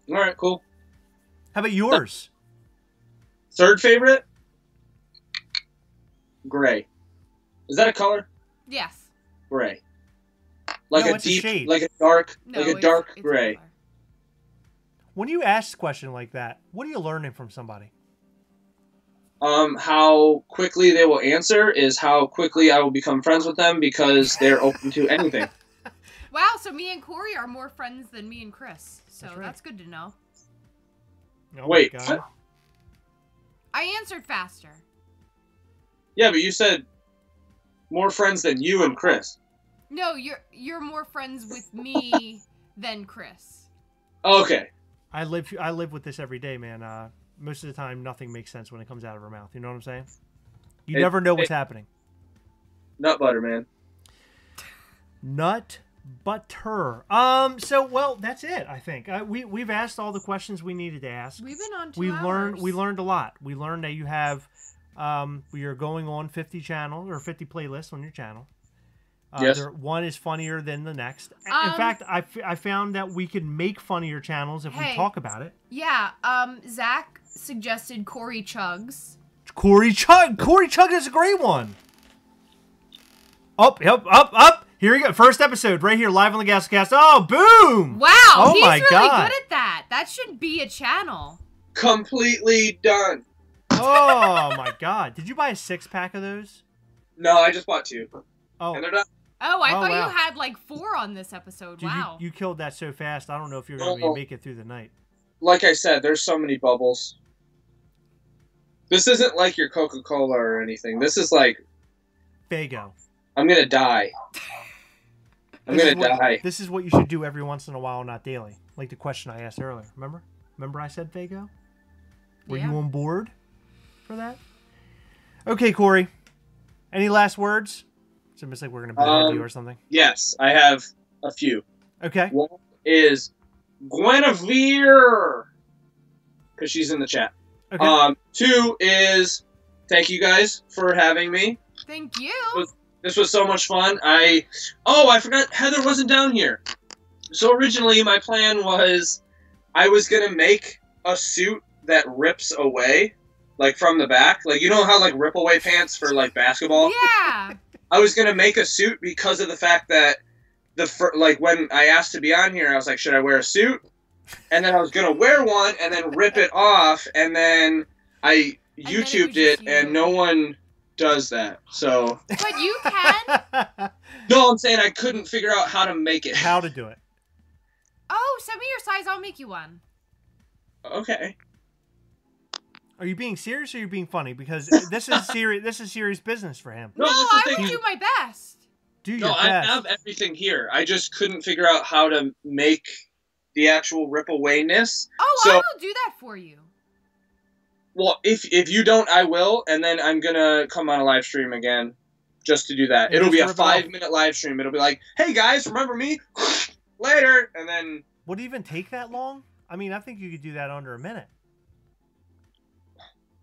S2: All right, cool.
S1: How about yours?
S2: Third favorite? Gray. Is that a color?
S3: Yes.
S2: Gray. Like
S1: no,
S2: a deep,
S1: shade.
S2: like a dark,
S3: no,
S2: like a dark
S3: it's
S2: gray.
S1: When you ask a question like that, what are you learning from somebody?
S2: How quickly they will answer is how quickly I will become friends with them because they're open to anything.
S3: Wow, so me and Cory are more friends than me and Chris. So that's good to know.
S1: Oh
S2: wait,
S1: what?
S3: I answered faster.
S2: Yeah, but you said more friends than you and Chris.
S3: No, you're more friends with me than Chris.
S2: Okay.
S1: I live with this every day, man. Most of the time, nothing makes sense when it comes out of her mouth. You know what I'm saying? You never know what's happening.
S2: Nut butter, man.
S1: Nut butter. So, well, that's it, I think. We've asked all the questions we needed to ask.
S3: We've been on 2 hours.
S1: We learned a lot. We learned that you have, we are going on 50 channels or 50 playlists on your channel.
S2: Yes.
S1: One is funnier than the next. In fact, I found that we could make funnier channels if we talk about it.
S3: Yeah. Zach suggested Cory Chugs. Cory
S1: Chug is a great one. Up. Here we go. First episode right here, live on the Gastlecast. Oh, boom!
S3: Wow,
S1: oh
S3: he's
S1: my
S3: really
S1: God.
S3: good at that. That should be a channel.
S2: Completely done.
S1: Oh my God! Did you buy a 6-pack of those?
S2: No, I just bought 2.
S1: Oh,
S2: And they're done.
S3: Oh, I thought
S1: wow.
S3: you had like 4 on this episode.
S1: Dude,
S3: Wow.
S1: you killed that so fast. I don't know if you're going to make it through the night.
S2: Like I said, there's so many bubbles. This isn't like your Coca-Cola or anything. This is like...
S1: Fago.
S2: I'm gonna die. I'm gonna die.
S1: This is what you should do every once in a while, not daily. Like the question I asked earlier. Remember I said Fago? Were you on board for that? Okay, Corey. Any last words? It's almost like we're going to bet you or something.
S2: Yes, I have a few.
S1: Okay.
S2: One is Guinevere, because she's in the chat.
S1: Okay.
S2: 2 is thank you guys for having me.
S3: Thank you.
S2: This was so much fun. I forgot Heather wasn't down here. So originally my plan was I was going to make a suit that rips away, like from the back. Like, you know how like rip away pants for like basketball?
S3: Yeah.
S2: I was going to make a suit because of the fact that when I asked to be on here, I was like, should I wear a suit? And then I was going to wear one and then rip it off. And then I YouTubed it and no one does that. So.
S3: But you can.
S2: No, I'm saying I couldn't figure out how to make it.
S1: How to do it.
S3: Oh, send me your size. I'll make you one.
S2: Okay.
S1: Are you being serious or are you being funny? Because this is serious. This is serious business for him.
S3: No, I would do my best.
S1: Do your best.
S2: I have everything here. I just couldn't figure out how to make the actual rip awayness.
S3: Oh, I will do that for you.
S2: Well, if you don't, I will, and then I'm gonna come on a live stream again just to do that.
S1: And
S2: it'll be a
S1: rip it
S2: 5-minute live stream. It'll be like, hey guys, remember me? Later, and then.
S1: Would it even take that long? I mean, I think you could do that under a minute.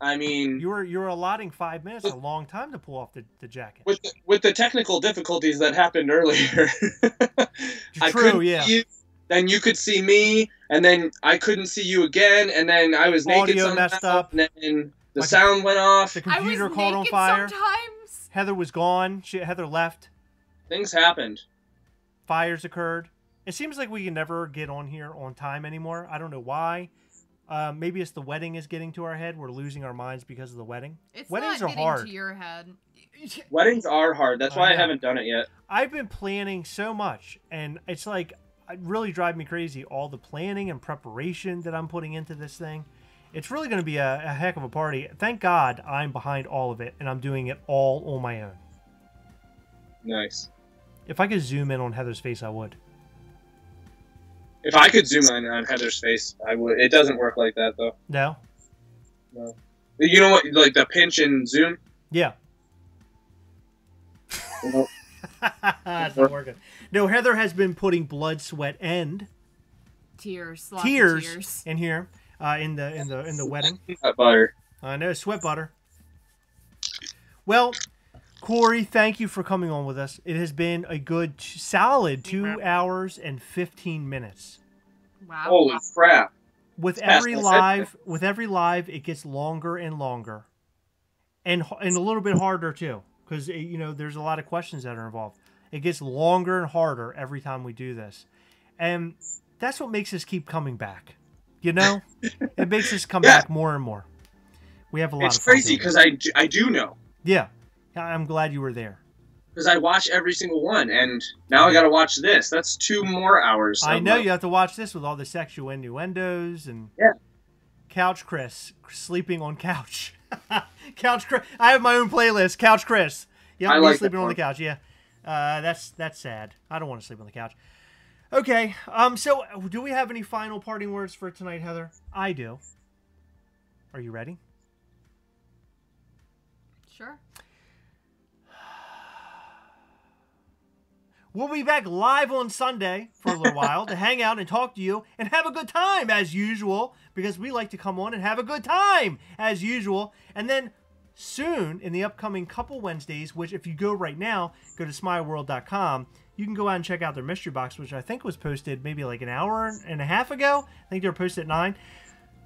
S2: I mean,
S1: you were allotting 5 minutes, a long time to pull off the jacket.
S2: With the technical difficulties that happened earlier.
S1: True, yeah.
S2: Then you could see me, and then I couldn't see you again, and then I was naked
S1: Audio
S2: somehow,
S1: messed up.
S2: And then the sound went off.
S1: The computer caught on fire.
S3: Sometimes.
S1: Heather was gone. Heather left.
S2: Things happened.
S1: Fires occurred. It seems like we can never get on here on time anymore. I don't know why. Maybe it's the wedding is getting to our head. We're losing our minds because of the wedding. Weddings
S3: not
S1: are hard.
S3: to your head.
S2: Weddings are hard. That's why I haven't done it yet.
S1: I've been planning so much, and it's like it really drives me crazy. All the planning and preparation that I'm putting into this thing. It's really going to be a heck of a party. Thank God I'm behind all of it, and I'm doing it all on my own.
S2: Nice.
S1: If I could zoom in on Heather's face, I would.
S2: If I could zoom in on Heather's face, I would. It doesn't work like that, though.
S1: No?
S2: No. You know what? Like the pinch and zoom?
S1: Yeah.
S2: Nope.
S1: It's not working. No, Heather has been putting blood, sweat, and
S3: tears
S1: in here in the wedding.
S2: Sweat butter.
S1: I know, sweat butter. Well, Corey, thank you for coming on with us. It has been a good, solid 2 hours and 15 minutes.
S3: Wow!
S2: Holy crap!
S1: With every live, it gets longer and longer, and a little bit harder too, because there's a lot of questions that are involved. It gets longer and harder every time we do this, and that's what makes us keep coming back. It makes us come back more and more. We have a lot.
S2: It's
S1: of fun
S2: crazy because I do know.
S1: Yeah. I'm glad you were there.
S2: Because I watch every single one, and now I got to watch this. That's 2 more hours.
S1: I know you have to watch this with all the sexual innuendos and Couch Chris sleeping on couch. Couch Chris. I have my own playlist. Couch Chris. Yeah, I'm sleeping on the couch. Yeah, that's sad. I don't want to sleep on the couch. Okay. So do we have any final parting words for tonight, Heather? I do. Are you ready?
S3: Sure.
S1: We'll be back live on Sunday for a little while to hang out and talk to you and have a good time as usual, because we like to come on and have a good time as usual. And then soon, in the upcoming couple Wednesdays, which if you go right now, go to smileworld.com, you can go out and check out their mystery box, which I think was posted maybe like an hour and a half ago. I think they were posted at 9.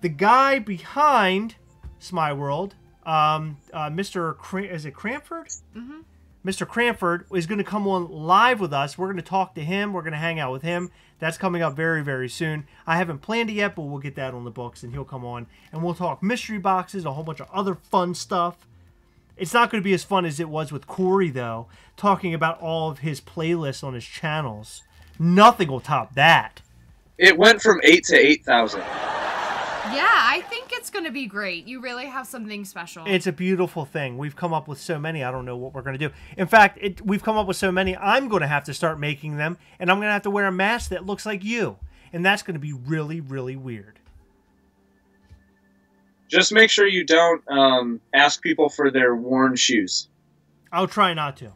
S1: The guy behind Smile World, Mr. Is it Cranford?
S3: Mm-hmm.
S1: Mr. Cranford is going to come on live with us. We're going to talk to him. We're going to hang out with him. That's coming up very, very soon. I haven't planned it yet, but we'll get that on the books, and he'll come on, and we'll talk mystery boxes, a whole bunch of other fun stuff. It's not going to be as fun as it was with Cory, though, talking about all of his playlists on his channels. Nothing will top that.
S2: It went from 8 to 8,000.
S3: Yeah, I think it's going to be great. You really have something special.
S1: It's a beautiful thing. We've come up with so many. I don't know what we're going to do. In fact, we've come up with so many, I'm going to have to start making them, and I'm going to have to wear a mask that looks like you. And that's going to be really, really weird.
S2: Just make sure you don't ask people for their worn shoes.
S1: I'll try not to.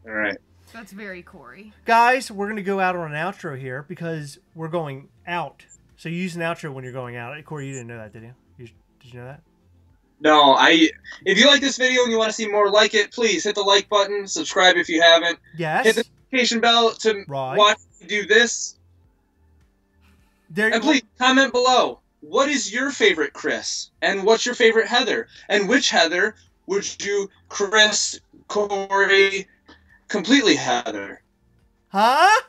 S2: All right.
S3: That's very Cory.
S1: Guys, we're going to go out on an outro here because we're going out. So you use an outro when you're going out. Cory, you didn't know that, did you? Did you know that?
S2: No, if you like this video and you want to see more like it, please hit the like button, subscribe if you haven't.
S1: Yes.
S2: Hit the notification bell to watch me do this. And please comment below. What is your favorite Chris? And what's your favorite Heather? And which Heather would you Chris, Cory, completely Heather?
S1: Huh?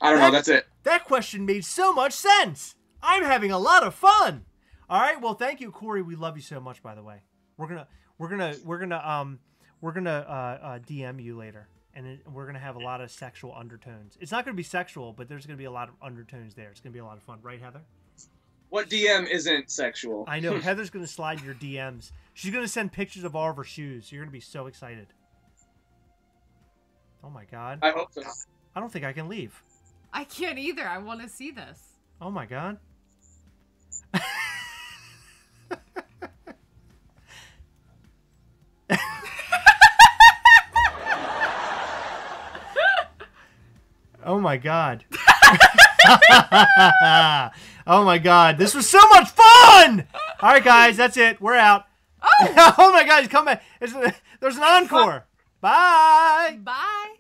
S2: I don't know, that's it.
S1: That question made so much sense. I'm having a lot of fun. All right, well, thank you, Cory. We love you so much, by the way. We're gonna DM you later, and we're gonna have a lot of sexual undertones. It's not gonna be sexual, but there's gonna be a lot of undertones there. It's gonna be a lot of fun, right, Heather?
S2: What DM isn't sexual?
S1: I know. Heather's gonna slide your DMs. She's gonna send pictures of all of her shoes. You're gonna be so excited. Oh my God.
S2: I hope so.
S1: I don't think I can leave.
S3: I can't either. I want to see this.
S1: Oh my God. Oh my God. Oh my God. This was so much fun. All right, guys. That's it. We're out. Oh, oh my God. He's coming. There's an encore. Bye.
S3: Bye.